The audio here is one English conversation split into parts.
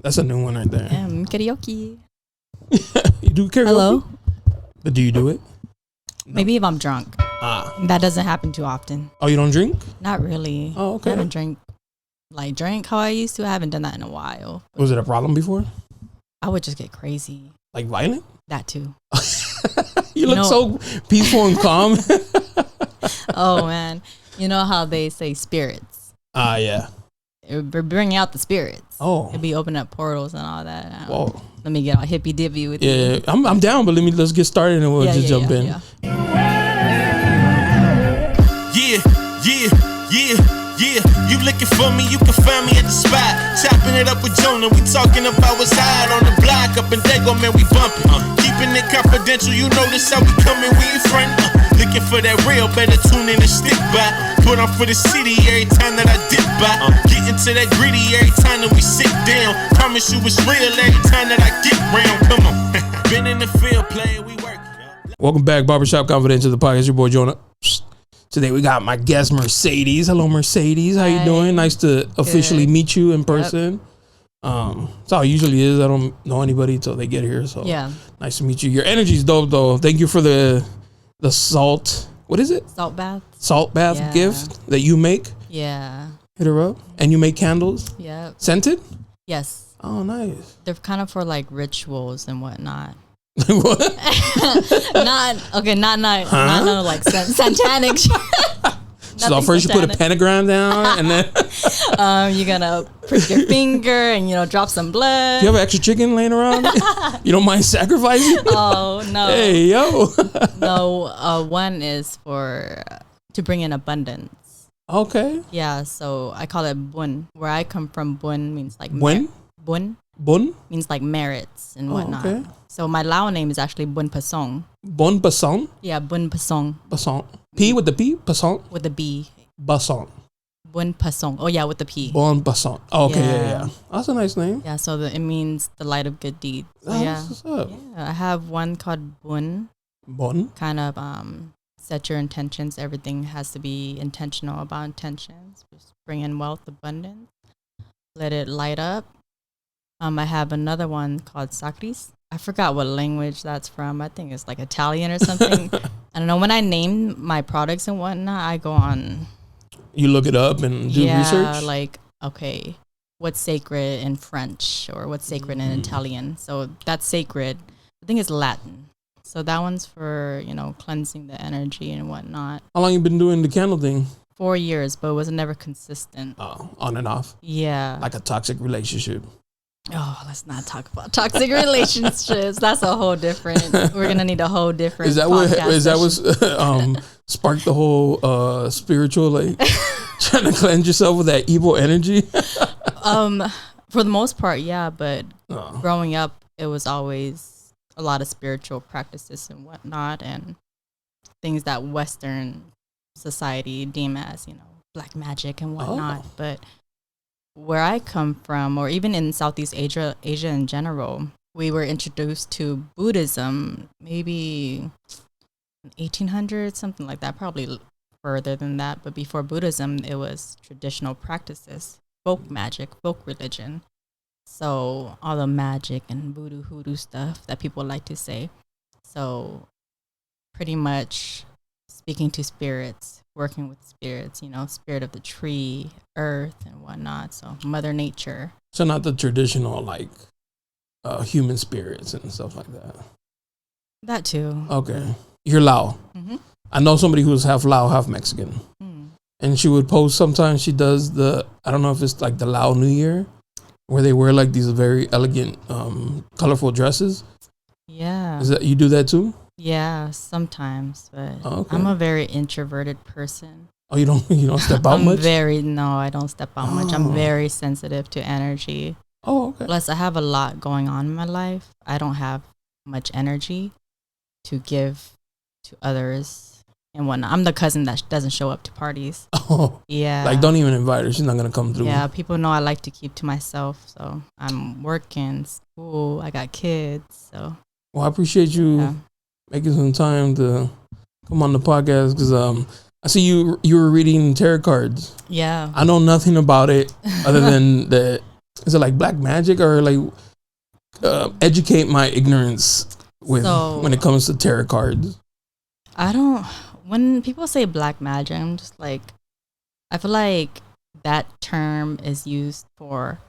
That's a new one right there. Karaoke. You do karaoke? Hello? But do you do it? No. Maybe if I'm drunk. That doesn't happen too often. Oh, you don't drink? Not really. Oh, okay. I haven't drank how I used to. I haven't done that in a while. Was it a problem before? I would just get crazy. Like violent? That too. you look so peaceful and calm. Oh, man. You know how they say spirits? Yeah. We're bringing out the spirits. Oh. It'd be opening up portals and all that. Whoa. Let me get all hippy dippy with you. Yeah, I'm down, but let's get started and we'll just jump in. Yeah, you looking for me, you can find me at the spot. Chopping it up with Jonah, we talking about what's hot on the block. Up in Dago, man, we bumping. Keeping it confidential, you know this how we coming, we ain't friend. Looking for that real, better tune in and stick by. Put on for the city every time that I dip by. Getting to that gritty every time that we sit down. Promise you it's real every time that I get round. Come on, been in the field playing, we work. Welcome back, Barbershop Confidential, the podcast. Your boy Jonah. Today we got my guest Mercedes. Hello, Mercedes. How you doing? Nice to officially meet you in person. That's how it usually is. I don't know anybody until they get here. So yeah, nice to meet you. Your energy's dope though. Thank you for the salt. What is it? Salt bath. Salt bath gift that you make. Yeah. Hit her up. And you make candles. Yeah. Scented? Yes. Oh, nice. They're kind of for like rituals and whatnot. What? not no like satanic. So first you put a pentagram down and then you're gonna prick your finger and drop some blood. You have extra chicken laying around? You don't mind sacrificing? Oh no. Hey yo. No, one is to bring in abundance. Okay. Yeah, so I call it bun. Where I come from, bun means like bun? Bun means like merits and whatnot. Okay. So my Lao name is actually Bun Pasong. Bun Pasong? Yeah, Bun Pasong. Pasong. P with the P? Pasong? With the B. Pasong. Bun Pasong. Oh yeah, with the P. Bun Pasong. Oh, okay, yeah. That's a nice name. Yeah, so it means the light of good deeds. So, what's up. Yeah, I have one called Bun. Bun? Kind of set your intentions. Everything has to be intentional about intentions. Just bring in wealth, abundance. Let it light up. I have another one called Sakris. I forgot what language that's from. I think it's like Italian or something. I don't know. When I name my products and whatnot, I go on. You look it up and do research? Yeah, like, okay, what's sacred in French or what's sacred in Italian? So that's sacred. I think it's Latin. So that one's for, cleansing the energy and whatnot. How long you been doing the candle thing? 4 years, but it was never consistent. Oh, on and off? Yeah. Like a toxic relationship. Oh, let's not talk about toxic relationships. That's a whole different. We're gonna need a whole different. Is that what sparked the whole spiritual trying to cleanse yourself with that evil energy? For the most part, yeah. But growing up, it was always a lot of spiritual practices and whatnot, and things that Western society deem as black magic and whatnot. But where I come from, or even in Southeast Asia in general, we were introduced to Buddhism maybe 1800s, something like that, probably further than that. But before Buddhism, it was traditional practices, folk magic, folk religion. So all the magic and voodoo hoodoo stuff that people like to say. So pretty much speaking to spirits, working with spirits, spirit of the tree, earth and whatnot. So Mother Nature. So not the traditional human spirits and stuff like that. That too. Okay. You're Lao. Mm-hmm. I know somebody who's half Lao, half Mexican. And she would post sometimes. She does I don't know if it's like the Lao New Year, where they wear like these very elegant, colorful dresses. Yeah. Is that you do that too? Yeah, sometimes, but I'm a very introverted person. Oh, you don't step out much? No, I don't step out much. I'm very sensitive to energy. Oh, okay. Plus, I have a lot going on in my life. I don't have much energy to give to others and whatnot. I'm the cousin that doesn't show up to parties. Oh, yeah. Like, don't even invite her. She's not gonna come through. Yeah, people know I like to keep to myself. So I'm working, school. I got kids. So. Well, I appreciate you making some time to come on the podcast because I see you were reading tarot cards. Yeah. I know nothing about it other than that Is it like black magic or like educate my ignorance when it comes to tarot cards? When people say black magic, I'm just like, I feel like that term is used for,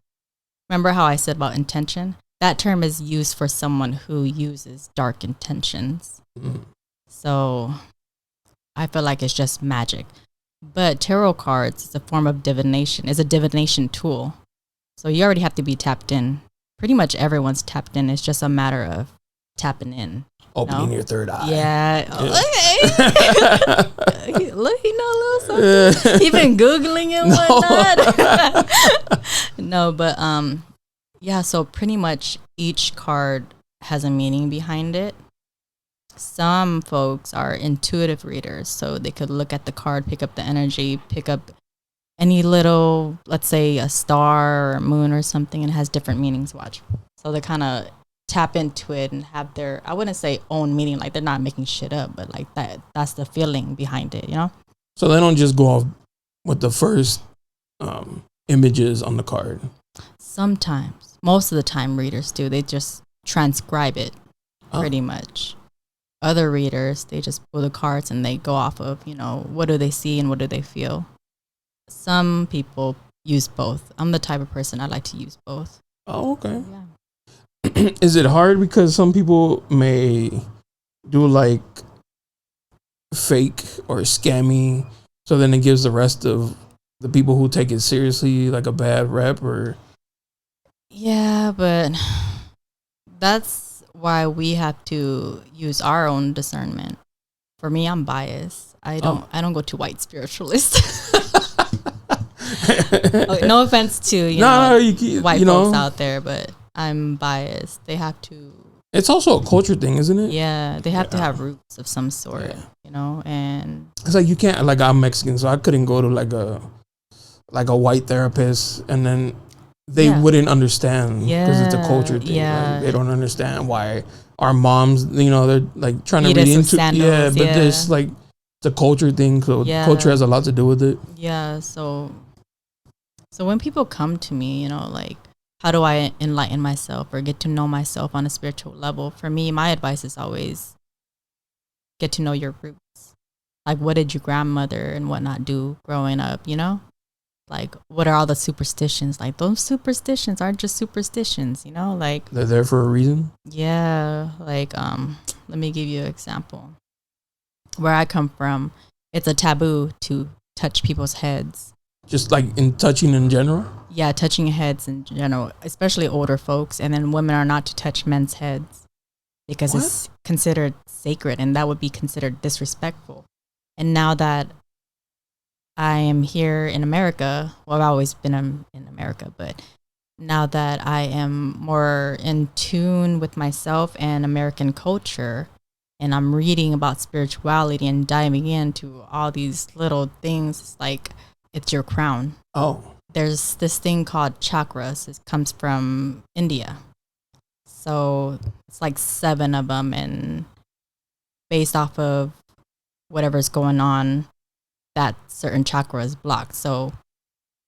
remember how I said about intention? That term is used for someone who uses dark intentions. Mm. So I feel like it's just magic. But tarot cards is a form of divination. It's a divination tool. So you already have to be tapped in. Pretty much everyone's tapped in. It's just a matter of tapping in. Opening your third eye. Yeah. Okay. Look, he know a little something. He been Googling and whatnot. No, but yeah, so pretty much each card has a meaning behind it. Some folks are intuitive readers, so they could look at the card, pick up the energy, pick up any little, let's say a star or a moon or something, and it has different meanings. Watch. So they kind of tap into it and have their, I wouldn't say own meaning, like they're not making shit up, but like that's the feeling behind it, you know? So they don't just go off with the first images on the card. Sometimes. Most of the time readers do. They just transcribe it pretty much. Other readers, they just pull the cards and they go off of, you know, what do they see and what do they feel. Some people use both. I'm the type of person I like to use both. Oh, okay. Yeah. Is it hard because some people may do like fake or scammy, so then it gives the rest of the people who take it seriously like a bad rep? Or yeah, but that's why we have to use our own discernment. For me, I'm biased. I don't go to white spiritualists. Okay, no offense to white folks out there, but I'm biased. They have to. It's also a culture thing, isn't it? Yeah, they have to have roots of some sort, you know. And it's like you can't, like, I'm Mexican, so I couldn't go to like a white therapist, and then they wouldn't understand because it's a culture thing. Yeah, like, they don't understand why our moms, you know, they're like trying to read into sandals, but there's like it's a culture thing, so culture has a lot to do with it. Yeah, so when people come to me, you know, like, how do I enlighten myself or get to know myself on a spiritual level? For me, my advice is always get to know your roots. Like, what did your grandmother and whatnot do growing up, you know? Like, what are all the superstitions? Like, those superstitions aren't just superstitions, you know? Like, they're there for a reason? Yeah. Like, let me give you an example. Where I come from, it's a taboo to touch people's heads. Just like in touching in general? Yeah, touching heads in general, especially older folks. And then women are not to touch men's heads because it's considered sacred, and that would be considered disrespectful. And now that I am here in America, well, I've always been in America, but now that I am more in tune with myself and American culture, and I'm reading about spirituality and diving into all these little things, like, it's your crown. Oh. There's this thing called chakras. It comes from India. So it's like 7 of them, and based off of whatever's going on, that certain chakra is blocked. So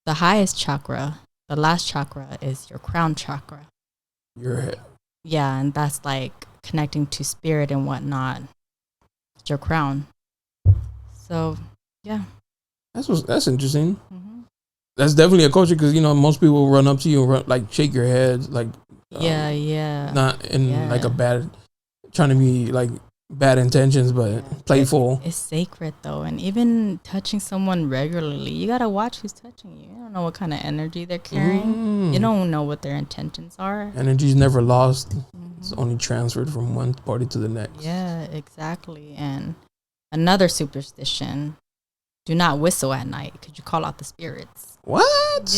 the highest chakra, the last chakra, is your crown chakra. Your head. Yeah, and that's like connecting to spirit and whatnot. It's your crown. So, yeah. That's interesting. Mm-hmm. That's definitely a culture, because, you know, most people will run up to you and like shake your head, like not in like a bad, trying to be like bad intentions, but playful. It's sacred though, and even touching someone regularly, you gotta watch who's touching you. You don't know what kind of energy they're carrying. You don't know what their intentions are. Energy's never lost. Mm-hmm. It's only transferred from one party to the next. Yeah, exactly. And another superstition: do not whistle at night because you call out the spirits. What?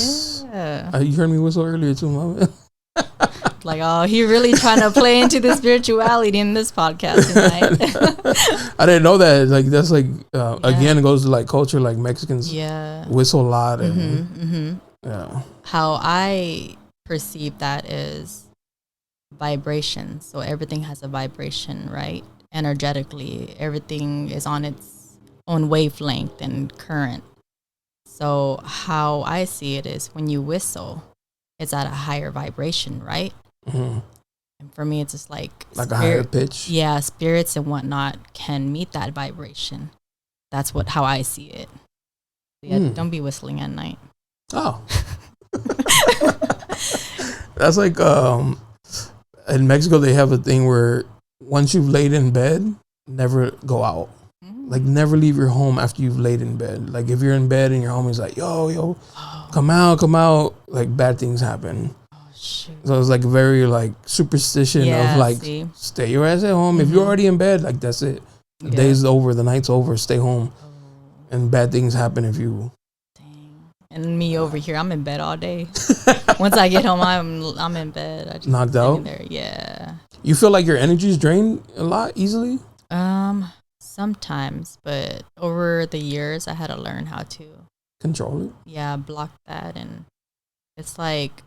Yeah. You heard me whistle earlier too, Mama. Like, oh, he really trying to play into the spirituality in this podcast tonight. I didn't know that. Like, that's like again, it goes to like culture. Like, Mexicans whistle a lot. And, yeah. How I perceive that is vibration. So everything has a vibration, right? Energetically, everything is on its own wavelength and current. So how I see it is when you whistle, it's at a higher vibration, right? Mm-hmm. And for me, it's just like a higher pitch. Yeah, spirits and whatnot can meet that vibration. That's how I see it. Yeah, don't be whistling at night. Oh. That's like in Mexico they have a thing where once you've laid in bed, never go out. Like never leave your home after you've laid in bed. Like if you're in bed and your homie's like, yo, come out, like bad things happen. Oh shoot. So it's like a very like superstition of like stay your ass at home. If you're already in bed, like that's it. The day's over, the night's over, stay home. And bad things happen if you. Dang. And me over here, I'm in bed all day. Once I get home, I'm in bed. I just knocked out. There. Yeah. You feel like your energy is drained a lot easily? Sometimes, but over the years, I had to learn how to control it. Yeah, block that, and it's like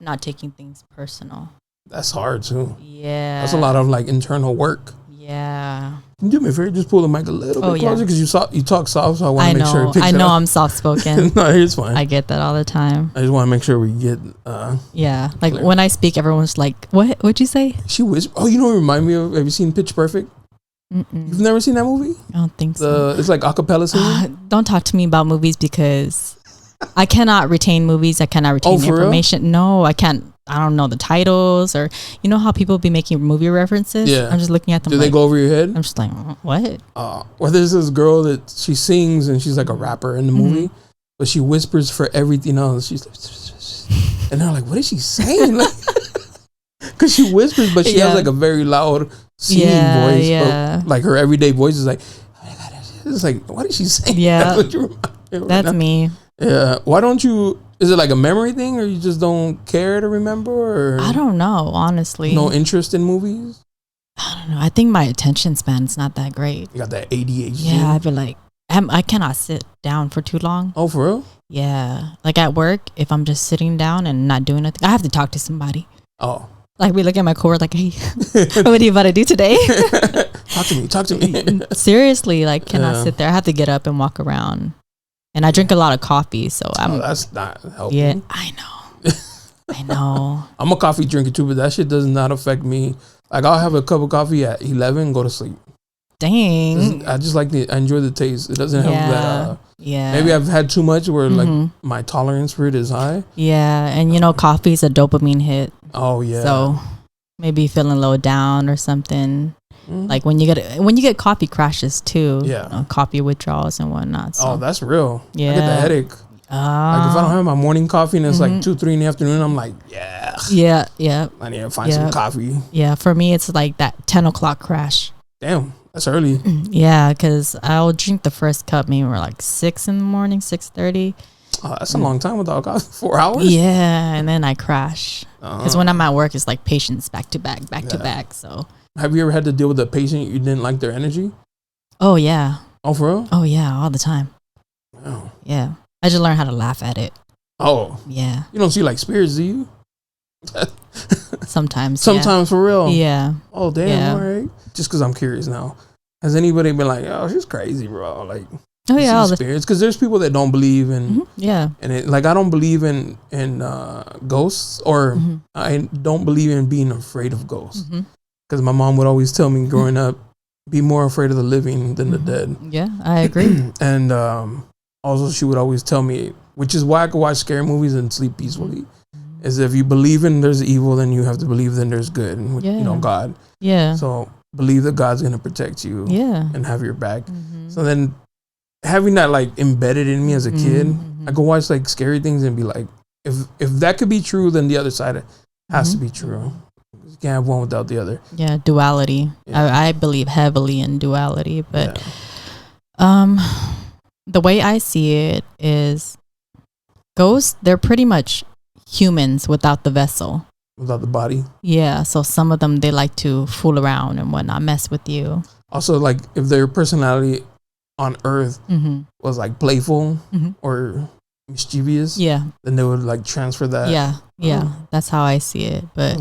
not taking things personal. That's hard too. Yeah, that's a lot of like internal work. Yeah. Can you do me a favor? Just pull the mic a little bit closer because you talk soft, so I want to make sure it picks I know up. I'm soft spoken. No, it's fine. I get that all the time. I just want to make sure we get. Yeah, like clear. When I speak, everyone's like, "What? What'd you say?" She whispered. Oh, you know what it remind me of? Have you seen Pitch Perfect? Mm-mm. You've never seen that movie? I don't think so. It's like acapella singing. Don't talk to me about movies because I cannot retain movies. I cannot retain information. Real? No, I can't. I don't know the titles, or you know how people be making movie references. Yeah, I'm just looking at them. Do they go over your head? I'm just like, what? Well, there's this girl that she sings and she's like a rapper in the movie, but she whispers for everything else. She's like, and they're like, what is she saying? Like, because she whispers, but she has like a very loud singing voice. Yeah. But like her everyday voice is like, oh my God, it's like, what is she saying? Yeah, that's me. Yeah. Why don't you? Is it like a memory thing, or you just don't care to remember? Or I don't know, honestly. No interest in movies? I don't know. I think my attention span is not that great. You got that ADHD? Yeah, I feel like I cannot sit down for too long. Oh, for real? Yeah. Like at work, if I'm just sitting down and not doing anything, I have to talk to somebody. Oh. Like we look at my coworker like, hey, what are you about to do today? Talk to me. Seriously, like cannot sit there. I have to get up and walk around. And I drink a lot of coffee, so that's not helping. Yeah, I know. I know. I'm a coffee drinker too, but that shit does not affect me. Like I'll have a cup of coffee at 11 and go to sleep. Dang. I just like I enjoy the taste. It doesn't help that. Yeah. Maybe I've had too much where like my tolerance for it is high. Yeah, and you know, coffee is a dopamine hit. Oh yeah. So maybe feeling low down or something. Like when you get coffee crashes too. Yeah. You know, coffee withdrawals and whatnot. So. Oh, that's real. Yeah. I get the headache. Like if I don't have my morning coffee and it's like 2-3 in the afternoon, I'm like, yeah. I need to find some coffee. Yeah, for me it's like that 10 o'clock crash. Damn, that's early. Yeah, because I'll drink the first cup maybe we're like 6 in the morning, 6:30. Oh, that's a long time without coffee. 4 hours? Yeah, and then I crash. Because when I'm at work, it's like patients back to back. So. Have you ever had to deal with a patient you didn't like their energy? Oh, yeah. Oh, for real? Oh, yeah, all the time. Oh. Yeah. I just learned how to laugh at it. Oh. Yeah. You don't see like spirits, do you? Sometimes. Sometimes for real? Yeah. Oh, damn. All right. Just because I'm curious now. Has anybody been like, oh, she's crazy, bro? Like, oh, yeah. All spirits? Because there's people that don't believe in. Yeah. And it, like, I don't believe in ghosts, or I don't believe in being afraid of ghosts. Because my mom would always tell me growing up, be more afraid of the living than the dead. Yeah, I agree. And also she would always tell me, which is why I could watch scary movies and sleep peacefully, is if you believe in there's evil, then you have to believe then there's good. And, you know, God. Yeah. So believe that God's going to protect you and have your back. So then having that like embedded in me as a kid, I could watch like scary things and be like, if that could be true, then the other side has to be true. You can't have one without the other. Yeah, duality. Yeah. I believe heavily in duality, but the way I see it is ghosts, they're pretty much humans without the vessel. Without the body? Yeah. So some of them, they like to fool around and whatnot, mess with you. Also, like if their personality on Earth was like playful or mischievous, then they would like transfer that. Yeah. That's how I see it. But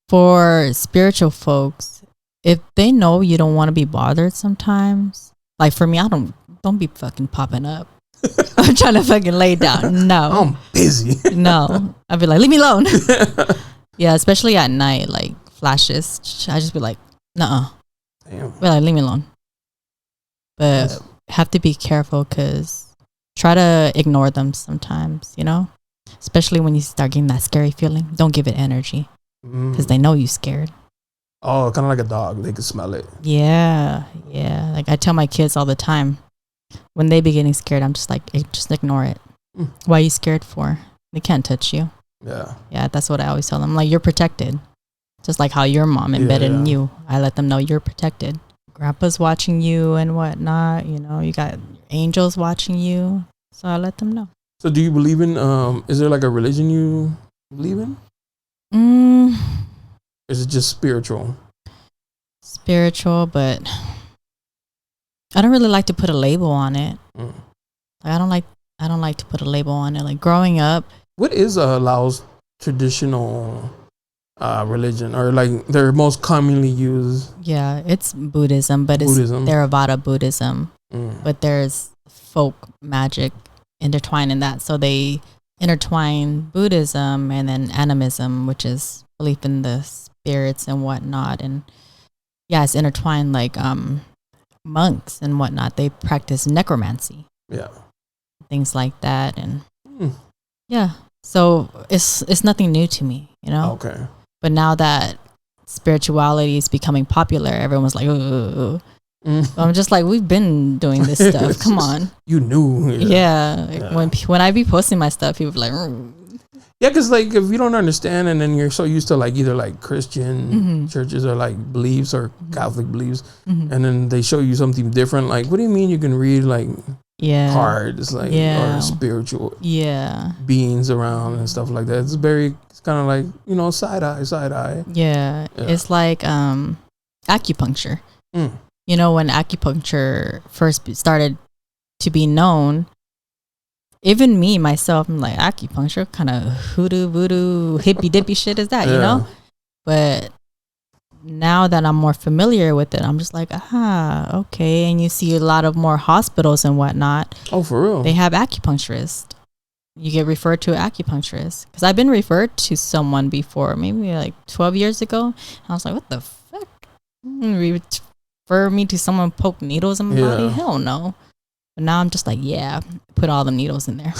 for spiritual folks, if they know you don't want to be bothered sometimes, like for me, don't be fucking popping up. I'm trying to fucking lay down. No. I'm busy. No. I'd be like, leave me alone. Yeah, especially at night, like flashes. I just be like, nuh-uh. Damn. Be like, leave me alone. But have to be careful because try to ignore them sometimes, you know? Especially when you start getting that scary feeling. Don't give it energy because they know you're scared. Oh, kind of like a dog. They can smell it. Yeah. Yeah. Like I tell my kids all the time, when they be getting scared, I'm just like, hey, just ignore it. Why are you scared for? They can't touch you. Yeah. Yeah, that's what I always tell them. Like, you're protected. Just like how your mom embedded in you. I let them know you're protected. Grandpa's watching you and whatnot. You know, you got angels watching you. So I let them know. So do you believe in, is there like a religion you believe in? Is it just spiritual? Spiritual, but I don't really like to put a label on it. Like, I don't like to put a label on it. Like growing up. What is Laos traditional religion, or like their most commonly used? Yeah, it's Buddhism, but it's Theravada Buddhism. But there's folk magic intertwined in that. So they intertwine Buddhism and then animism, which is belief in the spirits and whatnot. And yeah, it's intertwined like monks and whatnot. They practice necromancy. Yeah. Things like that. And yeah. So it's nothing new to me, you know? Okay. But now that spirituality is becoming popular, everyone's like, so I'm just like, we've been doing this stuff. Come on. You knew. Yeah. When I be posting my stuff, people are like, yeah, because like if you don't understand and then you're so used to like either like Christian churches or like beliefs or Catholic beliefs, and then they show you something different, like, what do you mean you can read like cards, like, or spiritual beings around and stuff like that? It's kind of like, you know, side eye. Yeah. It's like acupuncture. You know, when acupuncture first started to be known, even me, myself, I'm like, acupuncture, kind of hoodoo, voodoo, hippy dippy shit is that, you know? But now that I'm more familiar with it, I'm just like, okay. And you see a lot of more hospitals and whatnot. Oh, for real? They have acupuncturists. You get referred to an acupuncturist. Because I've been referred to someone before, maybe like 12 years ago. And I was like, what the fuck? Refer me to someone poke needles in my body? Hell no. But now I'm just like, put all the needles in there.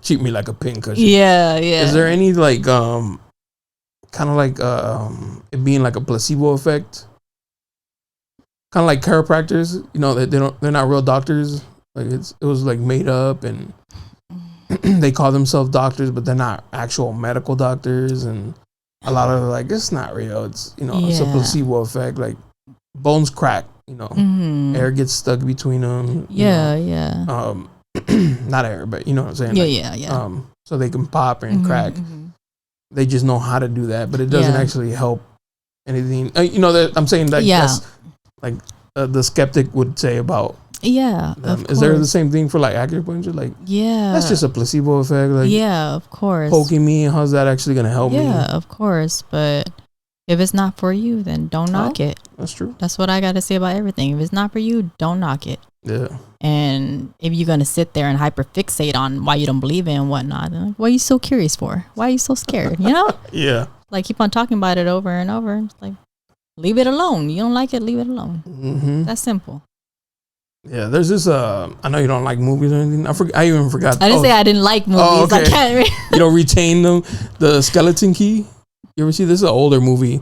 Treat me like a pin cushion. Yeah. Is there any like kind of like it being like a placebo effect? Kind of like chiropractors, you know, they're not real doctors. Like it was like made up, and they call themselves doctors, but they're not actual medical doctors. And a lot of like, it's not real. It's, you know, it's a placebo effect. Like bones crack. You know, air gets stuck between them. Not air, but you know what I'm saying. So they can pop and crack. They just know how to do that, but it doesn't actually help anything. You know, that I'm saying that that's like the skeptic would say about. Is there the same thing for like acupuncture? Like, that's just a placebo effect. Like, of course, poking me. How's that actually gonna help me? Yeah, of course, but. If it's not for you, then don't knock it. That's true. That's what I got to say about everything. If it's not for you, don't knock it. Yeah. And if you're going to sit there and hyperfixate on why you don't believe it and whatnot, then like, what are you so curious for? Why are you so scared? You know? Like, keep on talking about it over and over. It's like, leave it alone. You don't like it, leave it alone. That's simple. Yeah, there's this, I know you don't like movies or anything. I even forgot. I didn't say I didn't like movies. Oh, okay. I can't you don't retain them. The Skeleton Key. You ever see this? Is an older movie.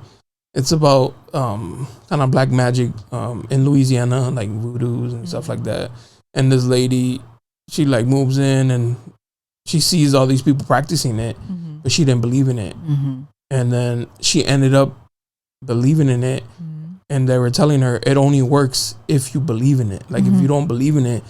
It's about kind of black magic in Louisiana, like voodoos and stuff like that. And this lady, she like moves in and she sees all these people practicing it, but she didn't believe in it. And then she ended up believing in it, and they were telling her it only works if you believe in it. Like if you don't believe in it,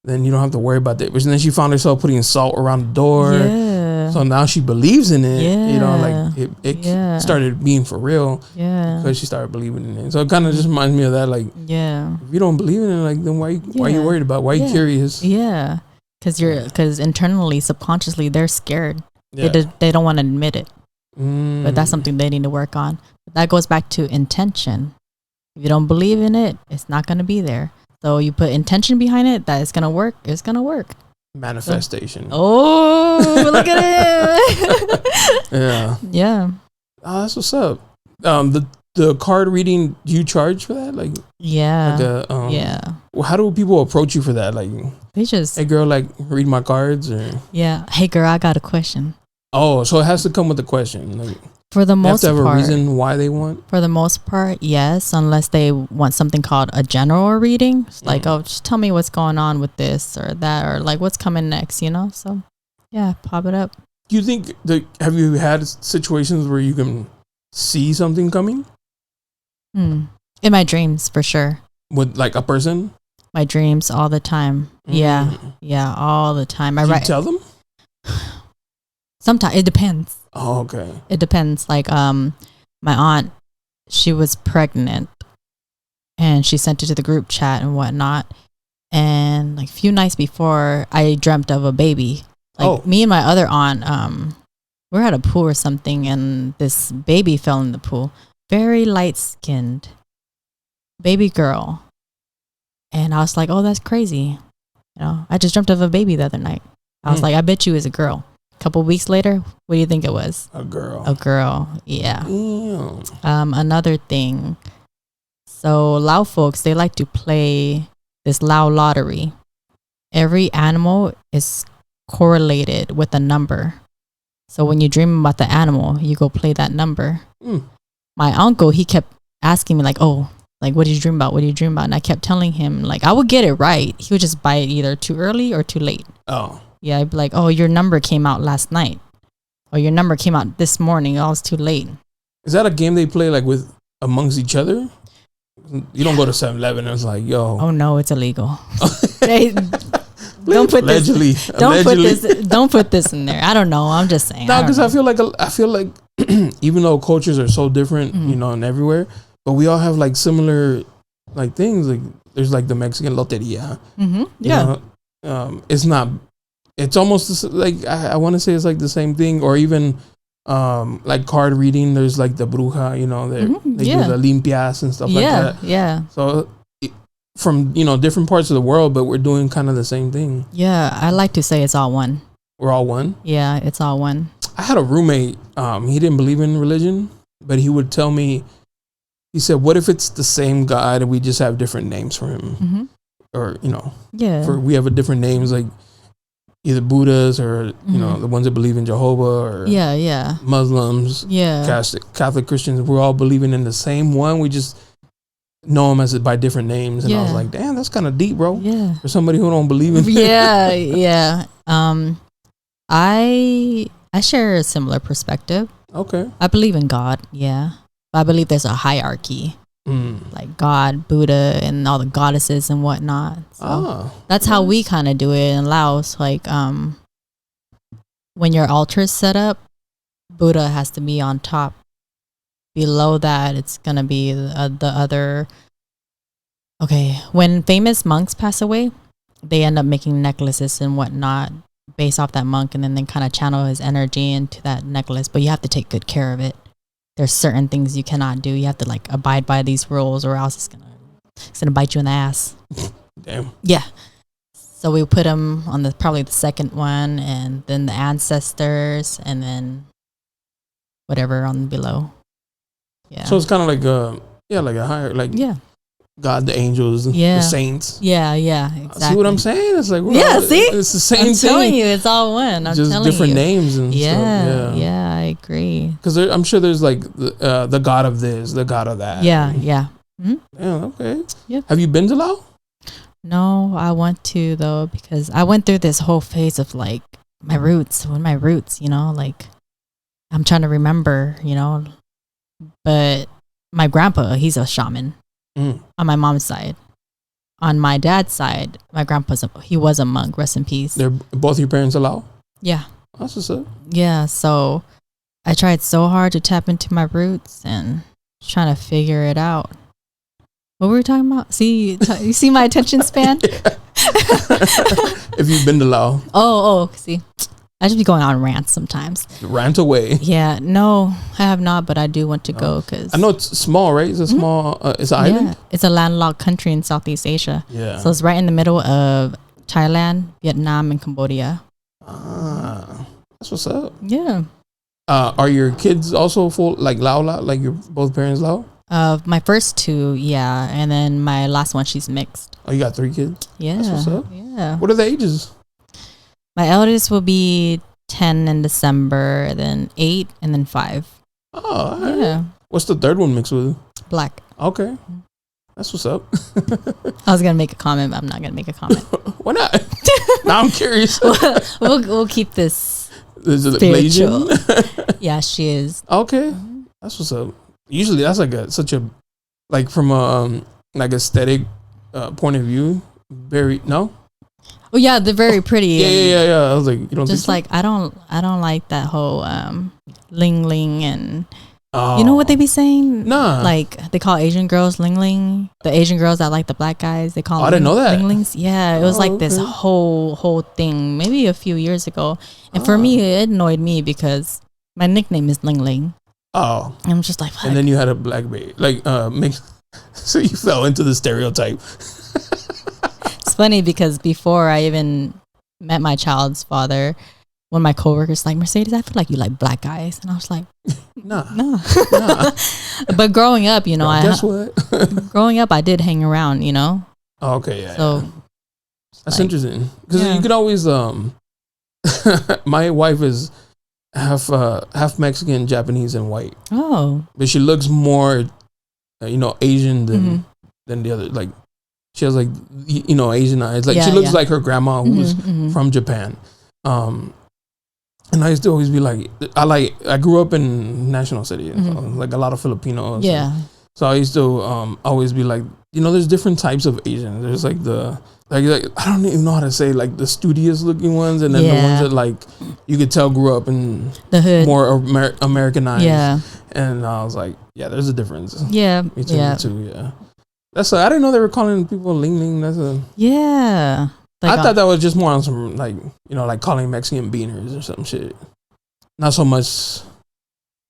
then you don't have to worry about that. But then she found herself putting salt around the door. So now she believes in it. You know, like it started being for real. Because she started believing in it. So it kind of just reminds me of that. Like, if you don't believe in it, like, then why are you worried about it? Why are you curious? Yeah, because internally, subconsciously, they're scared. They don't want to admit it. But that's something they need to work on. That goes back to intention. If you don't believe in it, it's not going to be there. So you put intention behind it that it's gonna work. It's gonna work. Manifestation. Oh, look at it. Yeah. Oh, that's what's up. The card reading, do you charge for that? Like, yeah. Well, how do people approach you for that? Like, they just, hey girl, like read my cards, or hey girl, I got a question. Oh, so it has to come with a question. Like, for the most part, they have to have a reason why they want. For the most part, yes, unless they want something called a general reading. It's like, oh, just tell me what's going on with this or that, or like what's coming next, you know? So, yeah, pop it up. Do you think have you had situations where you can see something coming? In my dreams, for sure. With like a person? My dreams all the time. Yeah, all the time. You tell them? Sometimes it depends. Oh, okay. It depends. Like my aunt, she was pregnant, and she sent it to the group chat and whatnot. And like a few nights before, I dreamt of a baby. Like me and my other aunt, we're at a pool or something, and this baby fell in the pool. Very light-skinned baby girl. And I was like, oh, that's crazy. You know, I just dreamt of a baby the other night. I was like, I bet you it's a girl. A couple weeks later, what do you think it was? A girl. A girl, yeah. Another thing. So Lao folks, they like to play this Lao lottery. Every animal is correlated with a number. So when you dream about the animal, you go play that number. My uncle, he kept asking me like, oh, like, what did you dream about? What did you dream about? And I kept telling him, like, I would get it right. He would just buy it either too early or too late. Oh. Yeah, I'd be like, oh, your number came out last night. Or your number came out this morning. Oh, it's too late. Is that a game they play like with amongst each other? You don't go to 7-Eleven and it's like, yo. Oh, no, it's illegal. Don't put allegedly, this. Don't put this in there. I don't know. I'm just saying. No, because I feel like even though cultures are so different, you know, and everywhere, but we all have like similar like things. Like there's like the Mexican loteria. Yeah. It's not. It's almost like I want to say it's like the same thing, or even like card reading. There's like the bruja. You know, they do the limpias and stuff like that. Yeah. So. From, you know, different parts of the world, but we're doing kind of the same thing. Yeah, I like to say it's all one. We're all one? Yeah, it's all one. I had a roommate, he didn't believe in religion, but he would tell me, he said, what if it's the same God and we just have different names for him? Or, you know, we have a different names, like either Buddhas or, you know, the ones that believe in Jehovah or Muslims, Catholic Christians. We're all believing in the same one. We just know them as by different names, and I was like, damn, that's kind of deep, bro. Yeah, for somebody who don't believe in I share a similar perspective. Okay, I believe in God. Yeah, but I believe there's a hierarchy, like God, Buddha, and all the goddesses and whatnot. So that's how we kind of do it in Laos. Like when your altar is set up, Buddha has to be on top. Below that, it's going to be the other. Okay, when famous monks pass away, they end up making necklaces and whatnot based off that monk, and then they kind of channel his energy into that necklace. But you have to take good care of it. There's certain things you cannot do. You have to like abide by these rules, or else it's gonna bite you in the ass. Damn. Yeah. So we put them on probably the second one, and then the ancestors, and then whatever on below. Yeah. So it's kind of like like a higher, like God, the angels, the saints. Yeah, exactly. See what I'm saying? It's like see, it's the same thing. I'm telling you, it's all one. I'm just telling different you. names and stuff. Yeah, I agree. Because I'm sure there's like the God of this, the God of that. Yeah. Yeah. Okay. Yep. Have you been to Laos? No, I want to though, because I went through this whole phase of like my roots. What are my roots? You know, like I'm trying to remember. You know. But my grandpa, he's a shaman on my mom's side. On my dad's side, my grandpa's he was a monk. Rest in peace. They're both your parents allowed? Yeah. That's what's up. Yeah. So I tried so hard to tap into my roots and trying to figure it out. What were we talking about? See, you see my attention span? If you've been to Laos. Oh, see. I just be going on rants sometimes. Rant away. Yeah, no, I have not, but I do want to go because I know it's small, right? It's a small. It's an island. It's a landlocked country in Southeast Asia. Yeah. So it's right in the middle of Thailand, Vietnam, and Cambodia. That's what's up. Yeah. Are your kids also full like Lao? Like your both parents Lao? My first two, yeah, and then my last one, she's mixed. Oh, you got 3 kids? Yeah. That's what's up. Yeah. What are the ages? My eldest will be 10 in December, then 8, and then 5. Oh, right. Yeah. What's the third one mixed with? Black. Okay. That's what's up. I was going to make a comment, but I'm not going to make a comment. Why not? Now I'm curious. we'll keep this spiritual. Yeah, she is. Okay. That's what's up. Usually that's like such a, like from a like aesthetic point of view, very, no? Oh yeah, they're very pretty. Yeah. I was like, you don't just think like I don't like that whole ling ling and you know what they be saying? Nah. Like they call Asian girls ling ling. The Asian girls that like the black guys, they call them I didn't know that. Ling lings. Yeah, it was like this whole thing maybe a few years ago. And for me it annoyed me because my nickname is Ling Ling. Oh. I'm just like, and then you had a black baby, like mix. So you fell into the stereotype. It's funny because before I even met my child's father, one of my coworkers like, Mercedes, I feel like you like black guys, and I was like, nah. But growing up, you know, guess what? Growing up, I did hang around, you know. Oh, okay, yeah. So that's interesting because you could always my wife is half Mexican, Japanese, and white. Oh, but she looks more, Asian than the other. Like she has like Asian eyes. Like she looks like her grandma who was from Japan. And I used to always be like, I grew up in National City, like a lot of Filipinos. Yeah. So I used to always be like, there's different types of Asians. There's like like I don't even know how to say, like the studious looking ones, and then the ones that like you could tell grew up in the hood, more Americanized. Yeah. And I was like, yeah, there's a difference. Yeah. Between the two. Yeah. I didn't know they were calling people Ling Ling. Yeah. Like I thought that was just more on some like like calling Mexican beaners or some shit. Not so much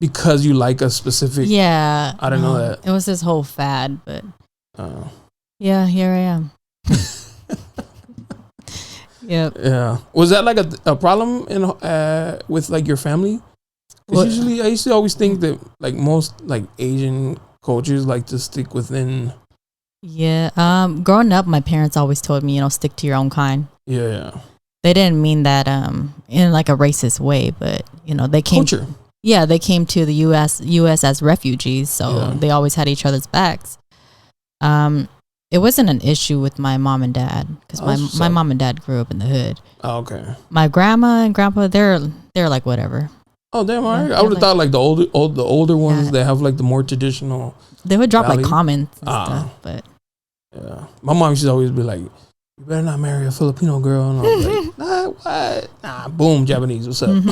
because you like a specific. Yeah. I didn't know that. It was this whole fad, but yeah, here I am. Yep. Yeah. Was that like a problem in with like your family? Because usually I used to always think that like most like Asian cultures like to stick within. Yeah. Growing up, my parents always told me, stick to your own kind. Yeah. They didn't mean that in like a racist way, but they came. Culture. Yeah, they came to the U.S. as refugees, so they always had each other's backs. It wasn't an issue with my mom and dad because my mom and dad grew up in the hood. Oh, okay. My grandma and grandpa, they're like whatever. Oh, damn! All right. I would have thought like the older ones, they have like the more traditional. They would drop value. like comments and stuff, but yeah, my mom used to always be like, "You better not marry a Filipino girl." And I was like, "Nah, what? Nah, boom, Japanese. What's up?"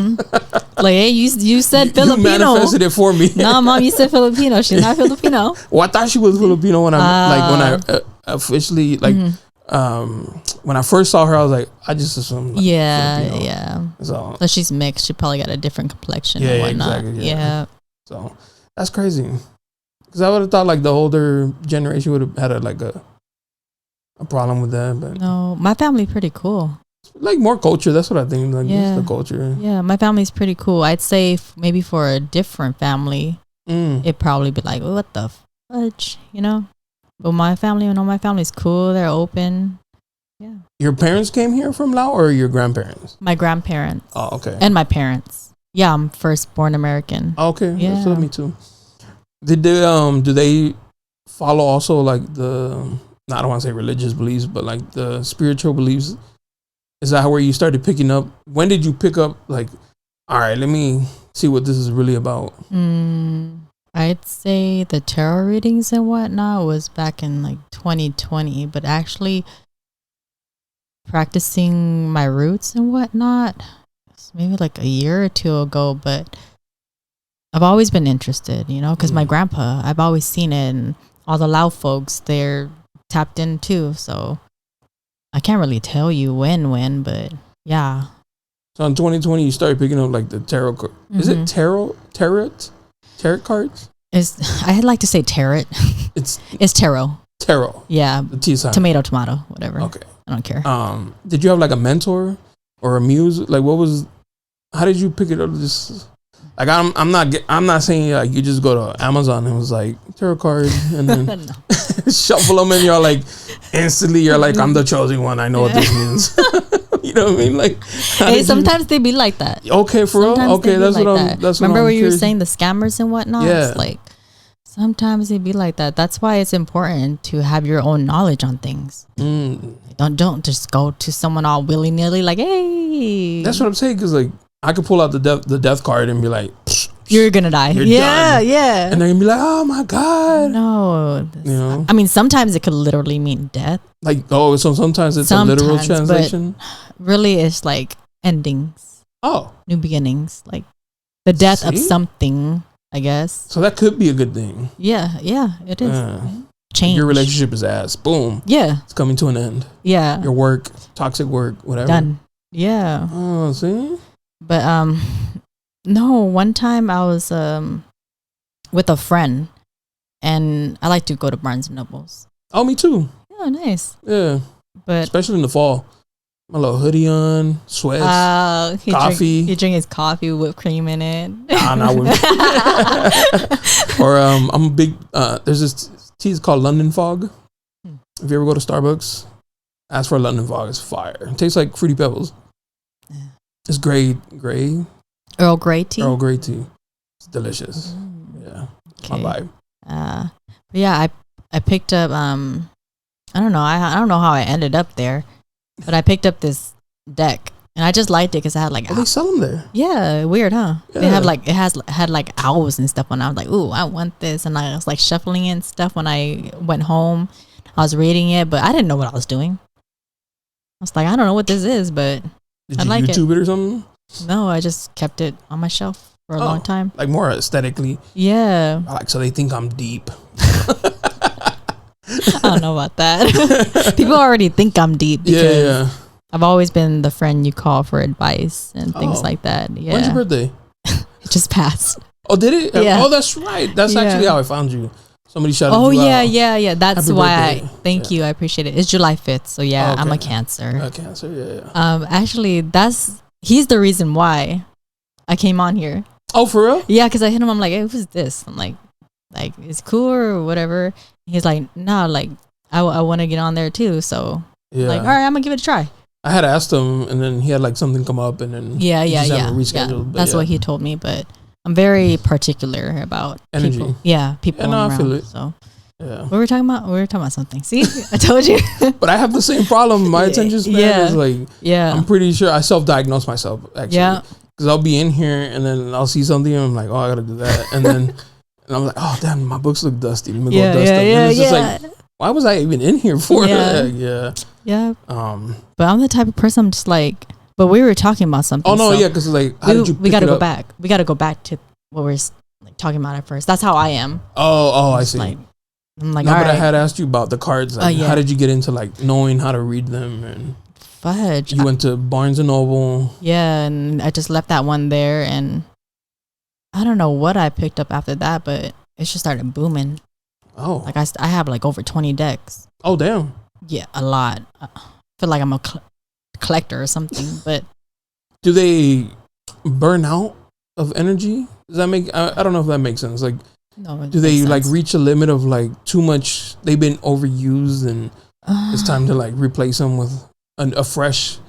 Like, hey, you said Filipino. You manifested it for me. No, mom, you said Filipino. She's not Filipino. Well, I thought she was Filipino when I officially when I first saw her, I was like, I just assumed. Like, Filipino. Yeah. So she's mixed. She probably got a different complexion and whatnot. Exactly, yeah. So that's crazy. Because I would have thought like the older generation would have had a problem with that, but no, my family pretty cool. Like more culture. That's what I think. Like the culture. Yeah, my family's pretty cool. I'd say maybe for a different family, it'd probably be like, what the fudge, But my family's cool. They're open. Yeah. Your parents came here from Laos or your grandparents? My grandparents. Oh, okay. And my parents. Yeah, I'm first born American. Okay. Yeah. That's me too. Did they do they follow also like the, I don't want to say religious beliefs, but like the spiritual beliefs? Is that where you started picking up? When did you pick up like, all right, let me see what this is really about? I'd say the tarot readings and whatnot was back in like 2020, but actually practicing my roots and whatnot, maybe like a year or two ago, but I've always been interested, because my grandpa, I've always seen it, and all the Lao folks, they're tapped in too, so I can't really tell you when, but yeah. So in 2020, you started picking up like the tarot. Is it tarot cards? I'd like to say tarot. It's tarot. Tarot. Yeah. The T sign. Tomato, whatever. Okay. I don't care. Did you have like a mentor or a muse? Like, how did you pick it up? Just like I'm not saying like you just go to Amazon and was like tarot card and then shuffle them and you're like instantly you're like I'm the chosen one. I know what this means. You know what I mean? Like, hey, sometimes they be like that. Okay, for real. Okay, that's what I'm. That's remember what when you were saying the scammers and whatnot. Yeah. It's like sometimes they be like that. That's why it's important to have your own knowledge on things. Don't just go to someone all willy nilly like, hey. That's what I'm saying. Because like I could pull out the death card and be like, you're gonna die. You're yeah, done. yeah. And they're gonna be like, oh my god. No, you know. I mean, sometimes it could literally mean death. Like so sometimes it's a literal translation. Really, it's like endings. Oh, new beginnings, like the death of something. I guess. So that could be a good thing. Yeah, it is. Change. Your relationship is ass. Boom. Yeah. It's coming to an end. Yeah. Your work, toxic work, whatever. Done. Yeah. Oh, see? But no, one time I was with a friend and I like to go to Barnes and Nobles. Oh, me too. Oh, nice. Yeah. But especially in the fall. My little hoodie on, sweats, coffee. He drink his coffee with whipped cream in it. Nah, not whipped Or I'm a big, there's this tea called London Fog. If you ever go to Starbucks, ask for a London Fog. It's fire. It tastes like Fruity Pebbles. Yeah. It's gray. Earl Grey tea? Earl Grey tea. It's delicious. Yeah. Okay. My vibe. But yeah, I picked up, I don't know. I don't know how I ended up there. But I picked up this deck and I just liked it because it had like. Oh, they sell them there. Yeah, weird, huh? Yeah. They have like had like owls and stuff. And I was like, ooh, I want this. And I was like shuffling it and stuff when I went home. I was reading it, but I didn't know what I was doing. I was like, I don't know what this is, but did you YouTube it or something? No, I just kept it on my shelf for a long time. Like more aesthetically. Yeah. Like so they think I'm deep. I don't know about that. People already think I'm deep because I've always been the friend you call for advice and things like that. Yeah. When's your birthday? It just passed. Oh, did it? Yeah. Oh, that's right. That's actually how I found you. Somebody shouted you out. Yeah. That's Happy why birthday. Thank you. I appreciate it. It's July 5th. So yeah, I'm a Cancer. A Cancer, yeah. Actually, he's the reason why I came on here. Oh, for real? Yeah, because I hit him. I'm like, hey, who's this? I'm like, it's cool or whatever. He's like, no, like, I want to get on there too. So, like, all right, I'm going to give it a try. I had asked him, and then he had like something come up, and then rescheduled. That's what he told me, but I'm very particular about energy. People. Yeah, people around. I feel it. So, yeah. What were we talking about? We were talking about something. See, I told you. But I have the same problem. My attention span is like, I'm pretty sure I self-diagnose myself, actually. Yeah. Because I'll be in here, and then I'll see something, and I'm like, oh, I got to do that. And then and I'm like, oh, damn, my books look dusty. Let me go dust them. And it's just like, why was I even in here for that? Yeah. But I'm the type of person I'm just like, but we were talking about something. Oh, no, because like, how did you we got to go back. We got to go back to what we were like, talking about at first. That's how I am. Oh, I see. I'm like, no, all but right. I had asked you about the cards. Like, how did you get into like knowing how to read them? And fudge. You went to Barnes and Noble. Yeah, and I just left that one there, and I don't know what I picked up after that, but it just started booming. Oh, like I have like over 20 decks. Oh, damn. Yeah, a lot. I feel like I'm a collector or something. But do they burn out of energy? Does that make? I don't know if that makes sense. Like, no, do they like reach a limit of like too much? They've been overused, and it's time to like replace them with a fresh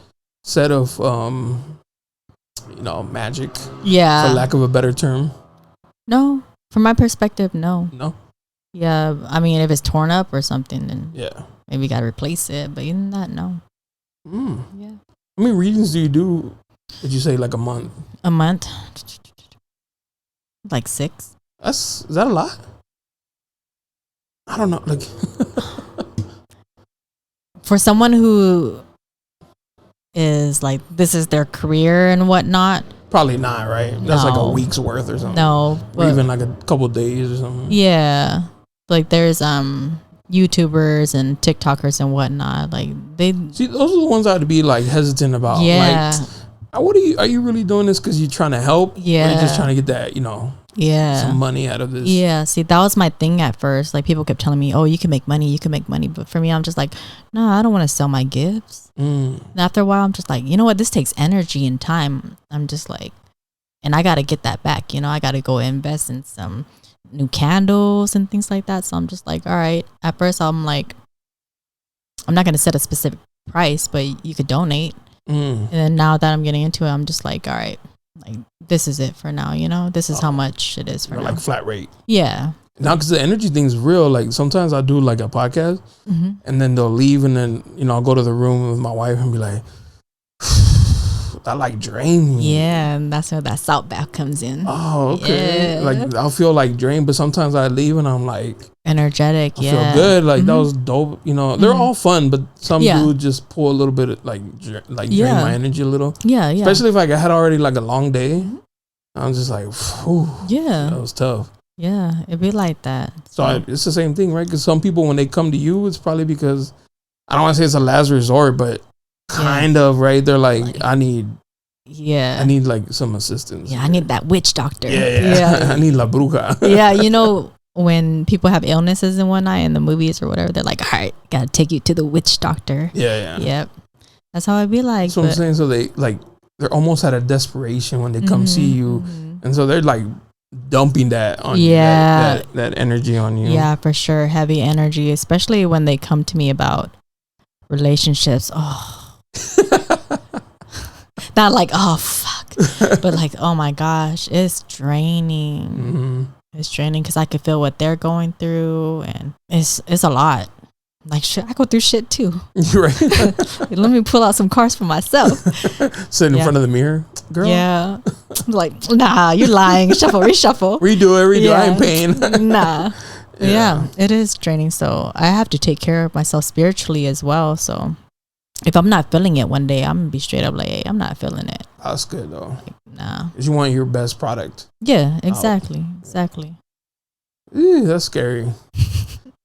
set of magic. Yeah, for lack of a better term. No, from my perspective, no. No. Yeah, I mean, if it's torn up or something, then yeah, maybe you gotta replace it. But even that, no. Yeah. How many readings do you do? Did you say like a month? A month, like 6. Is that a lot? I don't know. Like, for someone who is like, this is their career and whatnot. Probably not, right? That's like a week's worth or something. No. Or even like a couple days or something. Yeah. Like there's YouTubers and TikTokers and whatnot. Like they see, those are the ones I'd be like hesitant about. Yeah. Like, Are you really doing this because you're trying to help? Yeah. Or you're just trying to get that, some money out of this? Yeah. See, that was my thing at first. Like, people kept telling me, oh, you can make money. But for me, I'm just like, no, I don't want to sell my gifts. And after a while, I'm just like, you know what? This takes energy and time. I'm just like, and I got to get that back. I got to go invest in some new candles and things like that. So I'm just like, all right. At first, I'm like, I'm not going to set a specific price, but you could donate. And then now that I'm getting into it, I'm just like, all right, like, this is it for now. This is how much it is for now. Like flat rate. Yeah. Now, because the energy thing is real. Like, sometimes I do like a podcast and then they'll leave, and then, I'll go to the room with my wife and be like, that like drain me. Yeah, and that's where that salt bath comes in. Oh, okay. Yeah. Like, I'll feel like drained, but sometimes I leave and I'm like energetic. I feel good. Like, that was dope. They're all fun, but some do just pull a little bit of drain my energy a little. Yeah. Especially if I had already like a long day. I'm just like, whew, yeah, that was tough. Yeah, it'd be like that. So it's the same thing, right? Because some people, when they come to you, it's probably because, I don't want to say it's a last resort, but kind of, right? They're like, I need like some assistance. Yeah, I need that witch doctor. Yeah. I need la bruja. Yeah, when people have illnesses and whatnot in the movies or whatever, they're like, all right, gotta take you to the witch doctor. Yeah. Yep. That's how I'd be like. That's what I'm saying. So they're almost at a desperation when they come see you. And so they're like dumping that on you, that energy on you. Yeah, for sure. Heavy energy, especially when they come to me about relationships. Oh. Not like, oh, fuck. But like, oh my gosh, it's draining. It's draining because I could feel what they're going through, and it's a lot. Like, shit, I go through shit too. Right. Let me pull out some cards for myself. Sit in front of the mirror, girl. Yeah. I'm like, nah, you're lying. Shuffle, reshuffle. Redo it. I ain't paying. Nah. Yeah, it is draining. So I have to take care of myself spiritually as well. So if I'm not feeling it one day, I'm gonna be straight up like, hey, I'm not feeling it. That's good though. Like, nah. Because you want your best product. Yeah, exactly. Exactly. That's scary.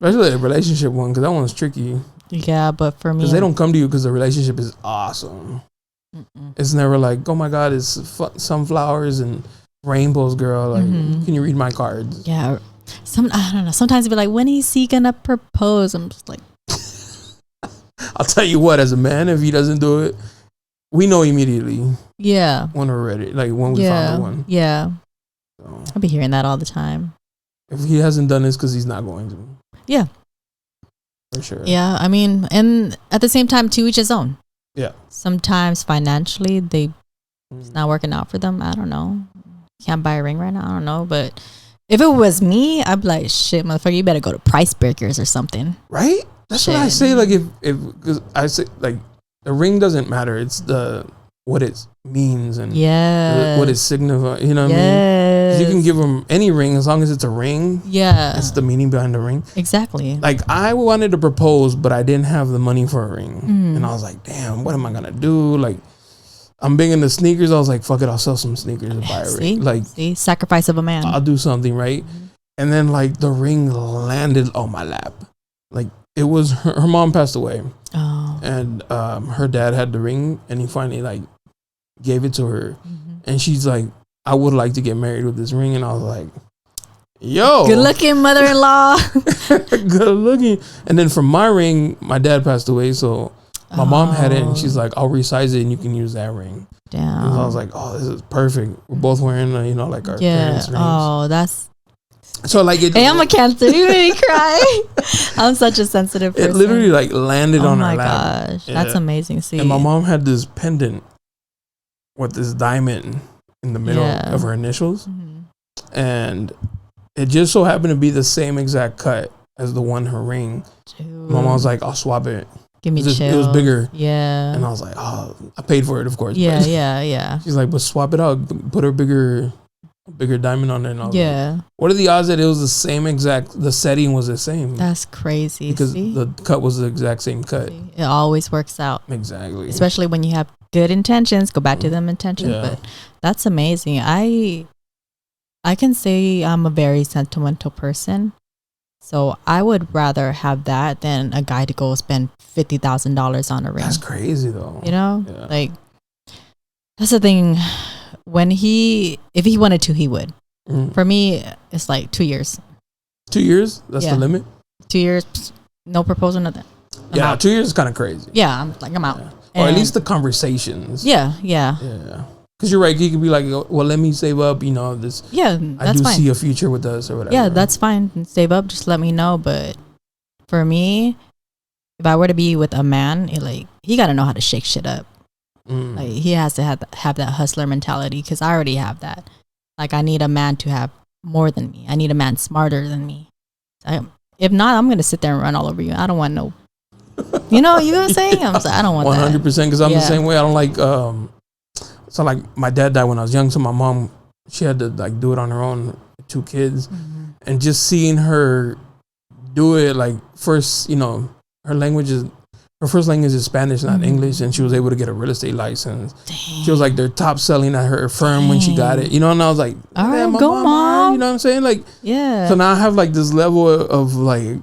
Especially the relationship one, because that one's tricky. Yeah, but for me, because they don't come to you because the relationship is awesome. It's never like, oh my God, it's sunflowers and rainbows, girl. Like, can you read my cards? Yeah. I don't know. Sometimes it'd be like, when is he gonna propose? I'm just like, I'll tell you what, as a man, if he doesn't do it, we know immediately. Yeah. When we're ready, like when we found the one. Yeah. So, I'll be hearing that all the time. If he hasn't done this, because he's not going to. Yeah. For sure. Yeah, I mean, and at the same time, to each his own. Yeah. Sometimes financially, it's not working out for them. I don't know. Can't buy a ring right now. I don't know. But if it was me, I'd be like, shit, motherfucker, you better go to Price Breakers or something. Right? That's what I say. Like, because I say, like, the ring doesn't matter. It's what it means and what it signifies. You know what I mean? You can give them any ring as long as it's a ring. Yeah. It's the meaning behind the ring. Exactly. Like, I wanted to propose, but I didn't have the money for a ring. And I was like, damn, what am I going to do? Like, I'm big into sneakers. I was like, fuck it, I'll sell some sneakers and buy a ring. Like, sacrifice of a man. I'll do something, right? And then, like, the ring landed on my lap. Like, it was her mom passed away. Oh. And her dad had the ring, and he finally, like, gave it to her. And she's like, I would like to get married with this ring. And I was like, yo. Good looking mother-in-law. Good looking. And then for my ring, my dad passed away. So my mom had it, and she's like, I'll resize it and you can use that ring. Damn. And I was like, oh, this is perfect. We're both wearing, like our parents' rings. Oh, that's. So like Hey, I'm a Cancer. You made me cry. I'm such a sensitive person. It literally like landed on her lap. Oh my gosh. Yeah. That's amazing. See. And my mom had this pendant with this diamond in the middle of her initials. And it just so happened to be the same exact cut as the one her ring. Dude. My mom was like, I'll swap it. Give me chills. It was bigger. Yeah. And I was like, oh, I paid for it, of course. Yeah. She's like, but swap it out. Put her bigger diamond on it. And I was like, what are the odds that it was the same the setting was the same? That's crazy. Because the cut was the exact same cut. It always works out. Exactly. Especially when you have good intentions. Go back to them intentions. Yeah. But that's amazing. I can say I'm a very sentimental person. So I would rather have that than a guy to go spend $50,000 on a ring. That's crazy though. You know? Like, That's the thing. If he wanted to, he would. For me, it's like 2 years. 2 years? That's the limit? 2 years, no proposal, nothing. I'm out. 2 years is kind of crazy. Yeah, I'm out. Or at least the conversations. Yeah. Because you're right. You could be like, well, let me save up, this. Yeah, I do fine. see a future with us or whatever. Yeah, that's fine. Save up, just let me know. But for me, if I were to be with a man, he got to know how to shake shit up. Like, he has to have that hustler mentality, because I already have that. Like, I need a man to have more than me. I need a man smarter than me. If not, I'm going to sit there and run all over you. I don't want no, you know what I'm saying? I don't want 100%, that. 100%, because I'm the same way. I don't like, so like my dad died when I was young, so my mom, she had to like do it on her own, 2 kids. And just seeing her do it, like first, her first language is Spanish, not English, and she was able to get a real estate license. Dang. She was like, they're top selling at her firm when she got it, and I was like, all right, go mom. You know what I'm saying? Like, yeah. So now I have like this level of like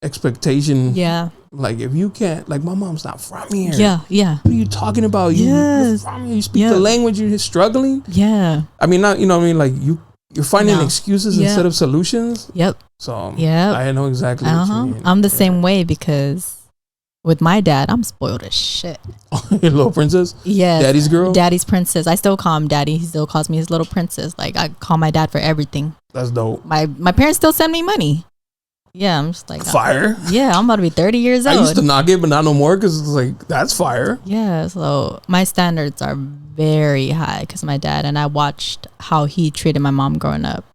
expectation. Yeah. Like, if you can't, like, my mom's not from here. Yeah. What are you talking about? You're from here. You speak the language. You're struggling. Yeah. I mean, not, like you're finding excuses instead of solutions. Yep. So I know exactly what you mean. I'm the same way, because with my dad, I'm spoiled as shit. Your little princess? Yeah. Daddy's girl? Daddy's princess. I still call him daddy. He still calls me his little princess. Like, I call my dad for everything. That's dope. My parents still send me money. Yeah, I'm just like... Fire? I'm about to be 30 years old. I used to knock it, but not no more, because it's like, that's fire. Yeah, so my standards are very high because of my dad, and I watched how he treated my mom growing up.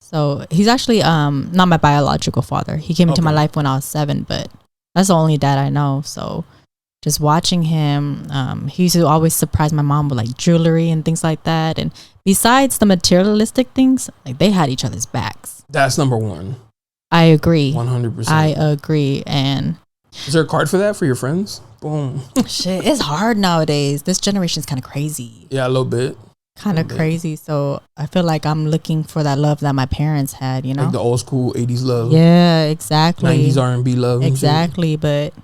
So he's actually not my biological father. He came into my life when I was 7, but that's the only dad I know. So just watching him, he used to always surprise my mom with like jewelry and things like that. And besides the materialistic things, like, they had each other's backs. That's number one. I agree. 100%. I agree. And is there a card for that for your friends? Boom. Shit, it's hard nowadays. This generation's kind of crazy. Yeah, a little bit. Kind of crazy. So I feel like I'm looking for that love that my parents had, Like the old school 80s love. Yeah, exactly. 90s R&B love. Exactly. But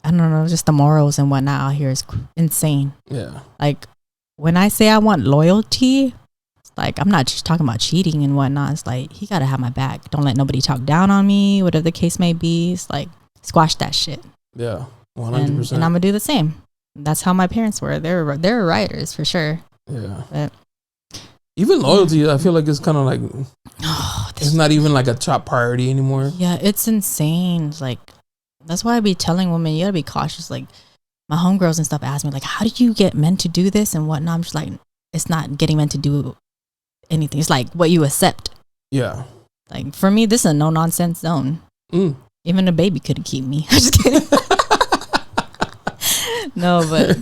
I don't know, just the morals and whatnot out here is insane. Yeah. Like, when I say I want loyalty, it's like, I'm not just talking about cheating and whatnot. It's like, he got to have my back. Don't let nobody talk down on me, whatever the case may be. It's like, squash that shit. Yeah, 100%. And I'm going to do the same. That's how my parents were. They're writers for sure. Yeah. But even loyalty, I feel like it's kind of like, it's not even like a top priority anymore. Yeah, it's insane. It's like, that's why I be telling women, you gotta be cautious. Like, my homegirls and stuff ask me, like, how did you get men to do this and whatnot? I'm just like, it's not getting men to do anything. It's like what you accept. Yeah. Like, for me, this is a no nonsense zone. Even a baby couldn't keep me. I'm just kidding. No, but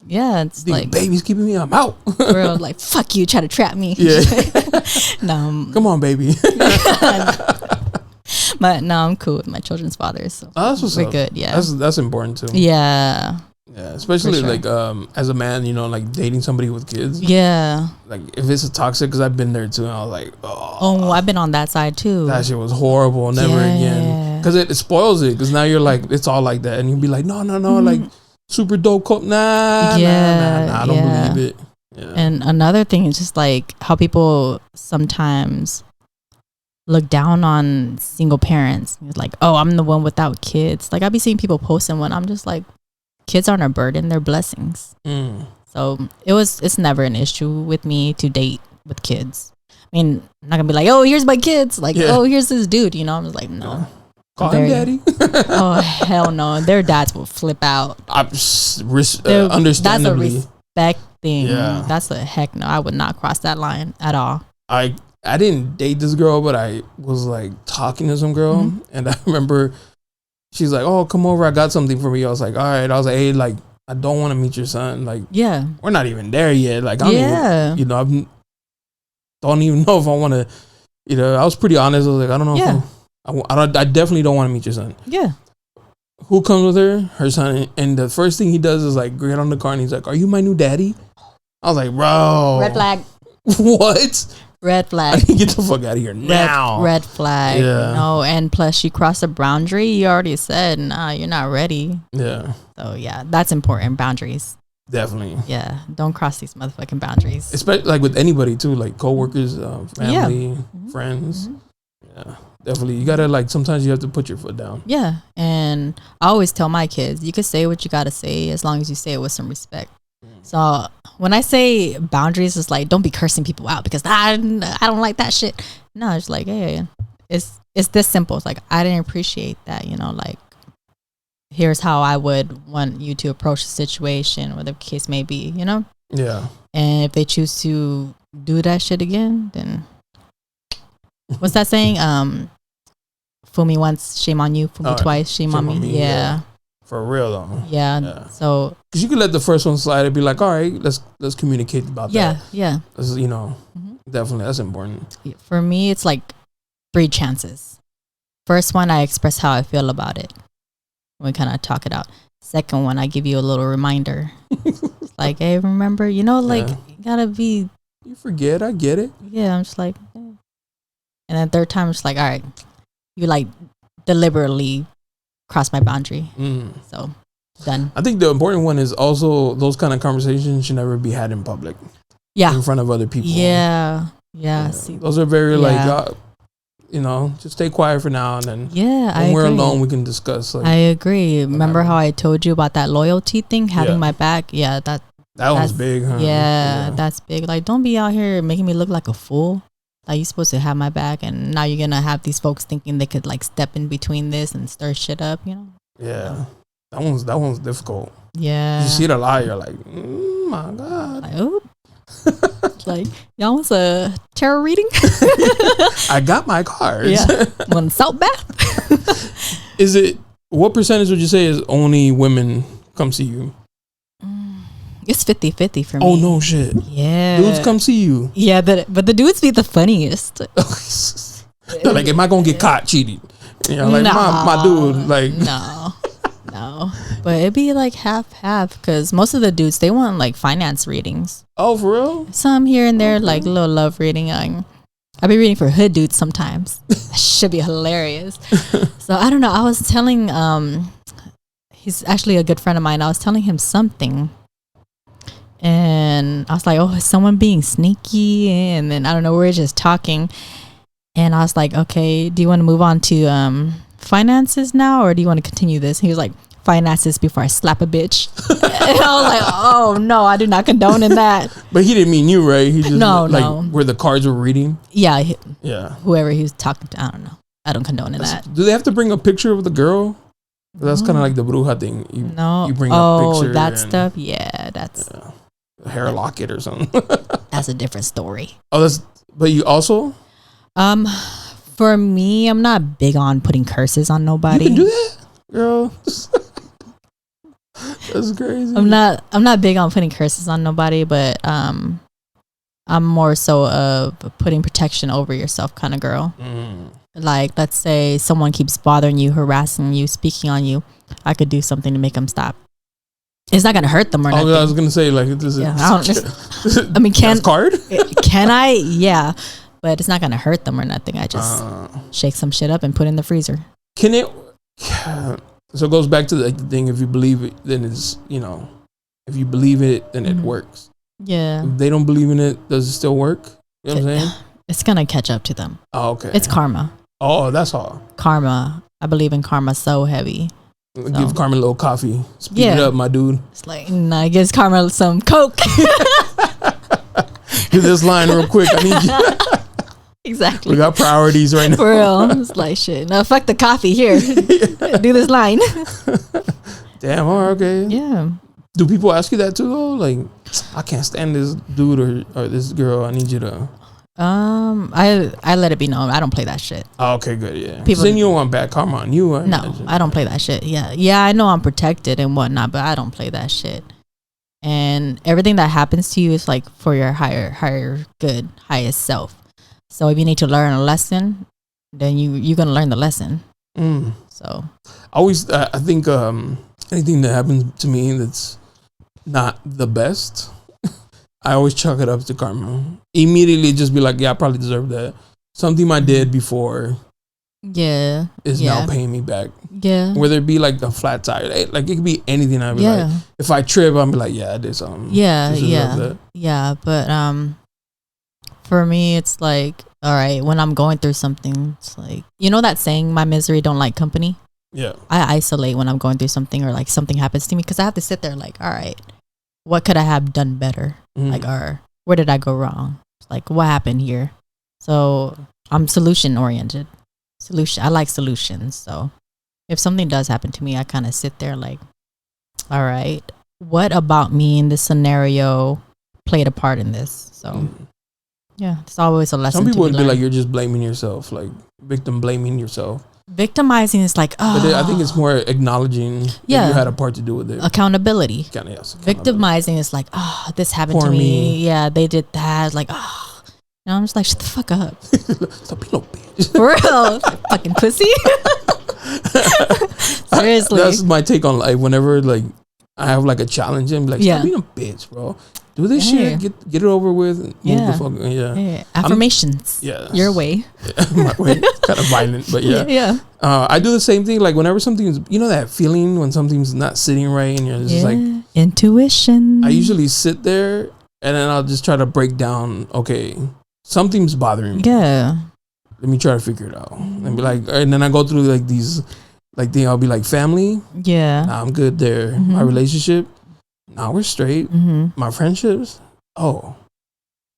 yeah, it's like, baby's keeping me. I'm out. Girl, like, fuck you, try to trap me. Yeah. No. Come on, baby. But no, I'm cool with my children's fathers. So that's what's we're up. good. Yeah, that's important too. Yeah. Yeah, especially like as a man, like dating somebody with kids. Yeah. Like if it's a toxic, because I've been there too. And I was like, oh, I've been on that side too. That shit was horrible. Never again. Because it spoils it. Because now you're like, it's all like that, and you'd be like, no, like super dope. Nah, I don't believe it. Yeah. And another thing is just like how people sometimes look down on single parents. It's like, oh, I'm the one without kids. Like, I be seeing people posting when I'm just like, kids aren't a burden, they're blessings. So it's never an issue with me to date with kids. I mean, I'm not gonna be like, oh, here's my kids, like, oh, here's this dude, I'm just like, no. Call him daddy. Oh, hell no. Their dads will flip out. Understandably. That's a respect thing. Yeah. That's a heck no. I would not cross that line at all. I didn't date this girl, but I was like talking to some girl, and I remember she's like, "Oh, come over, I got something for you." I was like, "All right." I was like, "Hey, like, I don't want to meet your son. Like, we're not even there yet. Like, I don't even, I don't even know if I want to. I was pretty honest. I was like, I don't know. I definitely don't want to meet your son. Yeah. Who comes with her? Her son. And the first thing he does is like get on the car and he's like, "Are you my new daddy?" I was like, "Bro, red flag." What? Red flag. I need to get the fuck out of here now. Red flag. Yeah. No, and plus you cross a boundary. You already said, nah, you're not ready. Yeah. So yeah, that's important. Boundaries. Definitely. Yeah, don't cross these motherfucking boundaries. Especially like with anybody too, like coworkers, family, friends. Yeah, definitely. You gotta like sometimes you have to put your foot down. Yeah, and I always tell my kids, you can say what you gotta say as long as you say it with some respect. So when I say boundaries, it's like don't be cursing people out because I don't like that shit. No, it's like hey, it's this simple. It's like I didn't appreciate that. Like here's how I would want you to approach the situation, whatever the case may be. Yeah. And if they choose to do that shit again, then what's that saying? Fool me once, shame on you. Fool me twice, shame on me. Yeah. For real though. Yeah. So because you could let the first one slide and be like, all right, let's communicate about that. Yeah. Definitely that's important. For me, it's like 3 chances. First one, I express how I feel about it. We kind of talk it out. Second one, I give you a little reminder. It's like, hey, remember, you gotta be. You forget, I get it. Yeah, I'm just like, and then third time, it's like, all right, you like deliberately cross my boundary. So done. I think the important one is also those kind of conversations should never be had in public. Yeah. In front of other people. Yeah. See, those are very just stay quiet for now, and then when we're alone, we can discuss. Like, I agree. Remember how I told you about that loyalty thing, having my back? Yeah, that was big, huh? Yeah, that's big. Like, don't be out here making me look like a fool. Like, you're supposed to have my back, and now you're gonna have these folks thinking they could like step in between this and stir shit up. Yeah, that one's difficult. Yeah, you see it a lot. You're like, my God. Like, oh. Like, y'all want a tarot reading? I got my cards. Yeah. Want a salt bath? What percentage would you say is only women come see you? It's 50-50 for me. Oh, no shit. Yeah. Dudes come see you. Yeah, but the dudes be the funniest. They're like, am I going to get caught cheating? Like, my dude, like. No. But it'd be like half because most of the dudes, they want like finance readings. Oh, for real? Some here and there, like a little love reading. I'll be reading for hood dudes sometimes. That should be hilarious. So I don't know. I was telling, he's actually a good friend of mine. I was telling him something. And I was like, oh, is someone being sneaky? And then I don't know, we were just talking. And I was like, okay, do you want to move on to finances now, or do you want to continue this? He was like, finances before I slap a bitch. And I was like, oh no, I do not condone in that. But he didn't mean you, right? He just no. Where the cards were reading. Yeah. Whoever he was talking to, I don't know. I don't condone in that. Do they have to bring a picture of the girl? That's kind of like the bruja thing. You bring a picture. Oh, that stuff. Yeah, that's a hair locket or something. That's a different story. Oh, but you also. For me, I'm not big on putting curses on nobody. You can do that, girl. That's crazy. I'm not big on putting curses on nobody, but I'm more so of putting protection over yourself kind of girl. Like, let's say someone keeps bothering you, harassing you, speaking on you. I could do something to make them stop. It's not gonna hurt them or nothing. I was gonna say like this is. Yeah, I mean, can I? Yeah. But it's not going to hurt them or nothing. I just shake some shit up and put it in the freezer. Can it? So it goes back to the thing. If you believe it, then it's, if you believe it, then it works. Yeah. If they don't believe in it, does it still work? You know what I'm saying? It's going to catch up to them. Oh, okay. It's karma. Oh, that's all. Karma. I believe in karma so heavy. Give Karma a little coffee. Speed it up, my dude. It's like, nah, gives Karma some Coke. Do this line real quick. I need you. Exactly. We got priorities right now. For real. It's like shit. No, fuck the coffee here. Do this line. Damn, all right, okay. Yeah. Do people ask you that too though? Like, I can't stand this dude or this girl. I need you to. I let it be known. I don't play that shit. Oh, okay, good, yeah. Then you don't want bad karma on you, right? No, I don't play that shit. Yeah, I know I'm protected and whatnot, but I don't play that shit. And everything that happens to you is like for your higher good, highest self. So if you need to learn a lesson, then you're gonna learn the lesson. So I think anything that happens to me that's not the best, I always chalk it up to karma. Immediately just be like, yeah, I probably deserve that. Something I did before Yeah. is now paying me back. Yeah. Whether it be like a flat tire, like it could be anything. I'd be like, if I trip, I'll be like, yeah, I did something. Yeah. But for me, it's like, all right, when I'm going through something, it's like, you know that saying, my misery don't like company. Yeah. I isolate when I'm going through something or like something happens to me because I have to sit there like, all right, what could I have done better? Like, or where did I go wrong? Like, what happened here? So I'm solution oriented. I like solutions. So if something does happen to me, I kind of sit there like, all right, what about me in this scenario played a part in this? So yeah, it's always a lesson. Some people would be like, you're just blaming yourself, like victim blaming yourself. Victimizing is like, oh. But I think it's more acknowledging that you had a part to do with it. Accountability. Accountability. Victimizing is like, oh, this happened to me. Yeah, they did that. Like, oh. And I'm just like, shut the fuck up. Stop being a bitch. For real. Fucking pussy. Seriously. That's my take on life. Whenever like I have like a challenge, I'm like, stop being a bitch, bro. Do this shit. Get it over with. Move the fuck. Yeah. Affirmations. Your way. My way. Kind of violent, but yeah. I do the same thing. Like whenever something's, you know that feeling when something's not sitting right and you're just like intuition. I usually sit there and then I'll just try to break down. Okay, something's bothering me. Yeah. Let me try to figure it out and be like, and then I go through like these, like thing. I'll be like family. Yeah. Nah, I'm good there. My relationship. Nah, we're straight. My friendships. Oh,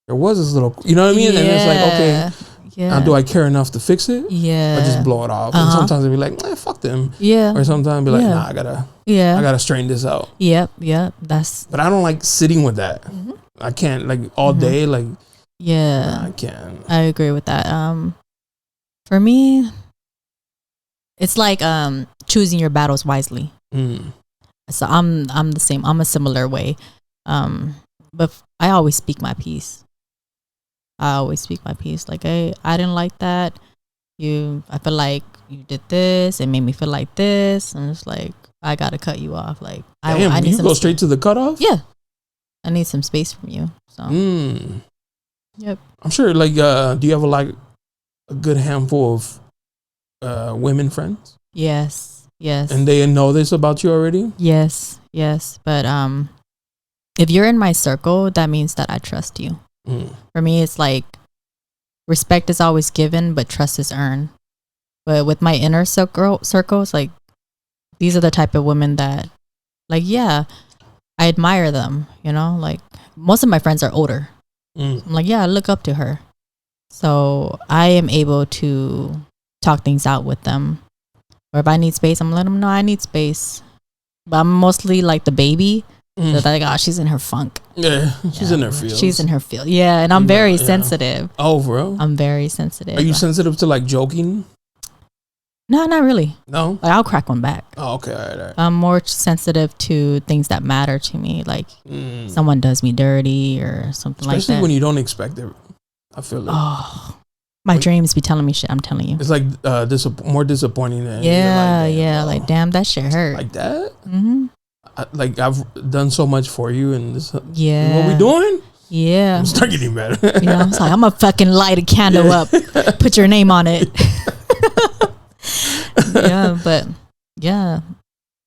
there was this little, you know what I mean? And it's like, okay, now do I care enough to fix it? Yeah. Or just blow it off? And sometimes I'll be like, fuck them. Yeah. Or sometimes I'll be like, nah, I gotta strain this out. Yep. But I don't like sitting with that. I can't like all day. Like, yeah, nah, I can't. I agree with that. For me, it's like choosing your battles wisely. So I'm the same. I'm a similar way. But I always speak my piece. Like, hey, I didn't like that. I feel like you did this. It made me feel like this. And it's like, I gotta cut you off. Like, I need you go straight to the cutoff? Yeah. I need some space from you. So. Yep. I'm sure. Like, do you have a good handful of women friends? Yes. And they know this about you already? Yes. But if you're in my circle, that means that I trust you. For me, it's like respect is always given, but trust is earned. But with my inner circles, like these are the type of women that, like, yeah, I admire them. You know, like most of my friends are older. I'm like, yeah, I look up to her. So I am able to talk things out with them. Or if I need space, I'm letting them know I need space. But I'm mostly like the baby. So they're like, oh, she's in her funk. Yeah, she's in her field. She's in her field. Yeah, and I'm very sensitive. Oh, bro? I'm very sensitive. Are you sensitive to like joking? No, not really. No? Like, I'll crack one back. Oh, okay. All right. I'm more sensitive to things that matter to me. Like someone does me dirty or something like that. Especially when you don't expect it. I feel like. Oh, my dreams be telling me shit. I'm telling you. It's like more disappointing than. Like, damn, that shit hurt. Like that? Like, I've done so much for you and this. Yeah. What we doing? Yeah. I'm start getting better. I was like, I'm gonna fucking light a candle up, put your name on it. But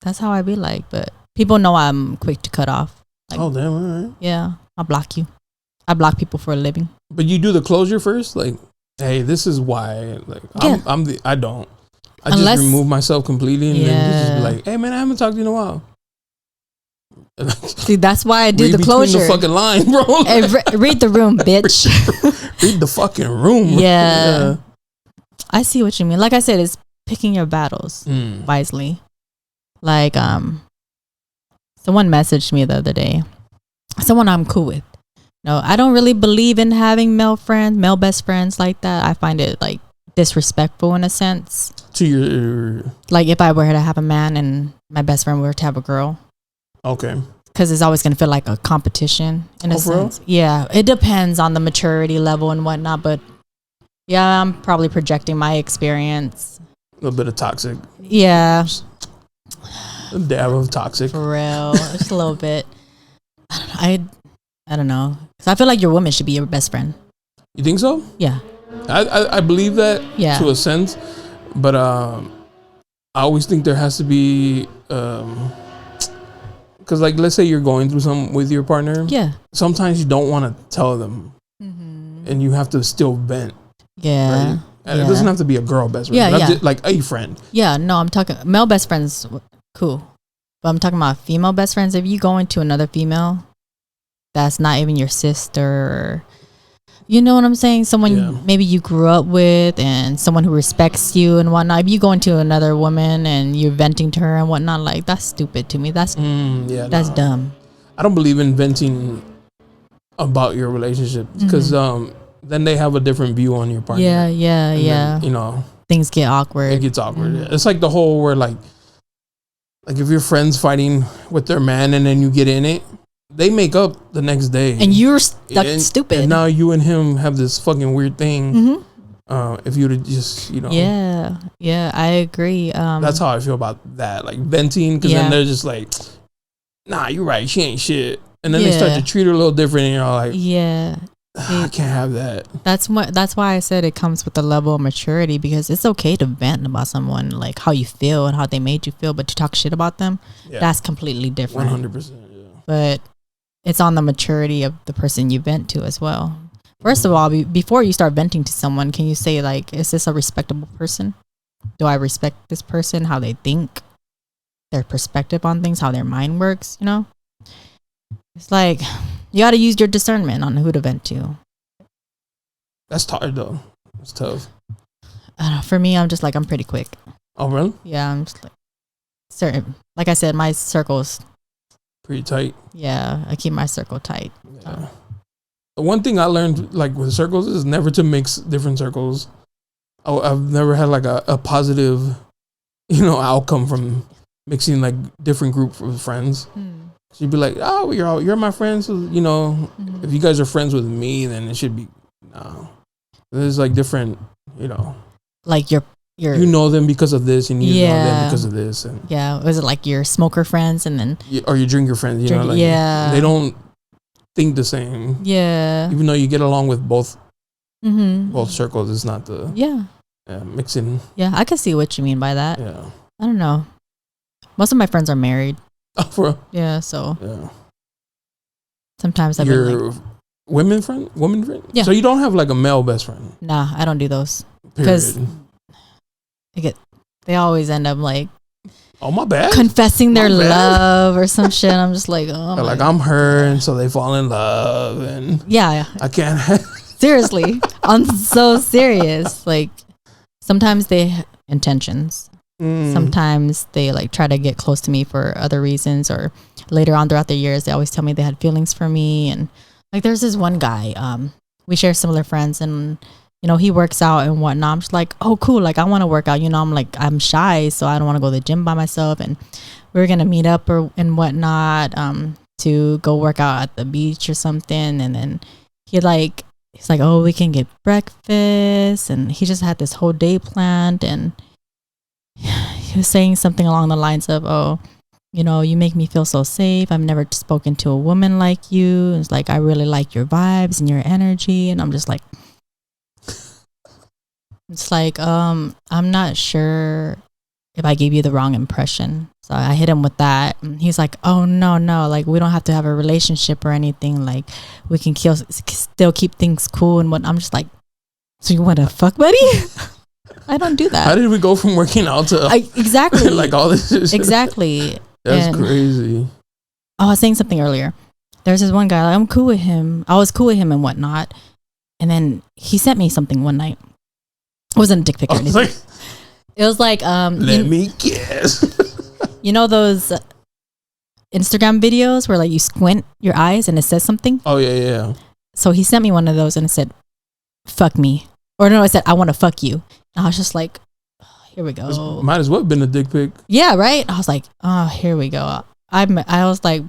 that's how I be like. But people know I'm quick to cut off. Like, oh, damn, all right. Yeah, I'll block you. I block people for a living. But you do the closure first? Like, hey, this is why. Like, I don't. I just remove myself completely and then just be like, hey, man, I haven't talked to you in a while. See, that's why I do the closure. Read the fucking line, bro. Hey, read the room, bitch. Read the fucking room. Yeah. I see what you mean. Like I said, it's picking your battles wisely. Like, someone messaged me the other day. Someone I'm cool with. No, I don't really believe in having male best friends like that. I find it like disrespectful in a sense. To your, like, if I were to have a man and my best friend were to have a girl. Okay. Because it's always going to feel like a competition in a sense. Bro? Yeah, it depends on the maturity level and whatnot. But yeah, I'm probably projecting my experience. A little bit of toxic. Yeah. A dab of toxic. For real. Just a little bit. I don't know. So I feel like your woman should be your best friend. You think so? Yeah. I believe that to a sense. But I always think there has to be, because like let's say you're going through something with your partner. Yeah. Sometimes you don't want to tell them, and you have to still vent. Yeah. Right? And it doesn't have to be a girl best friend. Yeah, Just, like a friend. Yeah. No, I'm talking male best friends. Cool. But I'm talking about female best friends. If you go into another female, that's not even your sister. Or, you know what I'm saying? Someone maybe you grew up with and someone who respects you and whatnot. If you go into another woman and you're venting to her and whatnot, like that's stupid to me. That's dumb. I don't believe in venting about your relationship because then they have a different view on your partner. Yeah. Then, you know, things get awkward. It gets awkward. Yeah. It's like the whole where like if your friend's fighting with their man and then you get in it, they make up the next day. And you're stupid. And now you and him have this fucking weird thing. If you would just, you know. Yeah, I agree. That's how I feel about that. Like venting, because then they're just like, nah, you're right. She ain't shit. And then they start to treat her a little different and you're like, I can't have that. That's why I said it comes with a level of maturity, because it's okay to vent about someone, like how you feel and how they made you feel, but to talk shit about them, that's completely different. 100%. Yeah. But it's on the maturity of the person you vent to as well. First of all, before you start venting to someone, can you say like, is this a respectable person? Do I respect this person, how they think, their perspective on things, how their mind works, you know? It's like, you got to use your discernment on who to vent to. That's hard though. It's tough. I don't know, for me, I'm just like, I'm pretty quick. Oh, really? Yeah, I'm just like, certain. Like I said, my circle's pretty tight. Yeah, I keep my circle tight. Yeah. The one thing I learned like with circles is never to mix different circles. I've never had like a positive, you know, outcome from mixing like different groups of friends. So you'd be like, oh, you're my friends. So, you know, if you guys are friends with me, then it should be, no. There's like different, you know. Like you know them because of this, and you know them because of this. And was it like your smoker friends and then? Or your drinker friends, you know, like they don't think the same. Yeah. Even though you get along with both circles, it's not the mixing. Yeah, I can see what you mean by that. Yeah. I don't know. Most of my friends are married. Oh, for real? Yeah, so. Yeah. Sometimes I've been like, woman friend? Yeah. So you don't have like a male best friend? Nah, I don't do those. Because they always end up like, oh, my bad, confessing their love or some shit. I'm just like, oh my like God. I'm her, and so they fall in love, and I can't. Seriously, I'm so serious. Like sometimes they intentions. Sometimes they like try to get close to me for other reasons, or later on throughout the years they always tell me they had feelings for me. And like there's this one guy, we share similar friends, and you know, he works out and whatnot. I'm just like, oh cool, like I want to work out, you know. I'm like, I'm shy, so I don't want to go to the gym by myself, and we were gonna meet up and whatnot to go work out at the beach or something. And then he's like, oh, we can get breakfast, and he just had this whole day planned. And he was saying something along the lines of, oh, you know, you make me feel so safe. I've never spoken to a woman like you. It's like, I really like your vibes and your energy. And I'm just like, it's like, I'm not sure if I gave you the wrong impression. So I hit him with that. And he's like, oh, no, like we don't have to have a relationship or anything. Like we can still keep things cool and what. I'm just like, so you want to fuck, buddy? I don't do that. How did we go from working out to exactly like all this shit? Exactly. That's crazy. I was saying something earlier. There's this one guy, like, I'm cool with him. I was cool with him and whatnot. And then he sent me something one night. It wasn't a dick pic or anything. It was like, let me guess. You know those Instagram videos where like you squint your eyes and it says something? Oh, yeah. So he sent me one of those and it said, fuck me. Or no, it said, I want to fuck you. And I was just like, oh, here we go. This might as well have been a dick pic. Yeah, right? I was like, oh, here we go. I was like,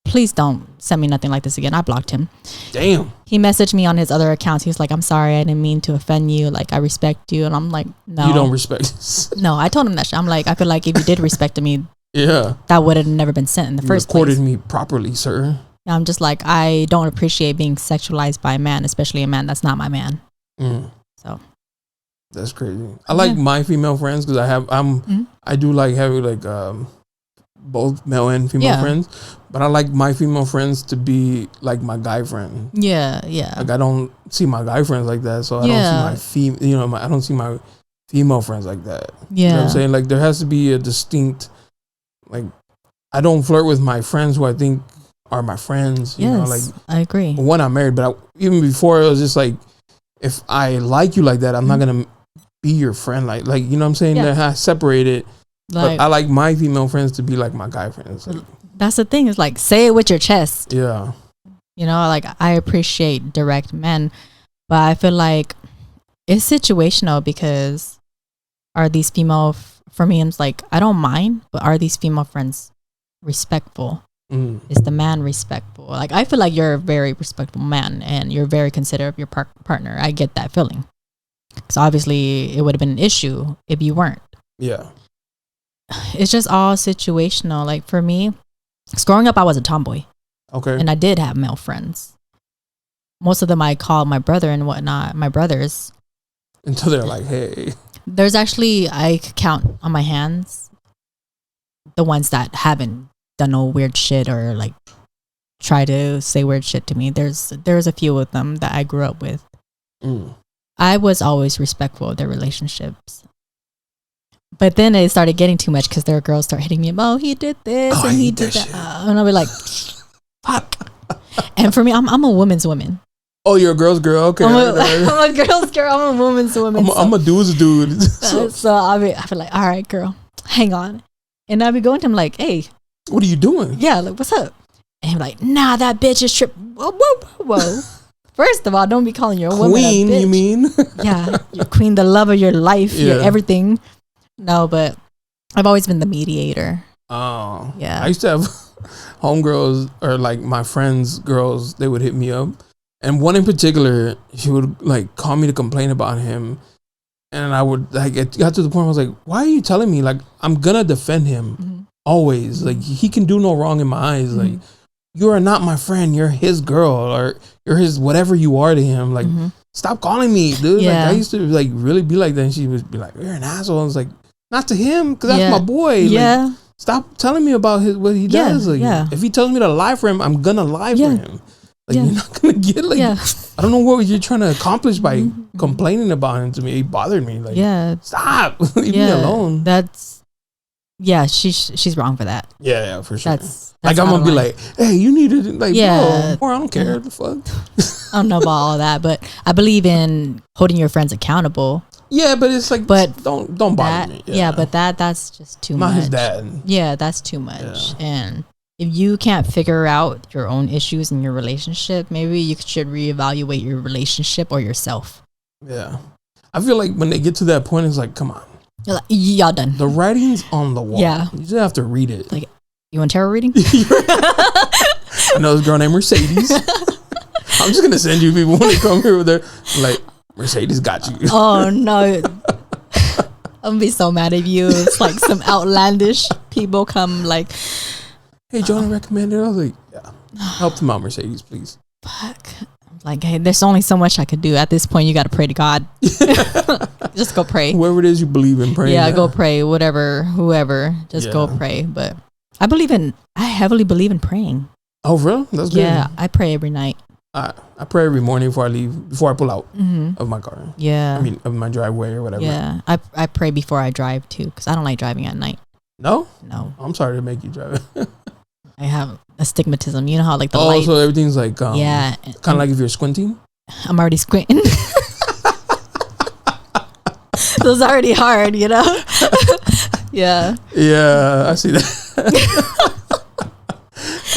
please don't send me nothing like this again. I blocked him. Damn. He messaged me on his other accounts. He was like, I'm sorry, I didn't mean to offend you. Like, I respect you. And I'm like, no. You don't respect us. No, I told him that shit. I'm like, I feel like if you did respect me, that would have never been sent in the first place. You recorded me properly, sir. I'm just like, I don't appreciate being sexualized by a man, especially a man that's not my man. So. That's crazy. I like my female friends because I do like having like both male and female friends, but I like my female friends to be like my guy friend. Yeah. Like I don't see my guy friends like that, so I don't see my I don't see my female friends like that. You know what I'm saying? Like there has to be a distinct, like I don't flirt with my friends who I think are my friends. You know, like I agree. When I'm married, but even before it was just like, if I like you like that, I'm not gonna be your friend. Like you know what I'm saying? I separate it. Like, but I like my female friends to be like my guy friends. Like, that's the thing. Is like say it with your chest. Yeah. You know, like I appreciate direct men, but I feel like it's situational because are these female for me? It's like I don't mind, but are these female friends respectful? Is the man respectful? Like I feel like you're a very respectful man and you're very considerate of your partner. I get that feeling because obviously it would have been an issue if you weren't. Yeah. It's just all situational. Like for me, growing up, I was a tomboy. Okay. And I did have male friends. Most of them I called my brother and whatnot, my brothers. Until they're like, hey. There's actually, I could count on my hands the ones that haven't done no weird shit or like try to say weird shit to me. There's a few of them that I grew up with. I was always respectful of their relationships. But then it started getting too much because their girls start hitting me. Oh, he did this and he did that. And I'll be like, fuck. And for me, I'm a woman's woman. Oh, you're a girl's girl? Okay. I'm a girl's girl. I'm a woman's woman. I'm a dude's dude. So I'll be like, all right, girl, hang on. And I'll be going to him like, hey. What are you doing? Yeah, like, what's up? And he'll be like, nah, that bitch is tripping. Whoa. First of all, don't be calling your woman a bitch. You mean? Yeah, your queen, the love of your life, your everything. No, but I've always been the mediator. Oh. Yeah. I used to have homegirls or like my friends' girls, they would hit me up. And one in particular, she would like call me to complain about him. And I would like, it got to the point where I was like, why are you telling me? Like, I'm going to defend him always. Like, he can do no wrong in my eyes. Like, you are not my friend. You're his girl or you're his whatever you are to him. Like, stop calling me, dude. Yeah. Like, I used to like really be like that. And she would be like, you're an asshole. I was like, not to him, because that's my boy. Yeah. Like, stop telling me about what he does. Like, if he tells me to lie for him, I'm gonna lie for him. Like, you're not gonna get like. I don't know what you're trying to accomplish by complaining about him to me. It bothered me. Like, stop. Leave me alone. That's. Yeah, she's wrong for that. Yeah, for sure. That's like I'm gonna be like, hey, you need to like, bro, I don't care. The fuck. I don't know about all that, but I believe in holding your friends accountable. Yeah, but it's like, but don't bother me. Yeah, but that's just too much. Not his dad. Yeah, that's too much. Yeah. And if you can't figure out your own issues in your relationship, maybe you should reevaluate your relationship or yourself. Yeah, I feel like when they get to that point, it's like, come on, you're like, y'all done. The writing's on the wall. Yeah, you just have to read it. Like, you want tarot reading? I know this girl named Mercedes. I'm just gonna send you people when they come here with their like. Mercedes got you. Oh no. I'm gonna be so mad at you. It's like some outlandish people come like, hey, Jonah recommended. I was like, yeah, help them out, Mercedes, please. Fuck. Like, hey, there's only so much I could do. At this point, you got to pray to God. Just go pray. Whoever it is you believe in, pray. Yeah, go pray. Whoever, just go pray. But I heavily believe in praying. Oh, really? That's good. Yeah, I pray every night. I pray every morning before I pull out of my car. Yeah. I mean, of my driveway or whatever. Yeah. I pray before I drive too, because I don't like driving at night. No? No. I'm sorry to make you drive. I have astigmatism. You know how like the light. Oh, so everything's like, yeah. Kind of like if you're squinting? I'm already squinting. So it's already hard, you know? Yeah. Yeah, I see that.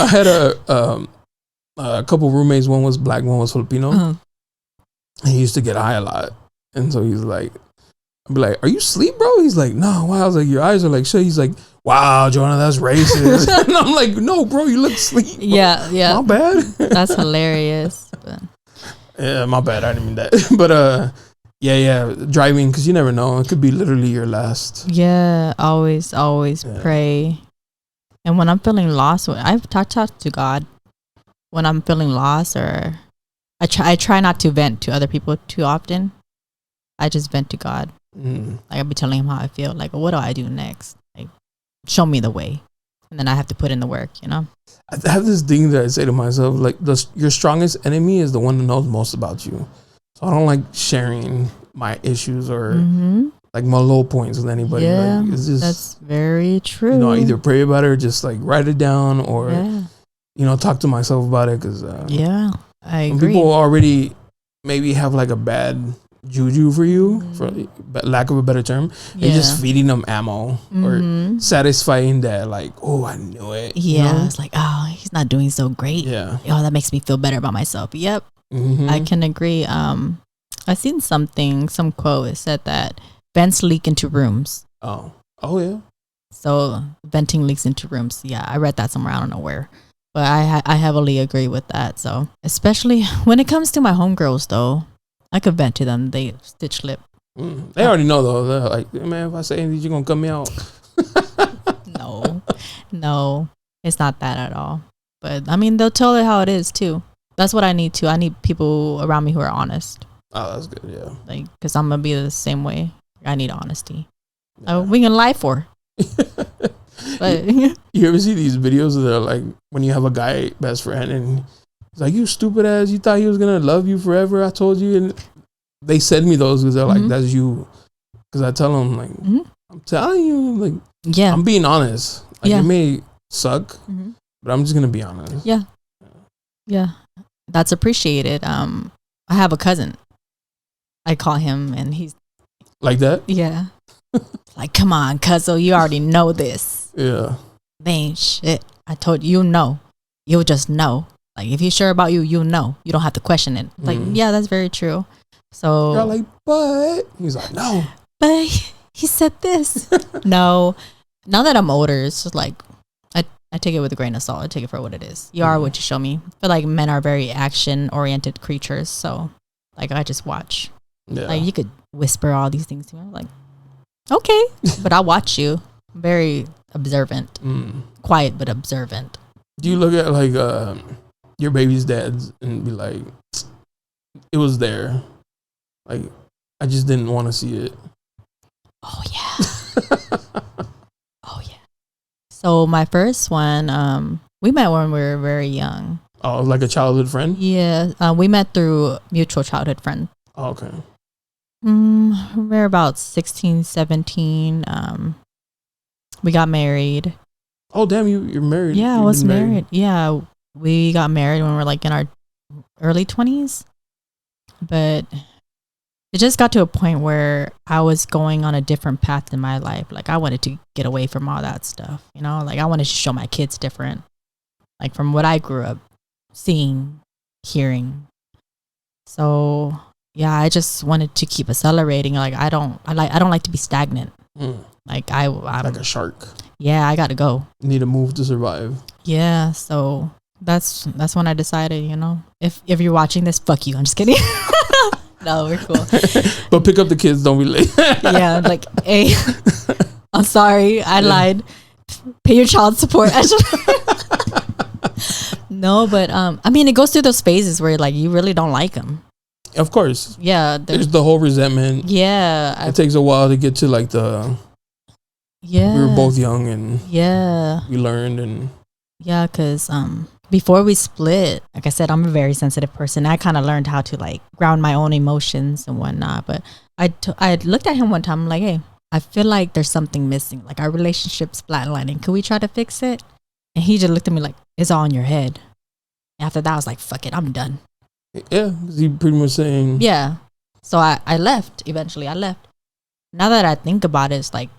I had a couple roommates. One was black, one was Filipino. And he used to get high a lot. And so he's like, I'd be like, are you asleep, bro? He's like, no. Wow. I was like, your eyes are like shit. He's like, wow, Jonah, that's racist. And I'm like, no, bro, you look asleep. Bro. Yeah. My bad. That's hilarious. But. Yeah, my bad. I didn't mean that. But yeah, driving, because you never know. It could be literally your last. Yeah, always pray. And when I'm feeling lost, I've talked to God. When I'm feeling lost, or I try not to vent to other people too often. I just vent to God. Mm. Like I'll be telling him how I feel. Like, what do I do next? Like, show me the way, and then I have to put in the work. You know. I have this thing that I say to myself, like, your strongest enemy is the one that knows most about you. So I don't like sharing my issues or like my low points with anybody. Yeah, like, it's just, that's very true. You know, I either pray about it or just like write it down or, you know, talk to myself about it. Because I agree. People already maybe have like a bad juju for you, for lack of a better term, and just feeding them ammo or satisfying that, like, oh, I knew it. Yeah, you know? it's like, oh, he's not doing so great. Yeah. Oh, that makes me feel better about myself. Yep. I can agree. I seen some quote. It said that vents leak into rooms. Oh yeah. So venting leaks into rooms. Yeah, I read that somewhere. I don't know where, but I heavily agree with that. So especially when it comes to my homegirls, though, I could vent to them. They stitch lip. They already know though. They're like, man, if I say anything, you're gonna cut me out. No, it's not that at all. But I mean, they'll tell it how it is too. That's what I need too. I need people around me who are honest. Oh, that's good. Yeah. Like, because I'm gonna be the same way. I need honesty. We can lie for. But you ever see these videos that are like when you have a guy best friend and he's like, you stupid ass, you thought he was gonna love you forever, I told you. And they send me those because they're like, that's you. Because I tell them, like, I'm telling you, like, I'm being honest. Like, it may suck, but I'm just gonna be honest. Yeah, that's appreciated. I have a cousin, I call him, and he's like that. Like, come on, cuzzo, you already know this. Yeah. They ain't shit. I told you, know. You'll just know. Like, if he's sure about you, you'll know. You don't have to question it. Like, yeah, that's very true. So you're like, but he's like, no. But he said this. No. Now that I'm older, it's just like I take it with a grain of salt. I take it for what it is. You are what you show me. I feel like men are very action-oriented creatures. So, like, I just watch. Yeah. Like, you could whisper all these things to me. I'm like, okay, but I'll watch you. Very observant. Quiet, but observant. Do you look at, like, your baby's dads and be like, it was there. Like, I just didn't want to see it. Oh, yeah. Oh, yeah. So my first one, we met when we were very young. Oh, like a childhood friend? Yeah. We met through mutual childhood friend. Oh, okay. We were about 16, 17. We got married. Oh, damn, you're married. Yeah, I was married. Yeah, we got married when we were like in our early 20s. But it just got to a point where I was going on a different path in my life. Like, I wanted to get away from all that stuff, you know? Like, I wanted to show my kids different. Like, from what I grew up seeing, hearing. So, yeah, I just wanted to keep accelerating. Like, I don't like to be stagnant. Like, I'm like a shark. Yeah, I got to go. You need to move to survive. Yeah, so that's when I decided, you know, if you're watching this, fuck you. I'm just kidding. No, we're cool. But pick up the kids, don't be late. Yeah, like, hey, I'm sorry, I lied. Pay your child support. No, but I mean, it goes through those phases where like you really don't like them. Of course. Yeah. There's the whole resentment. Yeah. It takes a while to get to like the. Yeah. We were both young and. Yeah. We learned and. Yeah, because before we split, like I said, I'm a very sensitive person. I kind of learned how to like ground my own emotions and whatnot. But I looked at him one time. I'm like, hey, I feel like there's something missing. Like our relationship's flatlining. Can we try to fix it? And he just looked at me like, it's all in your head. And after that, I was like, fuck it, I'm done. Yeah, he pretty much saying. Yeah. So I left. Eventually, I left. Now that I think about it, it's like,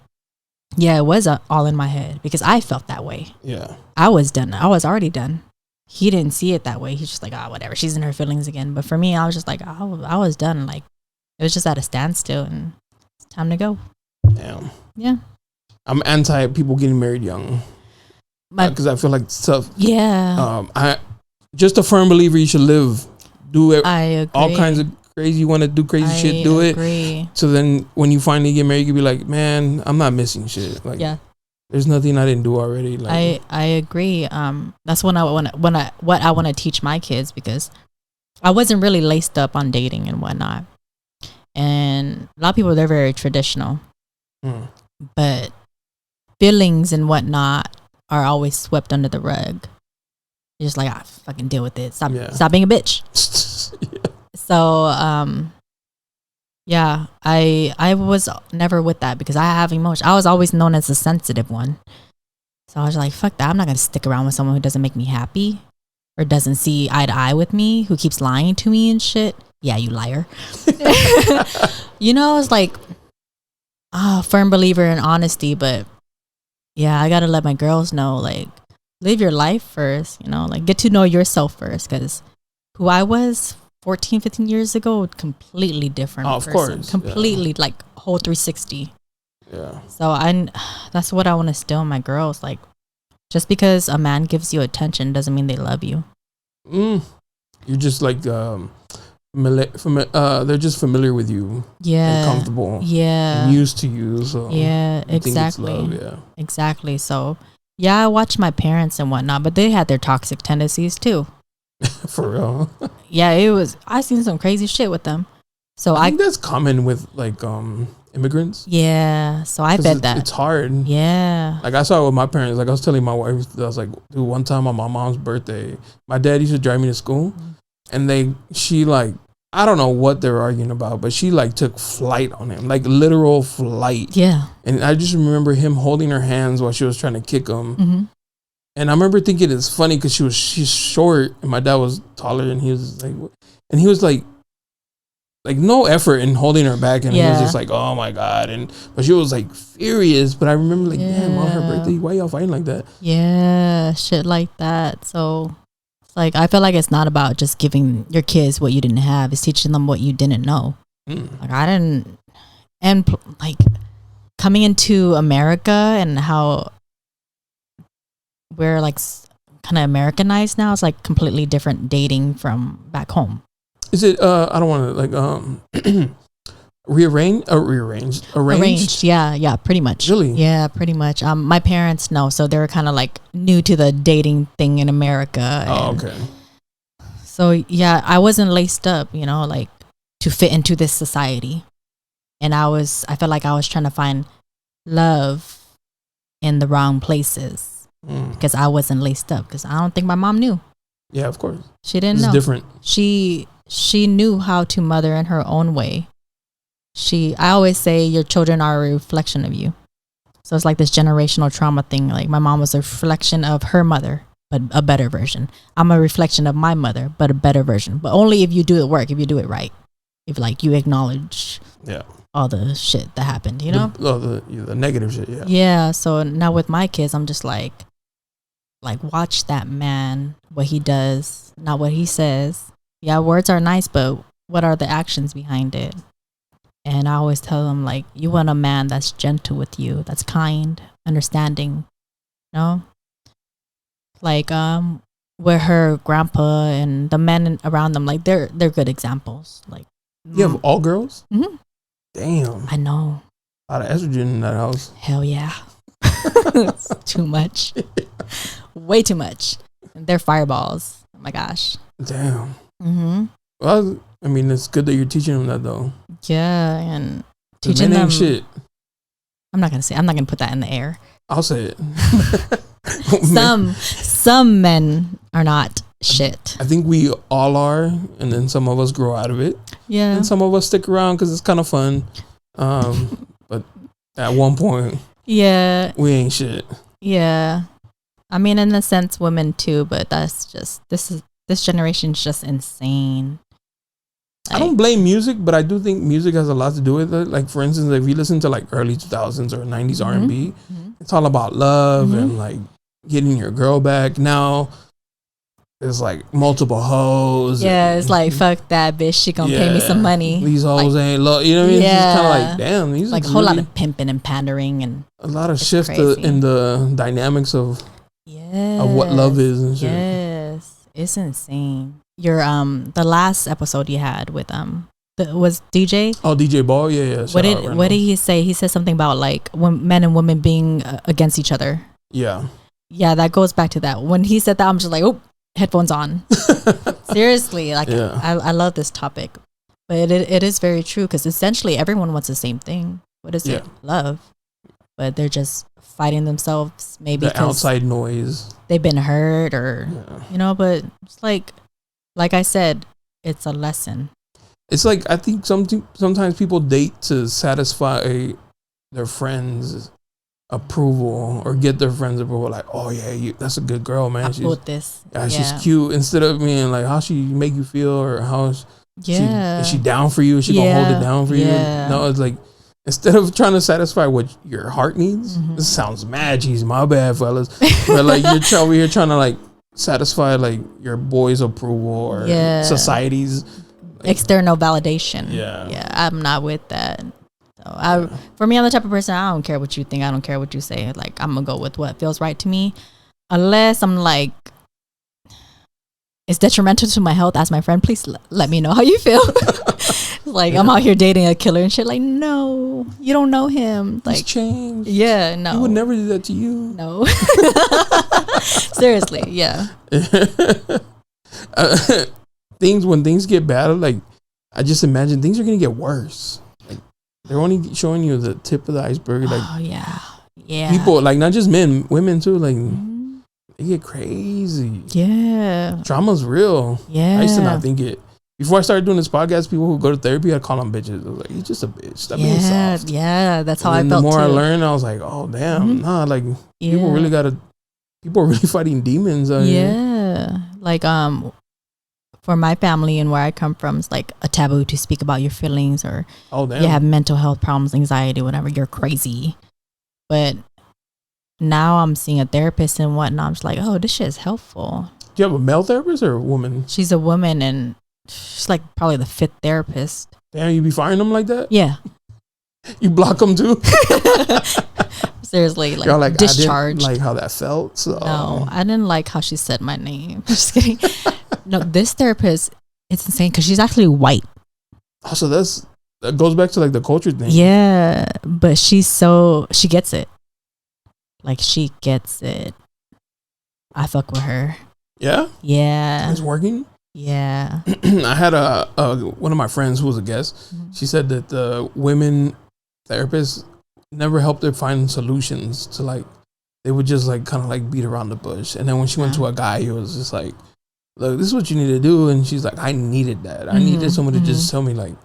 yeah, it was all in my head because I felt that way. Yeah. I was done. I was already done. He didn't see it that way. He's just like, whatever. She's in her feelings again. But for me, I was just like, I was done. Like, it was just at a standstill and it's time to go. Damn. Yeah. I'm anti people getting married young. Because I feel like stuff. Yeah. I just a firm believer you should live. Do it. I agree. All kinds of crazy. You want to do crazy shit, do it. So then when you finally get married, you can be like, man, I'm not missing shit. Like, yeah. There's nothing I didn't do already. Like, I agree. That's what I want to teach my kids because I wasn't really laced up on dating and whatnot. And a lot of people, they're very traditional. Mm. But feelings and whatnot are always swept under the rug. You're just like, fucking deal with it. Stop being a bitch. Yeah. So, yeah, I was never with that because I have emotion. I was always known as the sensitive one. So I was like, fuck that. I'm not going to stick around with someone who doesn't make me happy or doesn't see eye to eye with me, who keeps lying to me and shit. Yeah, you liar. You know, it's like, firm believer in honesty, but yeah, I got to let my girls know, like, live your life first, you know, like get to know yourself first, because who I was 14, 15 years ago, completely different. Of course. Completely, like, whole 360. Yeah. So that's what I want to instill in my girls. Like, just because a man gives you attention doesn't mean they love you. You're just like, they're just familiar with you. Yeah. And comfortable. Yeah. And used to you. So yeah, exactly. Love, yeah. Exactly. So, yeah, I watched my parents and whatnot, but they had their toxic tendencies too. For real. Yeah, I seen some crazy shit with them. So I think that's common with like immigrants. Yeah. So I bet that it's hard. Yeah. Like I saw it with my parents. Like I was telling my wife, I was like, dude, one time on my mom's birthday, my dad used to drive me to school, and she like, I don't know what they were arguing about, but she like took flight on him, like literal flight. Yeah. And I just remember him holding her hands while she was trying to kick him. Mm-hmm. And I remember thinking it's funny because she's short and my dad was taller, and he was like no effort in holding her back, and he was just like, oh my God. But she was like furious. But I remember like, damn, on her birthday, why y'all fighting like that? Yeah, shit like that. So it's like, I feel like it's not about just giving your kids what you didn't have. It's teaching them what you didn't know. Like I didn't, and like coming into America and how we're like kind of Americanized now, it's like completely different dating from back home. Is it I don't want to like arranged? Yeah, pretty much. Really? Yeah, pretty much. My parents know, so they're kind of like new to the dating thing in America. Oh, okay. So yeah, I wasn't laced up, you know, like to fit into this society. And I felt like I was trying to find love in the wrong places. Because I wasn't laced up, because I don't think my mom knew. Yeah, of course. She didn't know. It's different. She knew how to mother in her own way. I always say your children are a reflection of you. So it's like this generational trauma thing. Like my mom was a reflection of her mother, but a better version. I'm a reflection of my mother, but a better version. But only if you do it work, if you do it right. If like you acknowledge all the shit that happened, you know? The negative shit, yeah. Yeah, so now with my kids, I'm just like watch that man, what he does, not what he says. Yeah, words are nice, but what are the actions behind it? And I always tell them, like, you want a man that's gentle with you, that's kind, understanding, you know? Like, where her grandpa and the men around them, like, they're good examples. Like, you have all girls? Mm-hmm. Damn. I know. A lot of estrogen in that house. Hell yeah. It's too much. Way too much. They're fireballs. Oh my gosh. Damn. Mm-hmm. Well, I mean, it's good that you're teaching them that, though. Yeah, and teaching them. Shit. I'm not gonna put that in the air. I'll say it. Some men are not shit. I think we all are, and then some of us grow out of it. Yeah. And some of us stick around because it's kind of fun. But at one point, yeah, we ain't shit. Yeah. I mean, in a sense, women too, but that's just this generation's just insane. Like, I don't blame music, but I do think music has a lot to do with it. Like, for instance, if you listen to like early 2000s or 90s R&B, it's all about love and like getting your girl back. Now it's like multiple hoes. Yeah, it's like, fuck that bitch. She gonna pay me some money. These hoes ain't love. You know what I mean? Yeah. It's kind of like, damn. These like a whole lot of pimping and pandering and a lot of shift in the dynamics of what love is and shit. Yes, it's insane. Your the last episode you had with was DJ. Oh, DJ Ball, yeah. What did he say? He said something about like men and women being against each other. Yeah, that goes back to that. When he said that, I'm just like, oh, headphones on. Seriously, like I love this topic. But it is very true because essentially everyone wants the same thing. What is it? Yeah. Love. But they're just fighting themselves maybe The outside noise. they've been hurt or, but it's like I said, it's a lesson. It's like, I think sometimes people date to satisfy their friends' approval or get their friends' approval. Like, oh yeah, that's a good girl, man. She's cute. Instead of being like, how she make you feel or how is she down for you? Is she gonna hold it down for you? No, it's like, instead of trying to satisfy what your heart needs, this sounds mad cheesy, my bad, fellas. But like, you're over here trying to like satisfy like your boy's approval or society's external validation. Yeah, I'm not with that. So for me, I'm the type of person, I don't care what you think, I don't care what you say. Like, I'm gonna go with what feels right to me, unless I'm like, it's detrimental to my health. As my friend, please let me know how you feel. Like, I'm out here dating a killer and shit. Like, no, you don't know him. Like, he's changed. Yeah, no, he would never do that to you. No. Seriously, yeah. When things get bad, like, I just imagine things are gonna get worse. Like, they're only showing you the tip of the iceberg. Like, oh yeah. People, like, not just men, women too. Like, they get crazy. Yeah. Drama's real. Yeah. I used to not think it. Before I started doing this podcast, people who go to therapy, I call them bitches. I was like, he's just a bitch. Stop being soft. Yeah, that's how I felt. felt. The more too. I learned, I was like, oh damn, like people are really fighting demons. Like for my family and where I come from, it's like a taboo to speak about your feelings or you have mental health problems, anxiety, whatever. You're crazy. But now I'm seeing a therapist and whatnot. I'm just like, oh, this shit is helpful. Do you have a male therapist or a woman? She's a woman and she's like probably the 5th therapist. Damn, you be firing them like that? Yeah. You block them too? Seriously, like discharged. I didn't like how that felt. So. No, I didn't like how she said my name. Just kidding. No, this therapist, it's insane because she's actually white. Oh, so that goes back to like the culture thing. Yeah, but she gets it. Like, she gets it. I fuck with her. Yeah? Yeah. It's working? Yeah. I had one of my friends who was a guest. She said that the women therapists never helped her find solutions to, like, they would just like kind of like beat around the bush. And then when she went to a guy, he was just like, look, this is what you need to do. And she's like, I needed that. I needed someone to just tell me like,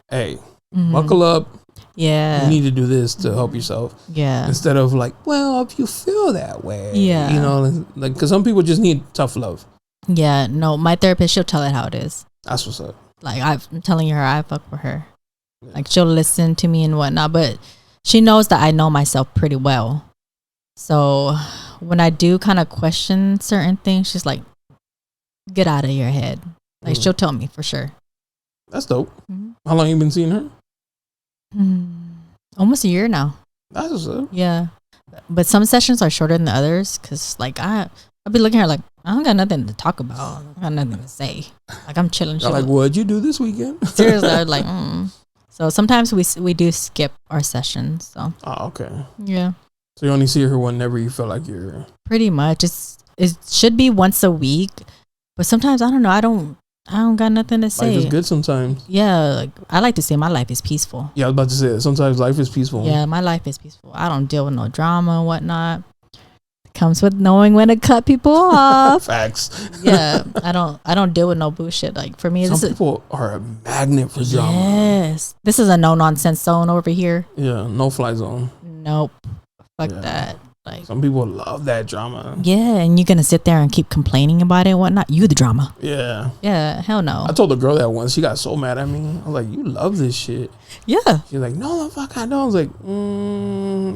hey, buckle up. Yeah. You need to do this to help yourself. Yeah. Instead of like, well, if you feel that way. Yeah. You know, like, because some people just need tough love. Yeah. No, my therapist, she'll tell it how it is. That's what's up. Like, I'm telling her, I fuck with her. Yeah. Like, she'll listen to me and whatnot, but she knows that I know myself pretty well. So when I do kind of question certain things, she's like, get out of your head. Like, she'll tell me for sure. That's dope. How long you been seeing her? Almost a year now. That's what's up. Yeah. But some sessions are shorter than the others because, like, I'll be looking at her like, I don't got nothing to talk about. I got nothing to say. Like, I'm chilling. Like, what'd you do this weekend? Seriously, I was like, So sometimes we do skip our sessions. So. Oh, okay. Yeah. So you only see her whenever you feel like you're. Pretty much. It should be once a week, but sometimes I don't know. I don't got nothing to say. Life is good sometimes. Yeah, like, I like to say my life is peaceful. Yeah, I was about to say that. Sometimes life is peaceful. Yeah, my life is peaceful. I don't deal with no drama and whatnot. It comes with knowing when to cut people off. Facts. Yeah, I don't deal with no bullshit. Like, for me, some people are a magnet for drama. Yes, this is a no nonsense zone over here. Yeah, no fly zone. Nope, fuck that. Like, some people love that drama. Yeah, and you're gonna sit there and keep complaining about it and whatnot. You the drama. Yeah. Yeah, hell no. I told a girl that once. She got so mad at me. I was like, you love this shit. Yeah. She's like, no, the fuck I don't. I was like,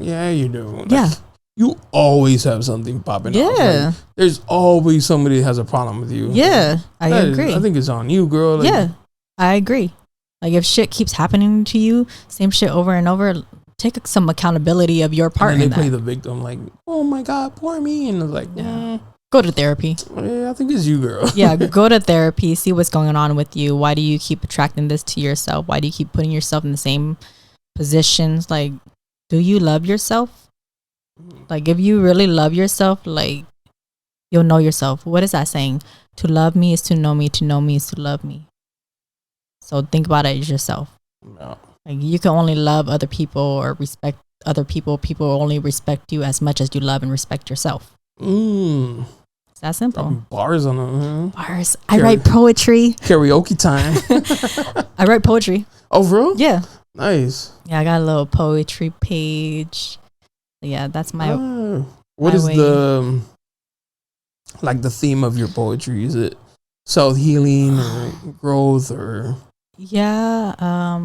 yeah, you do. Like, yeah. You always have something popping up. Yeah. Like, there's always somebody that has a problem with you. Yeah, I agree. I think it's on you, girl. Like, yeah, I agree. Like, if shit keeps happening to you, same shit over and over, take some accountability of your part. And they play the victim, like, oh my God, poor me. And it's like, go to therapy. Yeah, I think it's you, girl. Yeah, go to therapy, see what's going on with you. Why do you keep attracting this to yourself? Why do you keep putting yourself in the same positions? Like, do you love yourself? Like, if you really love yourself, like, you'll know yourself. What is that saying? To love me is to know me. To know me is to love me. So think about it as yourself. No. Like you can only love other people or respect other people. People only respect you as much as you love and respect yourself. It's that simple. Bars on it. Bars. I write poetry. Karaoke time. I write poetry. Oh, for real? Yeah. Nice. Yeah, I got a little poetry page. Yeah, that's my. What is the theme of your poetry? Is it self-healing or growth or? Yeah.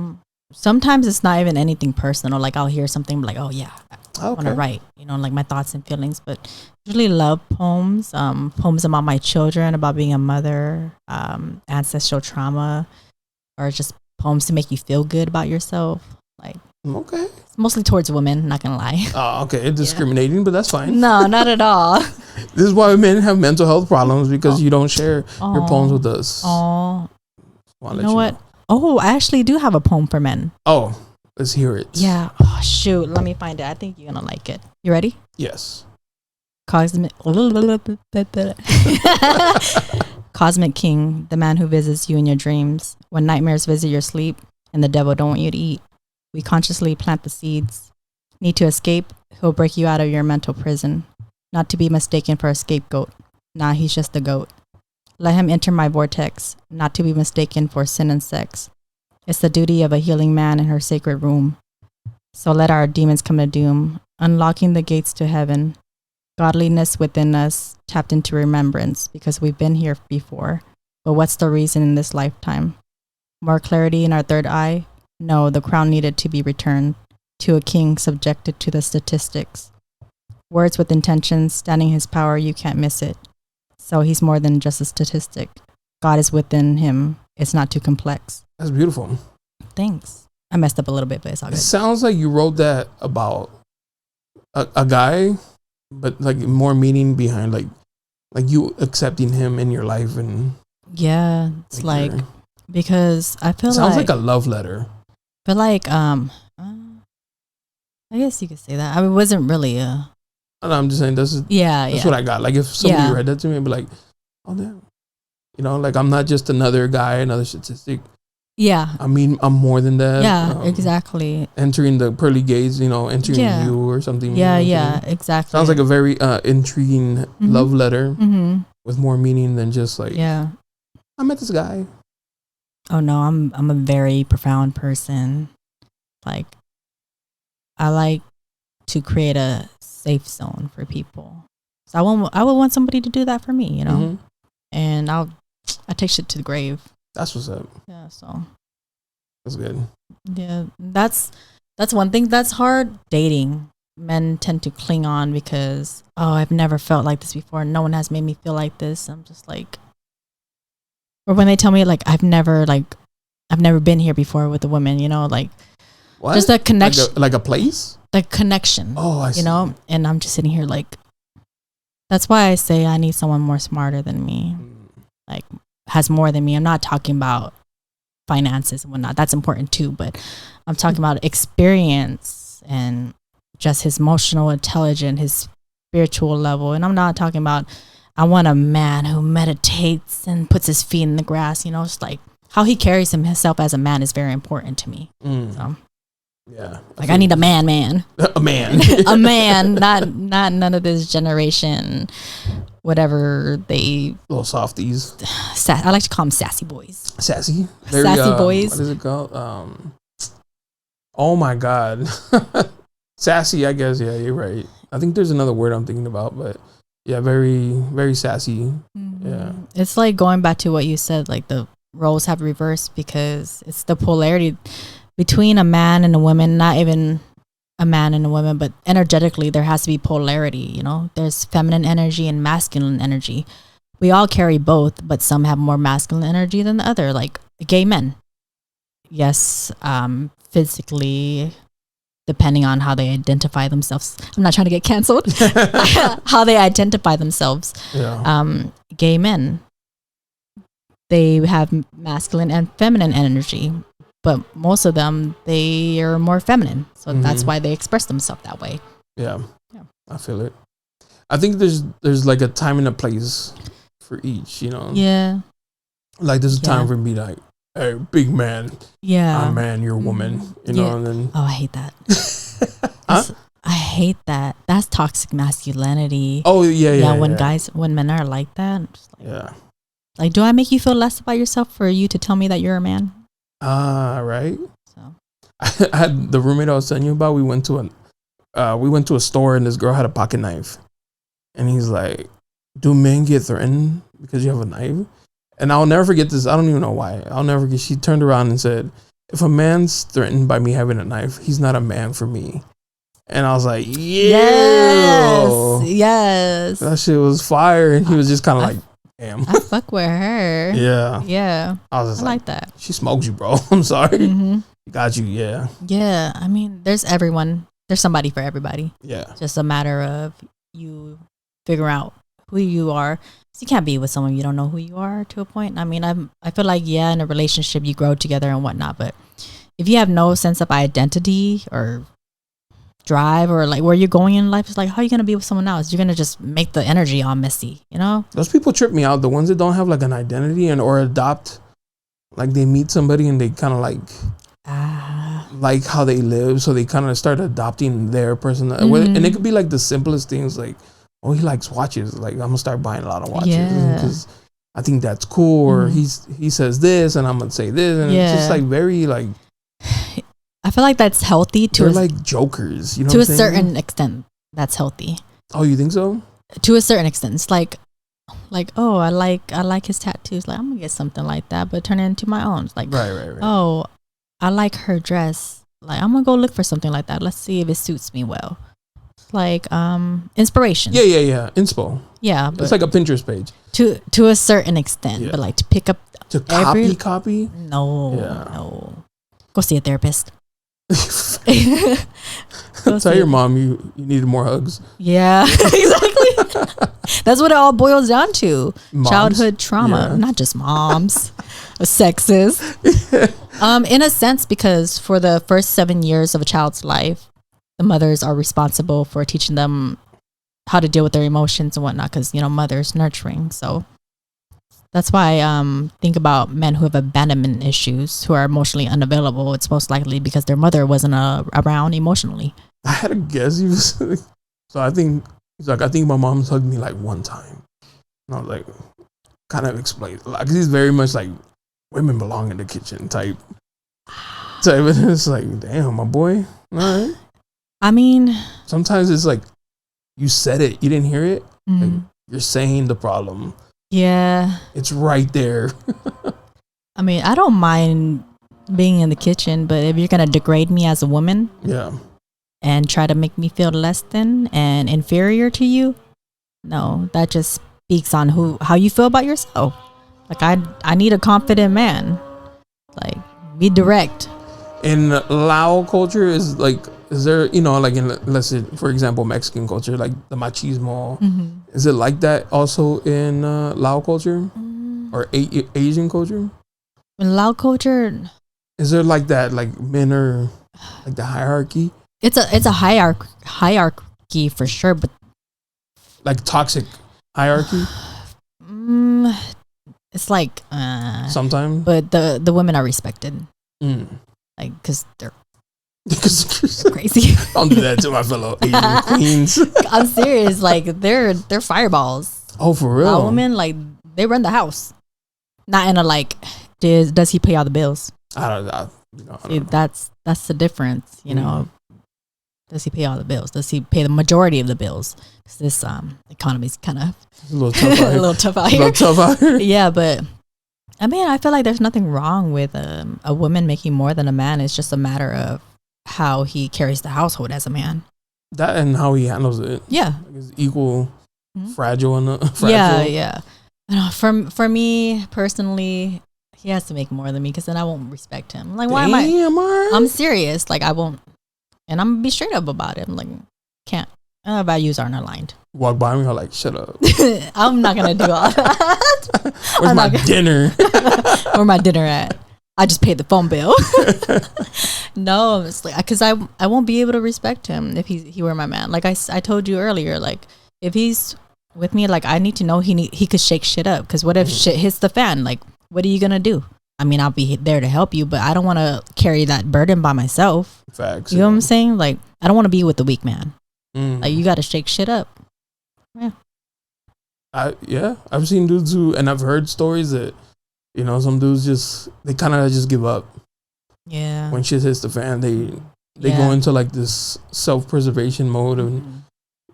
Sometimes it's not even anything personal. Like I'll hear something like, oh yeah, I want to write, like my thoughts and feelings, but usually love poems, poems about my children, about being a mother, ancestral trauma, or just poems to make you feel good about yourself. Like, okay. It's mostly towards women, not gonna lie. Oh, okay. Discriminating, but that's fine. No, not at all. This is why men have mental health problems, because you don't share your poems with us. Oh, you know what? Oh, I actually do have a poem for men. Oh, let's hear it. Yeah. Oh, shoot. Let me find it. I think you're going to like it. You ready? Yes. Cosmic King, the man who visits you in your dreams. When nightmares visit your sleep and the devil don't want you to eat, we consciously plant the seeds. Need to escape? He'll break you out of your mental prison. Not to be mistaken for a scapegoat. Nah, he's just a goat. Let him enter my vortex, not to be mistaken for sin and sex. It's the duty of a healing man in her sacred room. So let our demons come to doom, unlocking the gates to heaven. Godliness within us, tapped into remembrance, because we've been here before. But what's the reason in this lifetime? More clarity in our third eye? No, the crown needed to be returned to a king subjected to the statistics. Words with intentions, standing his power, you can't miss it. So he's more than just a statistic. God is within him. It's not too complex. That's beautiful. Thanks. I messed up a little bit, but it's all good. It sounds like you wrote that about a guy, but like more meaning behind like you accepting him in your life. And yeah, it's like because I feel sounds like a love letter. I feel like I guess you could say that. I mean, it wasn't really a. And I'm just saying that's what I got. Like if somebody read that to me, I'd be like, oh damn, like I'm not just another guy, another statistic. Yeah. I mean, I'm more than that. Yeah, exactly. Entering the pearly gates, entering you or something. Yeah, exactly. Sounds like a very intriguing love letter with more meaning than just like, I met this guy. Oh no, I'm a very profound person. Like, I like to create a safe zone for people. So I would want somebody to do that for me, and I take shit to the grave. That's what's up. Yeah, so that's good. Yeah, that's one thing that's hard. Dating, men tend to cling on because I've never felt like this before. No one has made me feel like this. I'm just like, or when they tell me like I've never been here before with a woman, like what? Just a connection, like a place, like connection. Oh, I see. And I'm just sitting here like. That's why I say I need someone more smarter than me, like has more than me. I'm not talking about finances and whatnot. That's important too, but I'm talking about experience and just his emotional intelligence, his spiritual level. And I'm not talking about, I want a man who meditates and puts his feet in the grass, just like how he carries himself as a man is very important to me. So. Yeah. Like I need a man. A man. A man, not none of this generation, whatever they... Little softies. I like to call them sassy boys. Sassy? Sassy boys. What is it called? Oh my God. Sassy, I guess. Yeah, you're right. I think there's another word I'm thinking about, but yeah, very, very sassy. Mm-hmm. Yeah. It's like going back to what you said, like the roles have reversed because it's the polarity between a man and a woman, not even a man and a woman, but energetically there has to be polarity, There's feminine energy and masculine energy. We all carry both, but some have more masculine energy than the other, like gay men. Yes, physically, depending on how they identify themselves. I'm not trying to get canceled. How they identify themselves. Yeah. Gay men, they have masculine and feminine energy. But most of them, they are more feminine. So that's why they express themselves that way. Yeah. I feel it. I think there's like a time and a place for each, Yeah. Like there's a time for me to like hey, big man. Yeah. I'm man, you're a woman. You know, and then. Oh, I hate that. I hate that. That's toxic masculinity. Oh, yeah. When men are like that. I'm just like, yeah. Like, do I make you feel less about yourself for you to tell me that you're a man? Right. So I had the roommate I was telling you about. We went to a store and this girl had a pocket knife, and he's like, "Do men get threatened because you have a knife?" And I'll never forget this. I don't even know why. I'll never forget. She turned around and said, "If a man's threatened by me having a knife, he's not a man for me." And I was like, yes. That shit was fire. And he was just kind of like, damn. I fuck with her. Yeah. Yeah. I was just like that. She smokes you, bro. I'm sorry. Mm-hmm. Got you. Yeah. Yeah. I mean, there's somebody for everybody. Yeah. It's just a matter of you figure out who you are. So you can't be with someone you don't know who you are to a point. I mean, I feel like, in a relationship you grow together and whatnot, but if you have no sense of identity or drive or like where you're going in life, it's like, how are you going to be with someone else? You're going to just make the energy all messy, you know? Those people trip me out. The ones that don't have like an identity or adopt, like they meet somebody and they kind of like how they live. So they kind of start adopting their person. And it could be like the simplest things, like, oh, he likes watches. Like, I'm going to start buying a lot of watches because I think that's cool. Or he says this and I'm going to say this. And it's just like very like, I feel like that's healthy they're like jokers, you know, to a certain extent. That's healthy. Oh, you think so? To a certain extent. It's like, oh, I like his tattoos. Like, I'm gonna get something like that, but turn it into my own. It's like, right. Oh, I like her dress. Like, I'm gonna go look for something like that. Let's see if it suits me well. It's like inspiration. Yeah. Inspo. Yeah, it's like a Pinterest page. To a certain extent, but like to pick up copy. No. Go see a therapist. Tell your mom you needed more hugs. Yeah, exactly. That's what it all boils down to. Moms? Childhood trauma, not just moms. Sexist. In a sense, because for the first 7 years of a child's life, the mothers are responsible for teaching them how to deal with their emotions and whatnot, because mother's nurturing. So that's why think about men who have abandonment issues, who are emotionally unavailable. It's most likely because their mother wasn't around emotionally. I had a guess. He was so I think he's like, I think my mom's hugged me like one time. And I was like, kind of explain. Like, he's very much like women belong in the kitchen type. So it's like, damn, my boy. All right. I mean, sometimes it's like you said it, you didn't hear it. Like, you're saying the problem. Yeah. It's right there. I mean, I don't mind being in the kitchen, but if you're going to degrade me as a woman and try to make me feel less than and inferior to you, no, that just speaks on how you feel about yourself. Like, I need a confident man. Like, be direct. In Lao culture is there, like in, let's say, for example, Mexican culture, like the machismo, is it like that also in Lao culture or Asian culture? In Lao culture, is there like that, like men are like the hierarchy? It's a hierarchy for sure, but like toxic hierarchy. It's like sometimes, but the women are respected, like because they're crazy. Don't do that to my fellow Asian queens. I'm serious. Like they're fireballs. Oh, for real? Our women, like, they run the house. Not in a like, does he pay all the bills? I don't know. See, that's the difference. Does he pay all the bills? Does he pay the majority of the bills? Because this economy's kind of a little tough out here. Yeah, but I mean, I feel like there's nothing wrong with a woman making more than a man. It's just a matter of how he carries the household as a man. That and how he handles it. Yeah. Like it's equal, fragile and fragile. Yeah. For me personally, he has to make more than me because then I won't respect him. Like, why am I? I'm serious. Like, I won't. And I'm going to be straight up about it. I'm like, can't. Our values aren't aligned. Walk by me, I'm like, shut up. I'm not going to do all that. Where's my dinner? Where my dinner at? I just paid the phone bill. No, it's like, because I won't be able to respect him if he were my man. Like I told you earlier, like if he's with me, like I need to know he could shake shit up. Because what if shit hits the fan? Like, what are you going to do? I mean, I'll be there to help you, but I don't want to carry that burden by myself. Facts. You know what I'm saying? Like, I don't want to be with the weak man. Like, you got to shake shit up. Yeah. I've seen dudes and I've heard stories that, you know, some dudes they kind of just give up. Yeah. When shit hits the fan, they go into like this self-preservation mode and,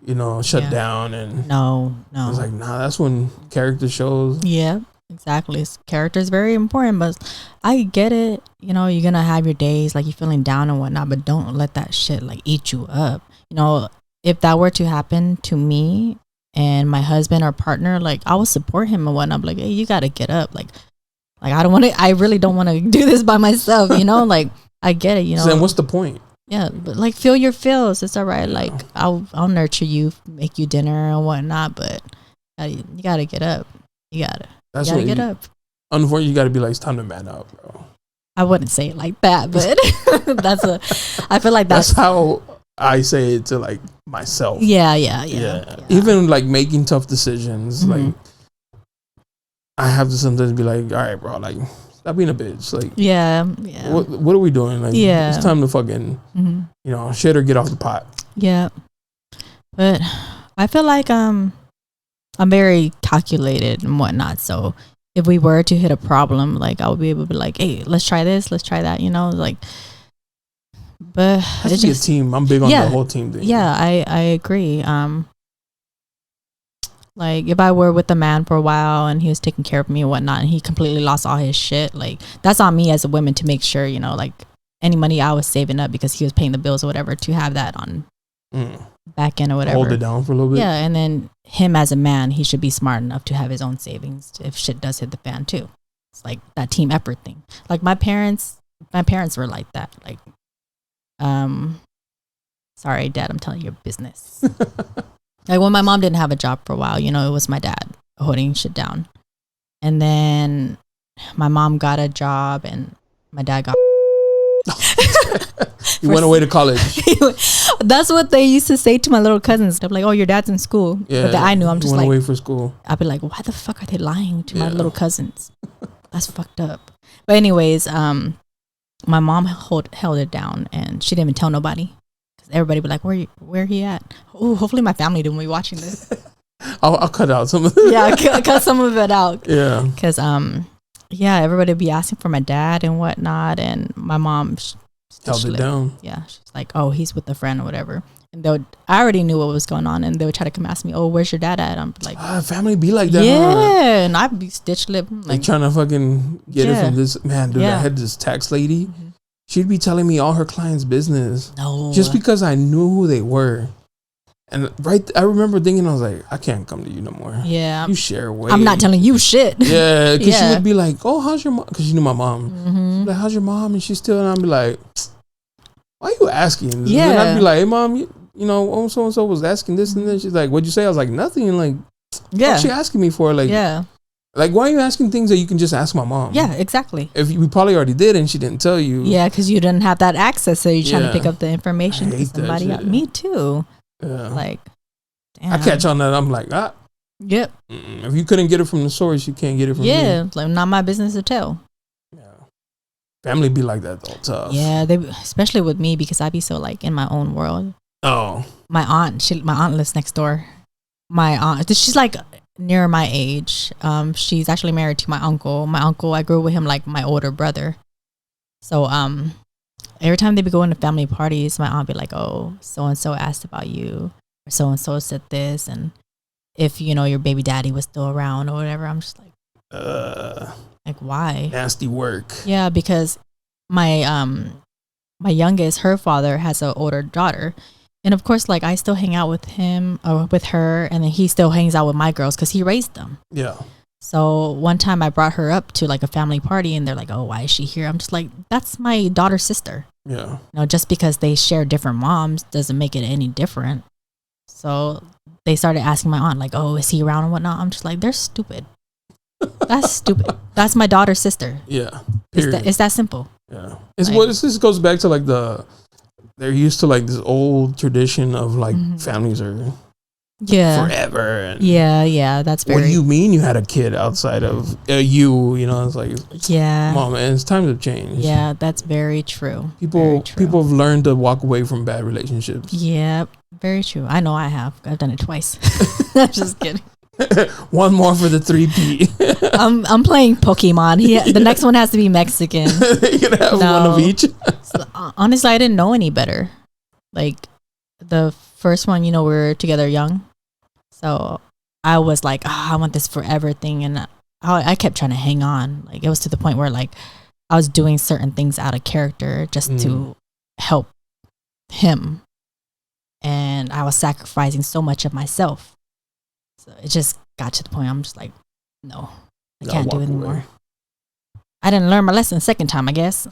you know, shut down. And no. It's like, nah, that's when character shows. Yeah, exactly. Character is very important, but I get it. You know, you're going to have your days, like you're feeling down and whatnot, but don't let that shit like eat you up. You know, if that were to happen to me and my husband or partner, like I will support him and whatnot. I'm like, hey, you got to get up. Like I really don't want to do this by myself, you know, like I get it, you know. So then what's the point? Yeah, but like feel your feels. It's all right. Like I'll nurture you, make you dinner and whatnot, but you got to get up. You got to get up. Unfortunately, you got to be like, it's time to man up, bro. I wouldn't say it like that, but I feel like that's how I say it to like myself. Yeah. Even like making tough decisions, like I have to sometimes be like, all right, bro, like stop being a bitch. Like, yeah. What are we doing? Like, it's time to fucking, you know, shit or get off the pot. Yeah. But I feel like I'm very calculated and whatnot. So if we were to hit a problem, like I would be able to be like, hey, let's try this, let's try that, you know, like. But it has to be a team. I'm big on the whole team thing. Yeah, I agree. Like if I were with a man for a while and he was taking care of me and whatnot, and he completely lost all his shit, like that's on me as a woman to make sure, you know, like any money I was saving up because he was paying the bills or whatever, to have that on back end or whatever. Hold it down for a little bit. Yeah, and then him as a man, he should be smart enough to have his own savings if shit does hit the fan too. It's like that team effort thing. Like my parents were like that. Like, sorry, Dad, I'm telling you your business. Like when my mom didn't have a job for a while, you know, it was my dad holding shit down. And then my mom got a job and my dad got You went away to college. That's what they used to say to my little cousins. They're like, oh, your dad's in school. Yeah, but that I knew. I'm just went like, away for school. I'd be like, why the fuck are they lying to my little cousins? That's fucked up. But anyways, my mom held it down and she didn't even tell nobody. Everybody be like, where he at? Oh, hopefully my family didn't be watching this. I'll cut out some of it. Yeah, cut some of it out. Yeah. Because, everybody would be asking for my dad and whatnot. And my mom held it down. Yeah. She's like, oh, he's with a friend or whatever. And I already knew what was going on. And they would try to come ask me, oh, where's your dad at? I'm like, family be like that. Yeah. And I'd be stitch lip. Like trying to fucking get it from this. Man, dude, I had this tax lady. She'd be telling me all her clients' business. No. Just because I knew who they were. And I remember thinking, I was like, I can't come to you no more. Yeah. You share away. I'm not telling you shit. Yeah. Because she would be like, oh, how's your mom? Because she knew my mom. Like, how's your mom? And she's still, and I'd be like, why are you asking? Yeah. And I'd be like, hey, mom, you know, so-and-so was asking this and then she's like, what'd you say? I was like, nothing. Like, what's she asking me for? Like, like, why are you asking things that you can just ask my mom? Yeah, exactly. If we probably already did and she didn't tell you. Yeah, because you didn't have that access, so you're trying to pick up the information from somebody else. Me too. Yeah. Like, damn. I catch on that. I'm like, Yep. If you couldn't get it from the source, you can't get it from me. Yeah, like not my business to tell. Yeah. Family be like that though, tough. Yeah, especially with me because I be so like in my own world. Oh. My aunt lives next door. My aunt, she's like near my age. She's actually married to my uncle. My uncle, I grew with him like my older brother. So every time they be going to family parties, my aunt be like, oh, so and so asked about you, or so and so said this, and if you know your baby daddy was still around or whatever. I'm just like why? Nasty work. Yeah, because my youngest, her father has an older daughter. And of course, like I still hang out with him or with her, and then he still hangs out with my girls because he raised them. Yeah. So one time I brought her up to like a family party, and they're like, "Oh, why is she here?" I'm just like, "That's my daughter's sister." Yeah. You know, just because they share different moms doesn't make it any different. So they started asking my aunt, like, "Oh, is he around and whatnot?" I'm just like, "They're stupid. That's stupid. That's my daughter's sister." Yeah. It's that simple. Yeah. It's like, this goes back to like they're used to like this old tradition of like families are forever. And That's very. What do you mean you had a kid outside of you? You know, it's like, mom, man, it's time to change. Yeah, that's very true. People have learned to walk away from bad relationships. Yeah, very true. I know I have. I've done it twice. I'm just kidding. One more for the 3P. I'm playing Pokemon. The next one has to be Mexican. You can have one of each. So, honestly, I didn't know any better. Like the first one, we were together young, so I was like, I want this forever thing, and I kept trying to hang on. Like it was to the point where like I was doing certain things out of character just to help him, and I was sacrificing so much of myself. So it just got to the point I'm just like, no, I can't do it anymore. I didn't learn my lesson the second time, I guess.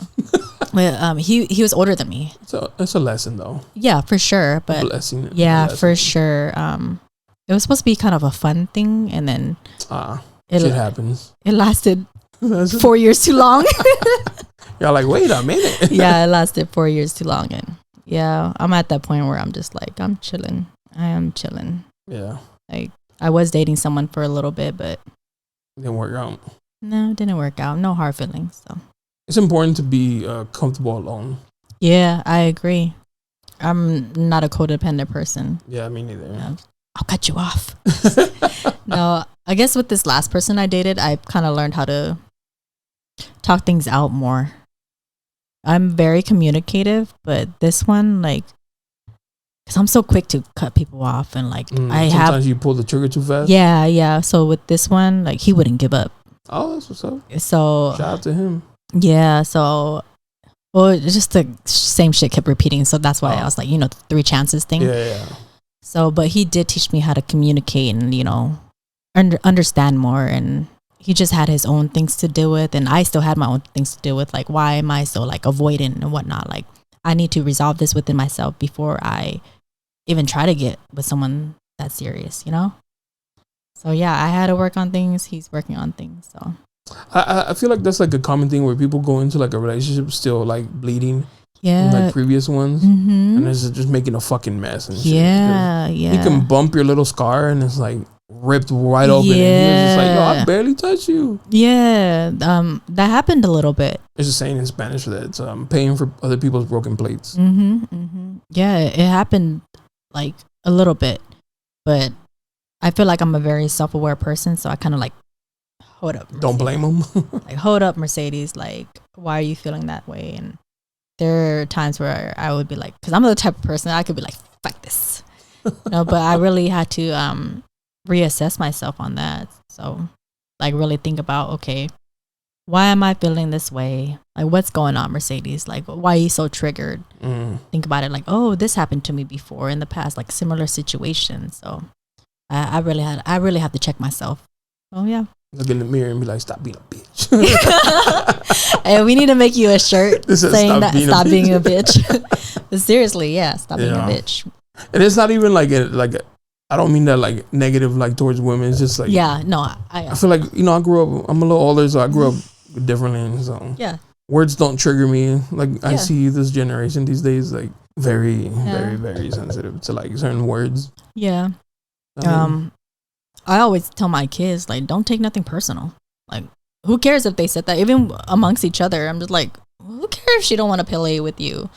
But he was older than me. So it's a lesson though. Yeah, for sure. But blessing. Yeah, for sure. It was supposed to be kind of a fun thing, and then shit happens. It lasted 4 years too long. You're like, wait a minute. Yeah, it lasted 4 years too long, and I'm at that point where I'm just like, I'm chilling. I am chilling. Yeah. Like I was dating someone for a little bit, but it didn't work out. No, it didn't work out. No hard feelings. So it's important to be comfortable alone. Yeah, I agree. I'm not a codependent person. Yeah, me neither. I'll cut you off. No, I guess with this last person I dated, I kind of learned how to talk things out more. I'm very communicative, but this one, like, because I'm so quick to cut people off, and like sometimes you pull the trigger too fast. Yeah. So with this one, like, he wouldn't give up. Oh, that's what's up. So shout out to him. Yeah. So, well, just the same shit kept repeating. So that's why I was like, the 3 chances thing. Yeah. So, but he did teach me how to communicate and understand more. And he just had his own things to deal with, and I still had my own things to deal with. Like, why am I so like avoidant and whatnot? Like, I need to resolve this within myself before I even try to get with someone that's serious, So yeah, I had to work on things. He's working on things. So I feel like that's like a common thing where people go into like a relationship still like bleeding. Yeah. Like previous ones. Mm-hmm. And it's just making a fucking mess and shit. Yeah. You can bump your little scar and it's like ripped wide open. Yeah. And you're just like, yo, I barely touched you. Yeah. That happened a little bit. There's a saying in Spanish for that. It's paying for other people's broken plates. Yeah, it happened like a little bit. But I feel like I'm a very self-aware person. So I kind of like, hold up. Mercedes. Don't blame them. Like, hold up, Mercedes. Like, why are you feeling that way? And there are times where I would be like, because I'm the type of person I could be like, fuck this. But I really had to reassess myself on that. So like really think about, okay, why am I feeling this way? Like, what's going on, Mercedes? Like, why are you so triggered? Think about it like, oh, this happened to me before in the past, like similar situations. So I really have to check myself. Oh yeah. Look in the mirror and be like, stop being a bitch. Hey, we need to make you a shirt saying stop being a bitch. But seriously, stop being a bitch. And it's not even like I don't mean that like negative like towards women. It's just like I feel like I'm a little older, so I grew up differently. So words don't trigger me. Like I see this generation these days like very very very sensitive to like certain words. Yeah. I always tell my kids, like, don't take nothing personal. Like, who cares if they said that? Even amongst each other, I'm just like, who cares if she don't want to play with you?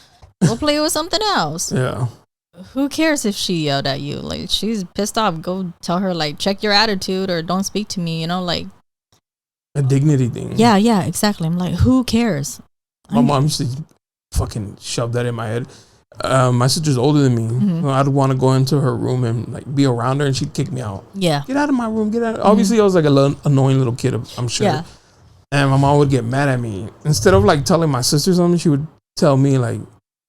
Go play with something else. Yeah. Who cares if she yelled at you? Like, she's pissed off. Go tell her, like, check your attitude or don't speak to me, like. A dignity thing. Yeah, exactly. I'm like, who cares? My mom used to fucking shove that in my head. My sister's older than me. So I'd want to go into her room and like be around her, and she'd kick me out. Yeah, get out of my room. Get out. Obviously, I was like a annoying little kid. I'm sure. Yeah. And my mom would get mad at me. Instead of like telling my sister something, she would tell me like,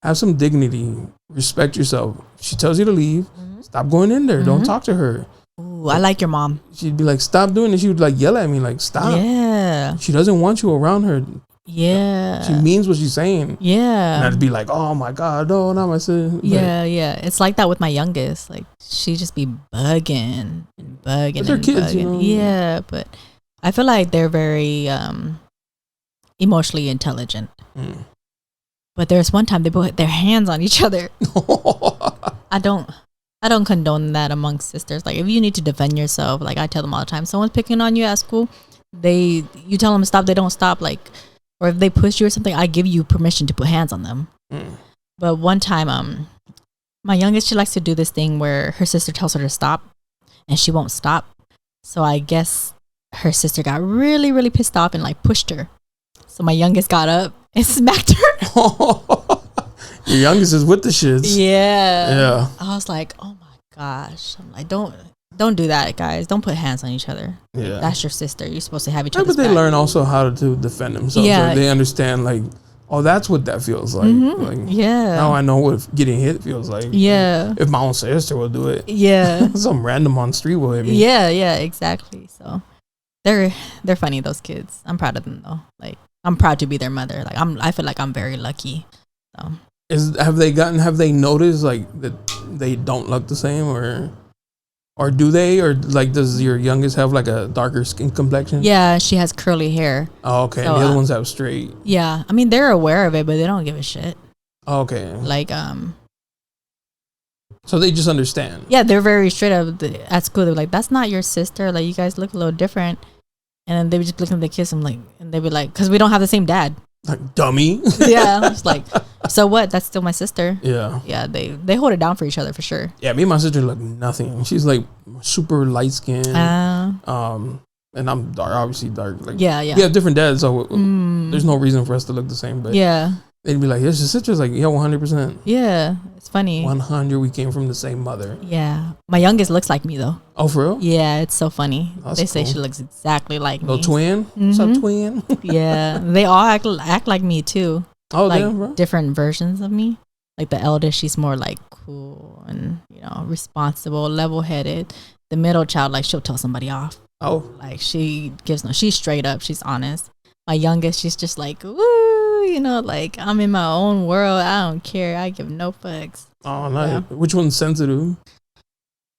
have some dignity, respect yourself. If she tells you to leave, stop going in there. Don't talk to her. Ooh, I like your mom. She'd be like, stop doing it. She would like yell at me like, stop. Yeah. She doesn't want you around her. Yeah. She means what she's saying. Yeah. And I'd be like, oh my God, no, not my sister. Yeah. It's like that with my youngest. Like, she just be bugging and bugging. They're kids, Yeah, but I feel like they're very emotionally intelligent. But there's one time they put their hands on each other. I don't I don't condone that amongst sisters. Like, if you need to defend yourself, like I tell them all the time, someone's picking on you at school, you tell them to stop, they don't stop. Like, or if they push you or something, I give you permission to put hands on them. But one time, my youngest, she likes to do this thing where her sister tells her to stop and she won't stop. So I guess her sister got really, really pissed off and like pushed her. So my youngest got up and smacked her. Your youngest is with the shits. Yeah. I was like, oh my gosh. I'm like, don't do that, guys. Don't put hands on each other. Yeah. That's your sister. You're supposed to have each other. But they learn also how to defend themselves. Yeah. They understand, like, oh, that's what that feels like. Like, now I know what getting hit feels like. Yeah. If my own sister will do it. Yeah. Some random on the street will hit me. Yeah, exactly. So they're funny, those kids. I'm proud of them though. Like, I'm proud to be their mother. Like, I feel like I'm very lucky. So have they noticed like that they don't look the same, or do they, or like does your youngest have like a darker skin complexion? Yeah, she has curly hair. Oh, okay. So, and the other ones have straight. Yeah, I mean, they're aware of it, but they don't give a shit. Okay. Like so they just understand. Yeah, they're very straight up at school. They're like, that's not your sister. Like, you guys look a little different. And then they would just look at them, they kiss them, like, and they'd be like, because we don't have the same dad. Like, dummy. Yeah, I was like, so what? That's still my sister. Yeah. Yeah, they hold it down for each other for sure. Yeah, me and my sister look nothing. She's like super light skinned. And I'm dark, obviously dark. Like, yeah. We have different dads, so there's no reason for us to look the same. But yeah, they'd be like, yes, your sister's like, yeah, 100%. Yeah, it's funny. 100, we came from the same mother. Yeah, my youngest looks like me though. Oh, for real? Yeah, it's so funny. That's they say cool. she looks exactly like me. Little twin? What's up, twin? Yeah, they all act like me too. Oh, like damn, bro. different versions of me. Like the eldest, she's more like cool and responsible, level-headed. The middle child, like she'll tell somebody off. Oh, like she's straight up. She's honest. My youngest, she's just like, woo, like I'm in my own world. I don't care. I give no fucks. Oh, nice. Yeah. Which one's sensitive?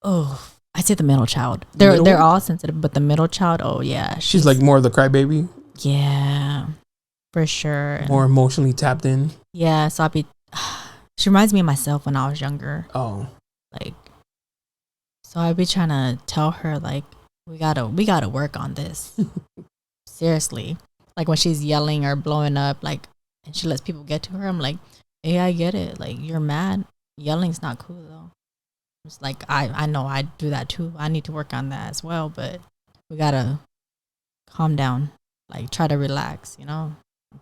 Oh, I say the middle child. They're all sensitive, but the middle child, oh yeah, she's like more of the crybaby. Yeah, for sure. More emotionally tapped in. Yeah, so she reminds me of myself when I was younger. Oh, like, so I'd be trying to tell her like we gotta work on this. Seriously, like when she's yelling or blowing up, like, and she lets people get to her, I'm like, hey, I get it. Like, you're mad. Yelling's not cool though. It's like I know I do that too. I need to work on that as well, but we gotta calm down. Like, try to relax,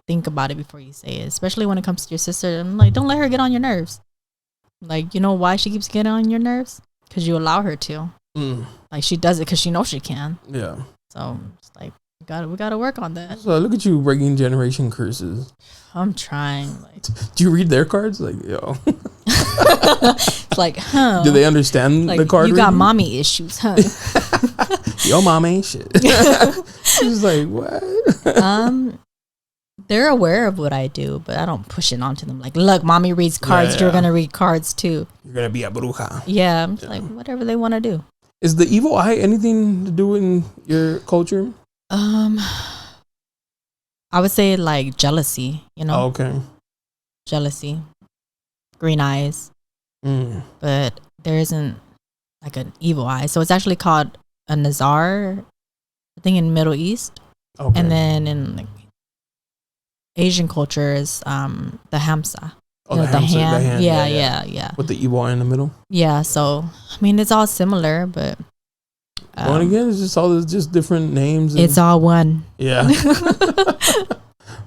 think about it before you say it, especially when it comes to your sister. I'm like, don't let her get on your nerves. Like, you know why she keeps getting on your nerves? Because you allow her to. Like, she does it because she knows she can. Yeah. So it's like we gotta work on that. So look at you breaking generation curses. I'm trying. Like, do you read their cards? Like, yo. It's like, huh? Do they understand like, the card? You got mommy issues, huh? Yo, mom ain't shit. She's like, what? They're aware of what I do, but I don't push it onto them. Like, look, mommy reads cards. Yeah. You're gonna read cards too. You're gonna be a bruja. Yeah, I'm just like, whatever they want to do. Is the evil eye anything to do in your culture? I would say like jealousy. Oh, okay. Jealousy, green eyes. But there isn't like an evil eye. So it's actually called a nazar, I think, in Middle East. Okay. And then in like Asian culture is the hamsa. Oh, the hand. Yeah. With the evil eye in the middle. Yeah. So I mean, it's all similar, but well, again, it's just all just different names. It's all one. Yeah.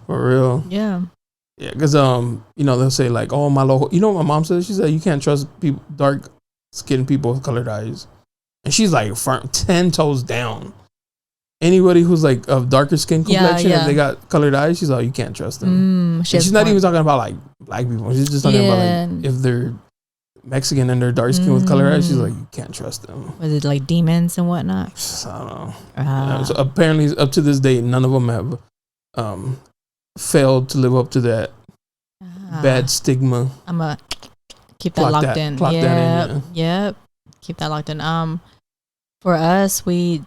For real. Yeah. Yeah, because they'll say like, oh, my local. You know what my mom said? She said you can't trust people, dark skinned people with colored eyes, and she's like firm, 10 toes down. Anybody who's like of darker skin complexion, if they got colored eyes, she's like, you can't trust them. She's not even talking about like black people. She's just talking about like if they're Mexican and they're dark skin with colored eyes. She's like, you can't trust them. Was it like demons and whatnot? I don't know. So apparently, up to this day, none of them have failed to live up to that bad stigma. I'm gonna keep that locked in. Clock that in. Yep. Keep that locked in. For us, we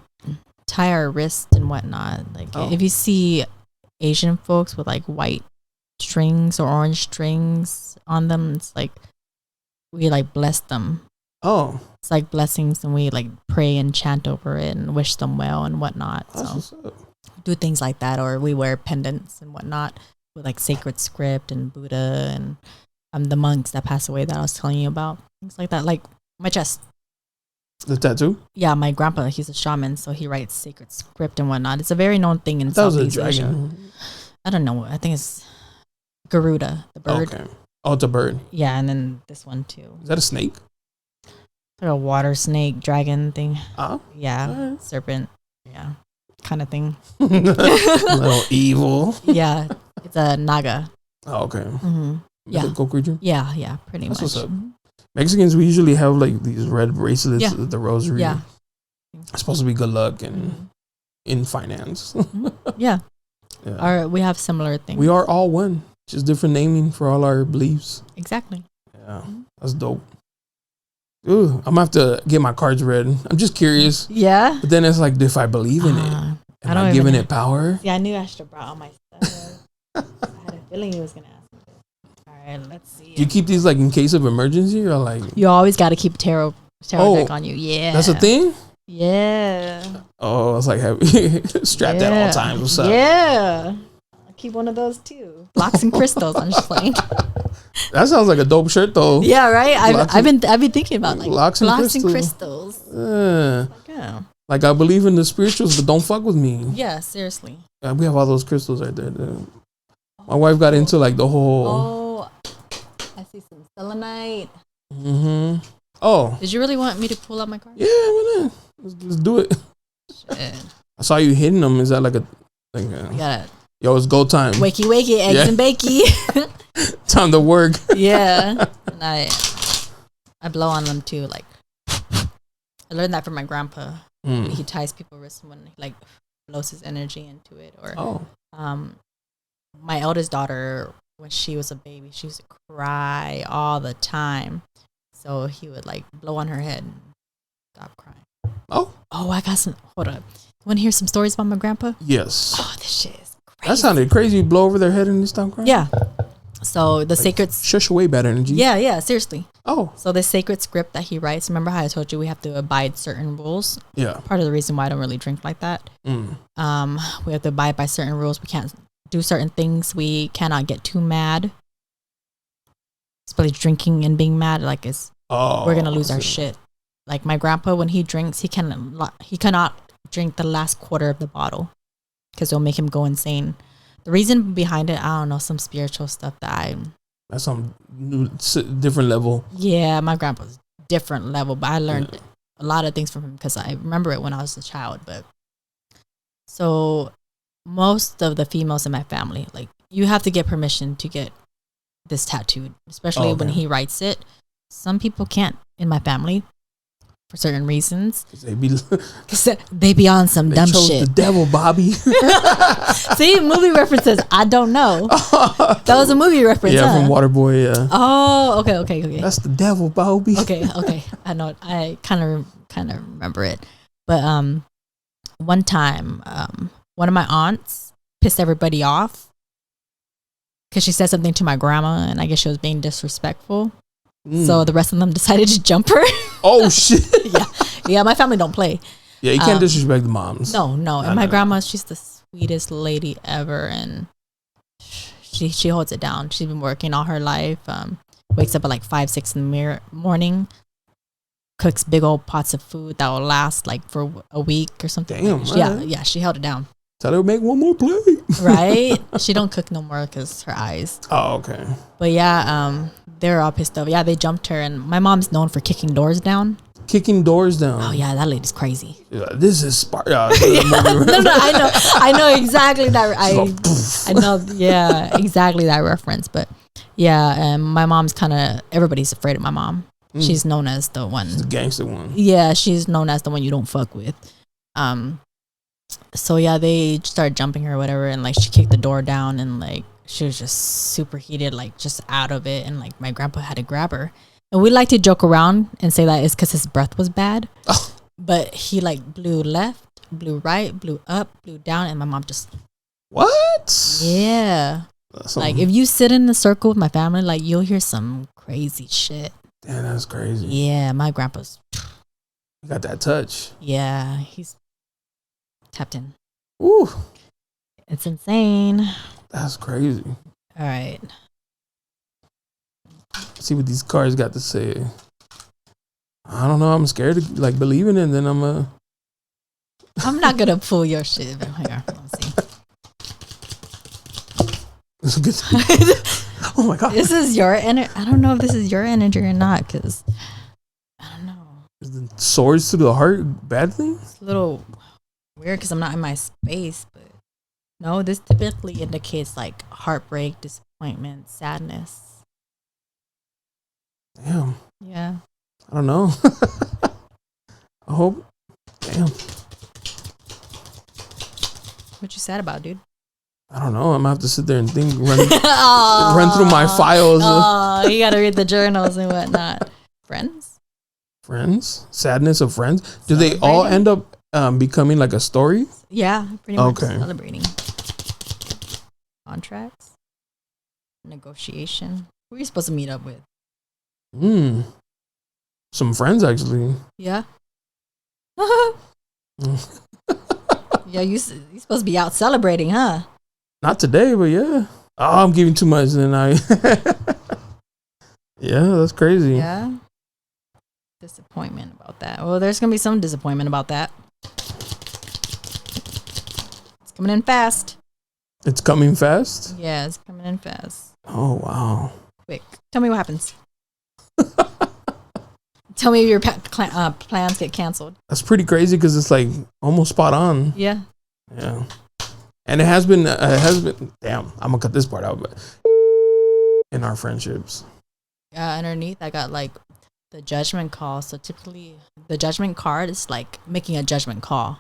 tie our wrists and whatnot. Like if you see Asian folks with like white strings or orange strings on them, it's like we like bless them. Oh. It's like blessings, and we like pray and chant over it and wish them well and whatnot. So do things like that, or we wear pendants and whatnot with like sacred script and Buddha and the monks that passed away that I was telling you about. Things like that, like my chest. The tattoo? Yeah, my grandpa, he's a shaman, so he writes sacred script and whatnot. It's a very known thing in Southeast Asia. I don't know. I think it's Garuda, the bird. Okay. Oh, it's a bird. Yeah, and then this one too. Is that a snake? Like a water snake, dragon thing. Oh. Yeah, serpent. Yeah, kind of thing. A little evil. Yeah, it's a naga. Oh, okay. Mm-hmm. Yeah. Mythical creature? Yeah, pretty That's much. what's up. Mexicans, we usually have like these red bracelets, the rosary. Yeah. It's supposed to be good luck and in finance. Yeah. We have similar things. We are all one. Just different naming for all our beliefs. Exactly. Yeah. That's dope. Ooh, I'm gonna have to get my cards read. I'm just curious. Yeah. But then it's like, if I believe in it, am I giving it power? Yeah, I knew I should have brought all my stuff. I had a feeling he was gonna ask me this. All right, let's see. Do you keep these like in case of emergency or like? You always got to keep tarot deck on you. Yeah. That's a thing? Yeah. Oh, it's like strapped at all times. What's up? Yeah. I keep one of those too. Locks and crystals. I'm just playing. That sounds like a dope shirt though. Yeah, right. I've been thinking about like locks and crystals. Like I believe in the spirituals, but don't fuck with me. Yeah, seriously. We have all those crystals right there. My wife got into like the whole. Oh, I see some selenite. Mm-hmm. Oh. Did you really want me to pull out my card? Yeah, why not? Let's do it. Shit. I saw you hitting them. Is that like a? Yo, it's go time. Wakey, eggs and bakey. Time to work. Yeah. And I blow on them too. Like I learned that from my grandpa. He ties people's wrists when he like blows his energy into it. Or my eldest daughter, when she was a baby, she used to cry all the time. So he would like blow on her head and stop crying. Oh, I got some. Hold up. Want to hear some stories about my grandpa? Yes. Oh, this shit is crazy. That sounded crazy. You blow over their head and they stop crying? Yeah. So the sacred... Shush away bad energy. Yeah, seriously. Oh. So the sacred script that he writes, remember how I told you we have to abide certain rules? Yeah. Part of the reason why I don't really drink like that. We have to abide by certain rules. We can't do certain things. We cannot get too mad. Especially drinking and being mad, like we're gonna lose our shit. Like my grandpa, when he drinks, he cannot drink the last quarter of the bottle because it'll make him go insane. The reason behind it, I don't know, some spiritual stuff that's some new, different level. Yeah, my grandpa's different level, but I learned a lot of things from him because I remember it when I was a child. But so most of the females in my family, like you have to get permission to get this tattooed, especially when he writes it. Some people can't in my family for certain reasons. Because they be on some dumb shit. The devil, Bobby. See, movie references. I don't know. That was a movie reference. Yeah, from Waterboy. Yeah. Oh, okay. That's the devil, Bobby. Okay. I know. I kind of remember it. But one time, one of my aunts pissed everybody off because she said something to my grandma, and I guess she was being disrespectful. So the rest of them decided to jump her. Oh shit! Yeah. My family don't play. Yeah, you can't disrespect the moms. No. And my grandma, she's the sweetest lady ever, and she holds it down. She's been working all her life. Wakes up at like 5-6 in the morning. Cooks big old pots of food that will last like for a week or something. Damn. Yeah. She held it down. Tell her to make one more plate. Right? She don't cook no more because her eyes. Oh, okay. But yeah, they were all pissed off. Yeah, they jumped her, and my mom's known for kicking doors down. Kicking doors down. Oh yeah, that lady's crazy. Yeah, this is Sparta. No, I know exactly that. I know, yeah, exactly that reference. But yeah, and my mom's everybody's afraid of my mom. She's known as the one. She's the gangster one. Yeah, she's known as the one you don't fuck with. So yeah, they started jumping her or whatever, and like she kicked the door down, and like she was just super heated, like just out of it, and like my grandpa had to grab her. And we like to joke around and say that it's because his breath was bad. Oh. But he like blew left, blew right, blew up, blew down, and my mom just... What? Yeah. Like if you sit in a circle with my family, like you'll hear some crazy shit. Damn, that's crazy. Yeah, my grandpa's. You got that touch. Yeah, he's tapped in. Ooh, It's insane. that's crazy. All right. Let's see what these cards got to say. I don't know. I'm scared of like believing it, and then I'm not gonna pull your shit. Here, let's see. It's a good. Oh my god. This is your energy. I don't know if this is your energy or not, because I don't know. Is the swords to the heart bad thing? It's a little weird because I'm not in my space, but no, this typically indicates like heartbreak, disappointment, sadness. Damn. Yeah. I don't know. I hope. Damn. What you sad about, dude? I don't know. I'm gonna have to sit there and think, run through my files. Oh, you gotta read the journals and whatnot. Friends? Sadness of friends. Do they all end up becoming like a story? Yeah, pretty much. Okay. Celebrating. Contracts? Negotiation? Who are you supposed to meet up with? Some friends actually. Yeah. Yeah, you supposed to be out celebrating, huh? Not today, but yeah. Oh, I'm giving too much, then I. Yeah, that's crazy. Yeah. Disappointment about that. Well, there's gonna be some disappointment about that. It's coming in fast. It's coming fast. Yeah, it's coming in fast. Oh wow. Quick. Tell me what happens. Tell me if your plans get canceled. That's pretty crazy because it's like almost spot on. Yeah. Yeah. And it has been. Damn, I'm gonna cut this part out, but in our friendships. Underneath, I got like the judgment call. So typically, the judgment card is like making a judgment call.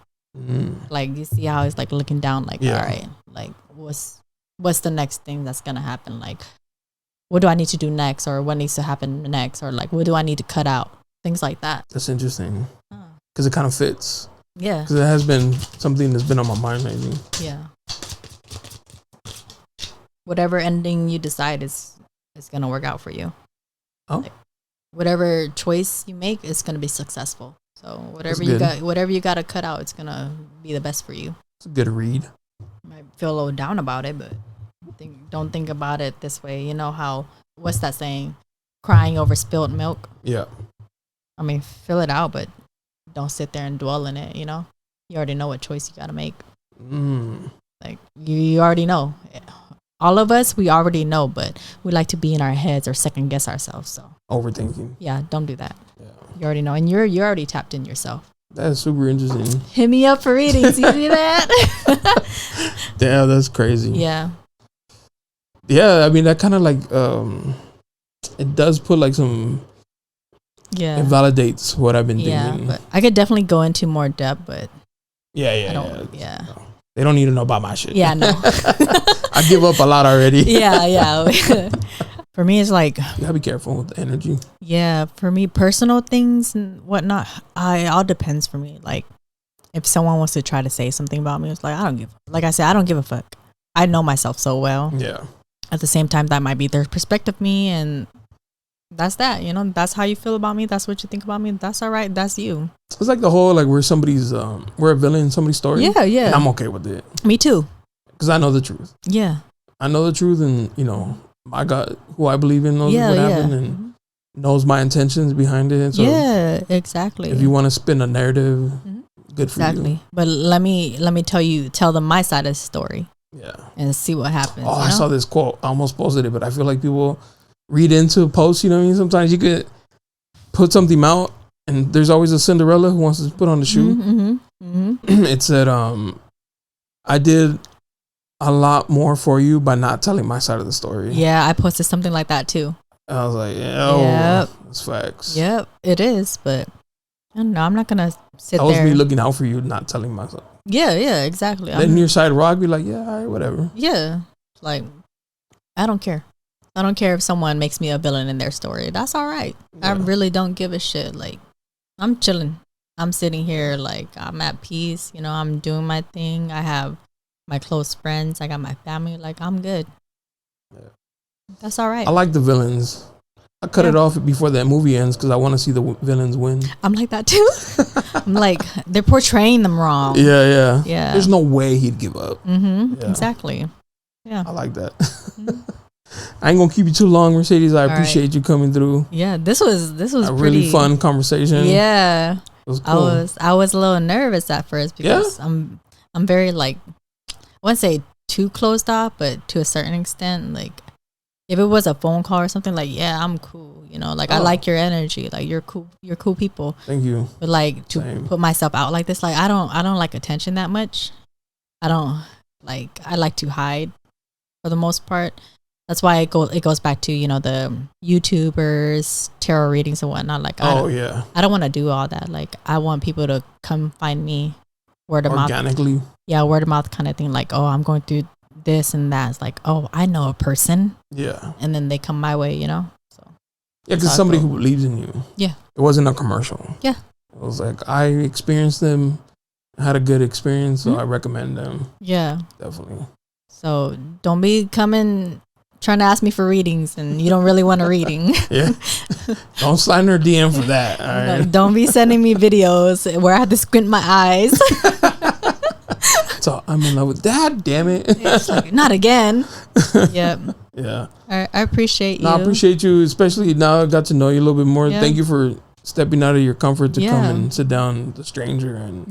Like you see how it's like looking down, like all right, like what's the next thing that's gonna happen? Like, what do I need to do next, or what needs to happen next, or like what do I need to cut out? Things like that. That's interesting because it kind of fits. Yeah. Because it has been something that's been on my mind lately. Yeah. Whatever ending you decide is gonna work out for you. Oh. Like, whatever choice you make is gonna be successful. So whatever you got to cut out, it's gonna be the best for you. It's a good read. Might feel a little down about it, but don't think about it this way. You know how, what's that saying? Crying over spilled milk. Yeah. I mean, fill it out, but don't sit there and dwell in it. You know, you already know what choice you got to make. Like you already know. All of us, we already know, but we like to be in our heads or second guess ourselves. So overthinking. Yeah, don't do that. Yeah. You already know, and you're already tapped in yourself. That's super interesting. Hit me up for readings. You see that? Yeah, that's crazy. Yeah. Yeah, I mean that kind of like it does put like some. Yeah. It validates what I've been thinking. Yeah, but I could definitely go into more depth, but I don't. No. They don't need to know about my shit. Yeah, no. I give up a lot already. Yeah. For me, it's like, you gotta be careful with the energy. Yeah, for me, personal things and whatnot, it all depends for me. Like, if someone wants to try to say something about me, it's like, I don't give a fuck. I know myself so well. Yeah. At the same time, that might be their perspective of me, and that's that. You know, that's how you feel about me. That's what you think about me. That's all right. That's you. It's like the whole, like, we're a villain in somebody's story. Yeah. And I'm okay with it. Me too. Because I know the truth. Yeah. I know the truth, and, you know, I got who I believe in knows what happened and knows my intentions behind it. So yeah, exactly. If you want to spin a narrative, good for you. But let me tell them my side of the story. Yeah. And see what happens. Oh, I saw this quote. I almost posted it, but I feel like people read into posts, you know what I mean? Sometimes you could put something out and there's always a Cinderella who wants to put on the shoe. It said, I did a lot more for you by not telling my side of the story. Yeah, I posted something like that too. I was like, that's facts. Yep, it is, but I don't know. I'm not gonna sit there. That was me looking out for you, not telling myself. Yeah, exactly. Then your side rock, be like, yeah, all right, whatever. Yeah, like I don't care. I don't care if someone makes me a villain in their story. That's all right. Yeah. I really don't give a shit. Like, I'm chilling. I'm sitting here like I'm at peace. You know, I'm doing my thing. I have my close friends. I got my family. Like, I'm good. Yeah. That's all right. I like the villains. I cut it off before that movie ends because I want to see the villains win. I'm like that too. I'm like, they're portraying them wrong. Yeah. Yeah. There's no way he'd give up. Mm-hmm. Yeah. Exactly. Yeah. I like that. I ain't gonna keep you too long, Mercedes. I appreciate you coming through. Yeah, this was a really fun conversation. Yeah. It was cool. I was a little nervous at first because I'm very like, I wouldn't say too closed off, but to a certain extent, like if it was a phone call or something, like, yeah, I'm cool, you know, like I like your energy, like you're cool people. Thank you. But like to put myself out like this, like I don't like attention that much. I like to hide for the most part. That's why it goes back to, you know, the YouTubers, tarot readings and whatnot. Like, I don't want to do all that. Like, I want people to come find me word of mouth. Organically. Yeah, word of mouth kind of thing. Like, oh, I'm going through this and that. It's like, oh, I know a person. Yeah. And then they come my way, you know? So yeah, because somebody who believes in you. Yeah. It wasn't a commercial. Yeah. It was like, I experienced them, had a good experience, so I recommend them. Yeah. Definitely. So don't be coming trying to ask me for readings and you don't really want a reading. Yeah. Don't slide in her DM for that. All right? No, don't be sending me videos where I have to squint my eyes. So I'm in love with that. Damn it. It's like, not again. Yep. Yeah. I appreciate you. No, I appreciate you, especially now I got to know you a little bit more. Yeah. Thank you for stepping out of your comfort to come and sit down with a stranger and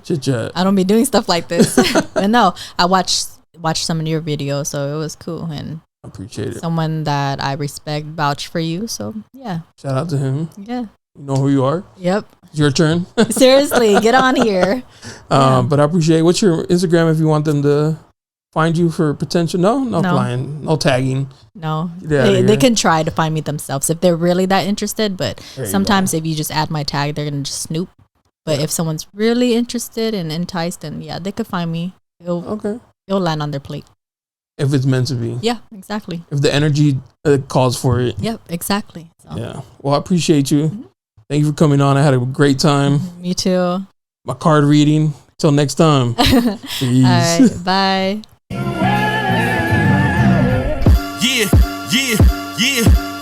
chit chat. I don't be doing stuff like this. But no, I watched some of your videos, so it was cool, and I appreciate it. Someone that I respect vouch for you, so yeah. Shout out to him. Yeah. You know who you are. Yep. It's your turn. Seriously, get on here. But I appreciate. What's your Instagram if you want them to find you for potential? No client, no tagging. No, they can try to find me themselves if they're really that interested. But sometimes if you just add my tag, they're gonna just snoop. But if someone's really interested and enticed, then they could find me. It'll land on their plate. If it's meant to be. Yeah, exactly. If the energy calls for it. Yep, exactly. So. Yeah. Well, I appreciate you. Mm-hmm. Thank you for coming on. I had a great time. Me too. My card reading. Till next time. Peace. All right. Bye.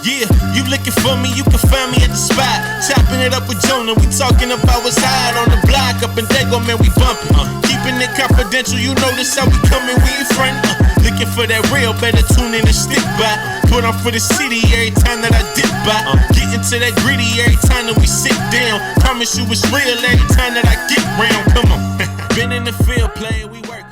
Yeah, you looking for me, you can find me at the spot. Chopping it up with Jonah, we talking about what's hot on the block. Up in Dago, man, we bumping. Keeping it confidential, you know this how we coming, we in front. Looking for that real, better tune in and stick by. Put on for the city every time that I dip by. Getting to that gritty every time that we sit down. Promise you it's real every time that I get round. Come on. Been in the field playing, we work.